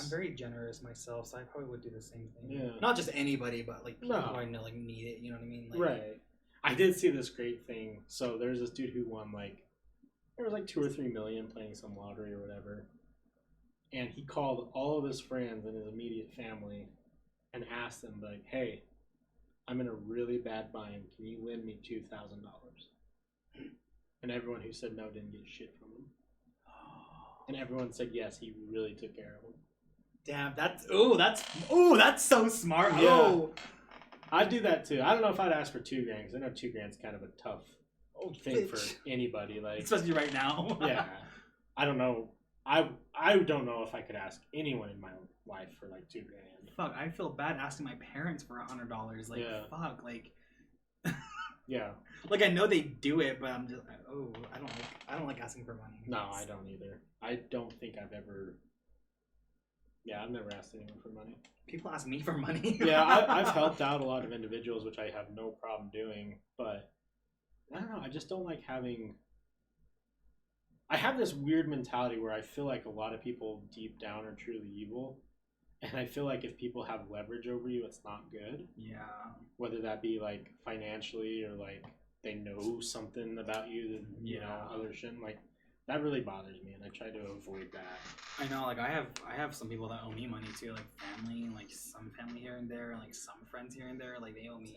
very generous myself, so I probably would do the same thing. Yeah. Not just anybody, but like people who I know like need it. You know what I mean? Like, right. I did see this great thing. So there's this dude who won there was like 2 or 3 million playing some lottery or whatever, and he called all of his friends and his immediate family and asked them like, "Hey, I'm in a really bad bind. Can you lend me $2,000? And everyone who said no didn't get shit from him. And everyone said yes. He really took care of them. Damn, that's so smart. Yeah. Oh, I'd do that too. I don't know if I'd ask for $2,000 because I know $2,000's kind of a tough thing for anybody. Like, especially right now. Yeah, I don't know. I don't know if I could ask anyone in my life for like $2,000. Fuck, I feel bad asking my parents for $100. Like, fuck, like. Yeah. Like, I know they do it, but I'm just I don't like asking for money. No, I don't either. I don't think I've ever. Yeah, I've never asked anyone for money. People ask me for money. Yeah, I've helped out a lot of individuals, which I have no problem doing, but I don't know. I just don't like having. I have this weird mentality where I feel like a lot of people deep down are truly evil. And I feel like if people have leverage over you, it's not good. Yeah. Whether that be like financially or like they know something about you that, you know, others shouldn't. Like, that really bothers me, and I try to avoid that. I know, like, I have some people that owe me money too, like family, like some family here and there, like some friends here and there, like they owe me.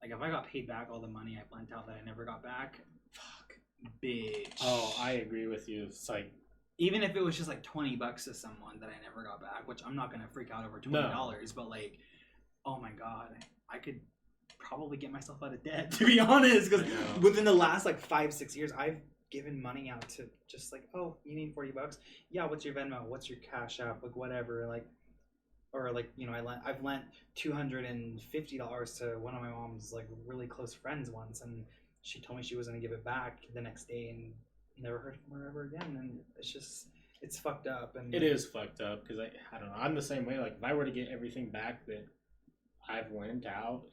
Like, if I got paid back all the money I lent out that I never got back, fuck, bitch. Oh, I agree with you. It's like, even if it was just like $20 to someone that I never got back, which I'm not gonna freak out over $20, but like, oh my god, I could probably get myself out of debt, to be honest, because within the last like 5-6 years, I've given money out to just like, oh, you need $40? Yeah, what's your Venmo? What's your Cash App? Like, whatever. Like, or like, you know, I've lent $250 to one of my mom's like really close friends once, and she told me she was gonna give it back the next day, and never heard from her ever again. And it's fucked up. And it is fucked up because I don't know. I'm the same way. Like if I were to get everything back that I've lent out,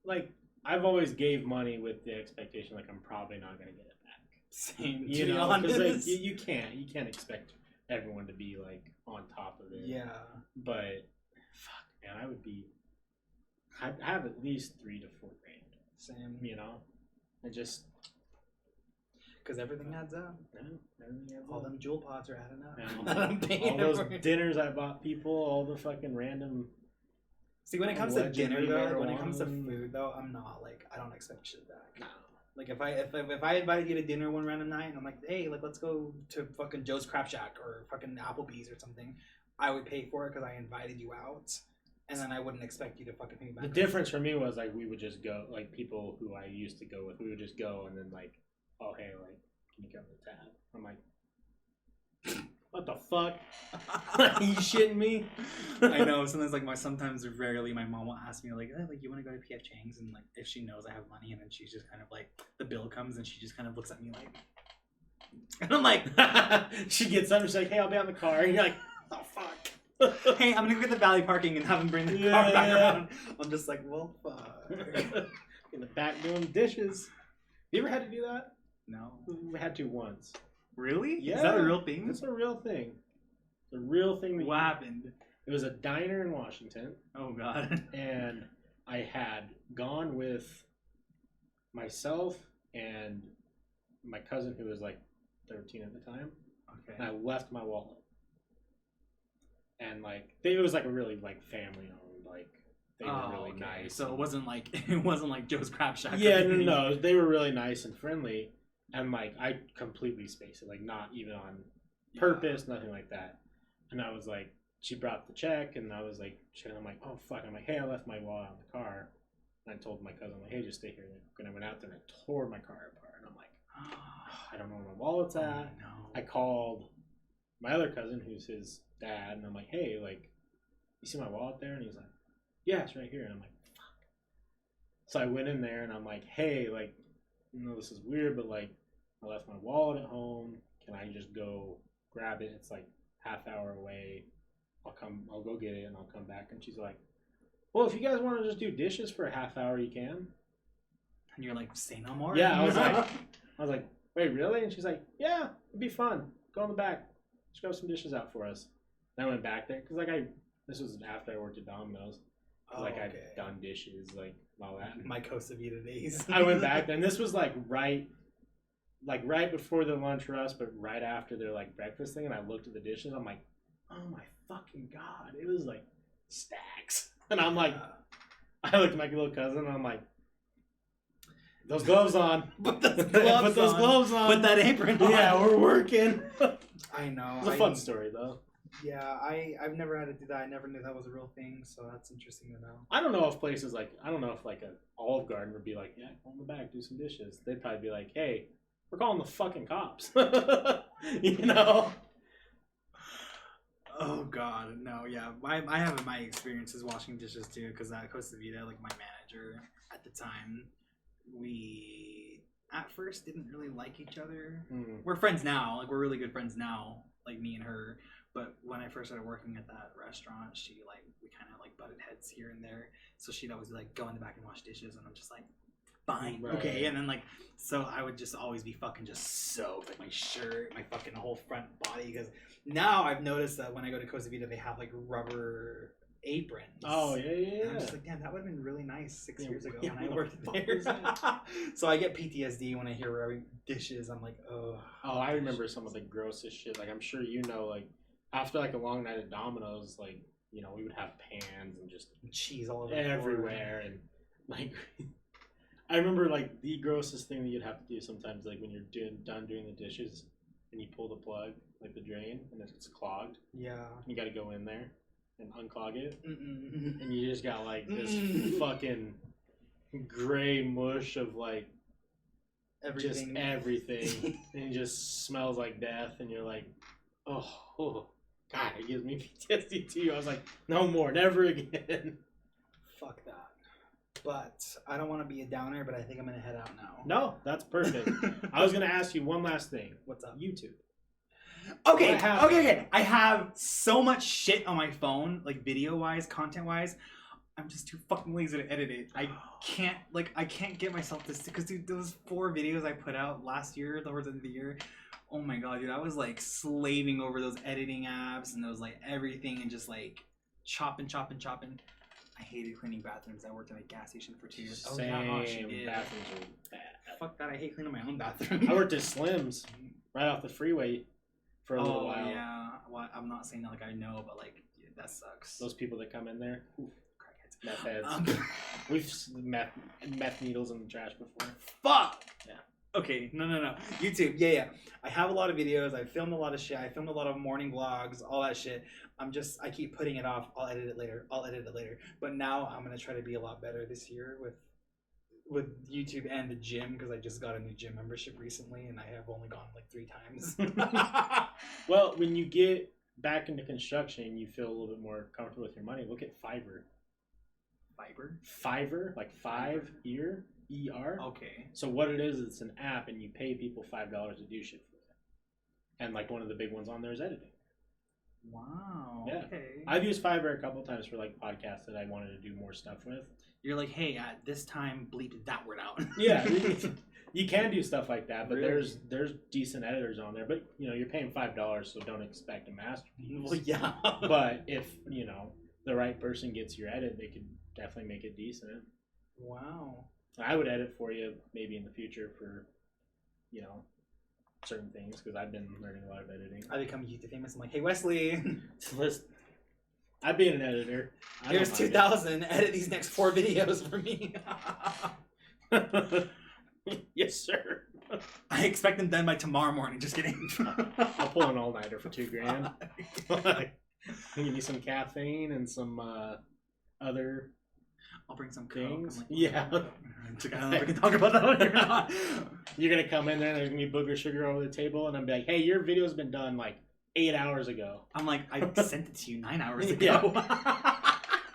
like I've always gave money with the expectation like I'm probably not gonna get it back. Same, You know, because like you can't expect everyone to be like on top of it. Yeah. But fuck, man, I'd have at least $3,000 to $4,000. Same. You know, and just because everything adds up. Yeah, everything adds all up. them jewel pods are adding up. Yeah. All those dinners I bought people, all the fucking random. See, when it comes to dinner though, when it comes to food though, I'm not like, I don't expect shit back. No. Like if I invited you to dinner one random night and I'm like, hey, like let's go to fucking Joe's Crab Shack or fucking Applebee's or something, I would pay for it because I invited you out, and then I wouldn't expect you to fucking pay me back. The difference for me was like we would just go, like people who I used to go with, we would just go and then like, oh hey, like can you come to the tab? I'm like, what the fuck? Are you shitting me? I know. Sometimes rarely my mom will ask me like, hey, like you want to go to PF Chang's, and like if she knows I have money, and then she's just kind of like, the bill comes and she just kind of looks at me like, and I'm like, she gets up and she's like, hey, I'll be on the car, and you're like, oh fuck. Hey, I'm gonna go get the valley parking and have them bring the car back around. I'm just like, well, fuck. In the back doing dishes. You ever had to do that? No. We had to once. Really? Yeah. Is that a real thing? It's a real thing. It's a real thing. What happened? It was a diner in Washington. Oh, God. And I had gone with myself and my cousin who was like 13 at the time. Okay. And I left my wallet. And like, it was like a really like family owned, like they were really nice. So it wasn't like Joe's Crab Shack. Yeah, no, they were really nice and friendly. And like I completely spaced it, like not even on purpose, nothing like that. And I was like, she brought the check, and I was like, I'm like, oh fuck. I'm like, hey, I left my wallet in the car. And I told my cousin, like, hey, just stay here. And I went out there and I tore my car apart. And I'm like, oh, I don't know where my wallet's at. Oh, no. I called my other cousin, who's his dad, and I'm like, hey, like, you see my wallet there? And he's like, yeah, it's right here. And I'm like, fuck. So I went in there and I'm like, hey, like, you know, this is weird, but like, I left my wallet at home. Can I just go grab it? It's like half hour away. I'll go get it and I'll come back. And she's like, well, if you guys want to just do dishes for a half hour, you can. And you're like, say no more? Yeah, I was like, wait, really? And she's like, yeah, it'd be fun. Go in the back. Just grab some dishes out for us. And I went back there because this was after I worked at Domino's. I'd done dishes, like all that. My Costa Vida days. I went back there, and this was like right before the lunch rush, but right after their like breakfast thing. And I looked at the dishes. I'm like, oh my fucking god! It was like stacks. And I'm like, I looked at my little cousin, and I'm like, those gloves on. Put those gloves on. Put that apron on. Yeah, we're working. I know. It's a fun story, though. Yeah, I've never had to do that. I never knew that was a real thing, so that's interesting to know. I don't know if places like, I don't know if like an Olive Garden would be like, yeah, go in the back, do some dishes. They'd probably be like, hey, we're calling the fucking cops. You know? Oh, God. No, yeah. I have my experiences washing dishes, too, because at Costa Vida, like, my manager at the time, we, at first, didn't really like each other. We're friends now. Like, we're really good friends now, like, me and her. But when I first started working at that restaurant, we kind of, like, butted heads here and there. So she'd always be like, go in the back and wash dishes. And I'm just like, fine, right. Okay. And then, like, so I would just always be fucking just soaked, like, my shirt, my fucking whole front body, because now I've noticed that when I go to Costa Vida, they have like rubber aprons. Oh, yeah. And I'm just like, damn, that would have been really nice 6 years ago when I worked there. So I get PTSD when I hear rubbing dishes. I'm like, oh. Oh, I remember some of the grossest shit. Like, I'm sure you know, like, after like a long night at Domino's, like, you know, we would have pans and just cheese all over everywhere. And like, I remember like the grossest thing that you'd have to do sometimes, like when you're done doing the dishes and you pull the plug, like the drain, and it's clogged. Yeah. You got to go in there and unclog it. Mm-mm. And you just got like this fucking gray mush of like everything. Just everything. And it just smells like death. And you're like, oh. God, it gives me PTSD too. I was like, no more, never again. Fuck that. But I don't want to be a downer, but I think I'm going to head out now. No, that's perfect. I was going to ask you one last thing. What's up? YouTube. Okay. I have so much shit on my phone, like video-wise, content-wise. I'm just too fucking lazy to edit it. I can't get myself to... Because, dude, those 4 videos I put out last year, towards the end of the year, oh my god, dude, I was, like, slaving over those editing apps and those, like, everything and just, like, chopping. I hated cleaning bathrooms. I worked at a gas station for 2 years. Same. Oh, yeah, she did. Bathrooms are bad. Fuck that, I hate cleaning my own bathroom. I worked at Slim's right off the freeway for a little while. Oh, yeah. Well, I'm not saying that like I know, but, like, yeah, that sucks. Those people that come in there. Oof. Meth heads. We've meth needles in the trash before. Fuck! Yeah. Okay, no. YouTube, yeah. I have a lot of videos. I filmed a lot of shit. I filmed a lot of morning vlogs, all that shit. I keep putting it off. I'll edit it later. But now I'm going to try to be a lot better this year with YouTube and the gym, because I just got a new gym membership recently and I have only gone like 3 times. Well, when you get back into construction, you feel a little bit more comfortable with your money. Look at Fiverr. Fiverr, like 5 ear, ER. Okay. So what it is, it's an app, and you pay people $5 to do shit for it. And like one of the big ones on there is editing. Wow. Yeah. Okay. I've used Fiverr a couple of times for like podcasts that I wanted to do more stuff with. You're like, hey, at this time, bleep that word out. Yeah. You can do stuff like that, but Really? there's decent editors on there. But you know, you're paying $5, so don't expect a masterpiece. Well, yeah. But if you know the right person gets your edit, they could definitely make it decent. Wow. I would edit for you maybe in the future for, you know, certain things, because I've been learning a lot of editing. I become YouTube famous. I'm like, hey, Wesley. I've been an editor. Here's 2,000. Edit these next 4 videos for me. Yes, sir. I expect them done by tomorrow morning. Just kidding. I'll pull an all-nighter for $2,000. Give me some caffeine and some other I'll bring some things. Coke. Yeah. I don't know if we can talk about that one or not. You're going to come in there and there's going to be booger sugar over the table, and I'm be like, hey, your video's been done like 8 hours ago. I'm like, I sent it to you 9 hours ago.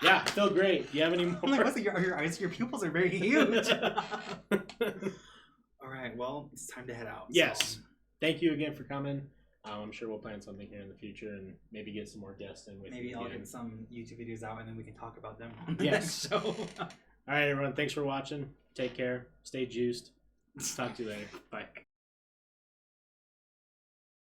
Yeah, I feel great. Do you have any more? I'm like, Wesley, your pupils are very huge. All right, well, it's time to head out. Yes. So. Thank you again for coming. I'm sure we'll plan something here in the future and maybe get some more guests in with you. Maybe I'll again. get some YouTube videos out and then we can talk about them on the Yes. next show. All right, everyone. Thanks for watching. Take care. Stay juiced. Talk to you later. Bye.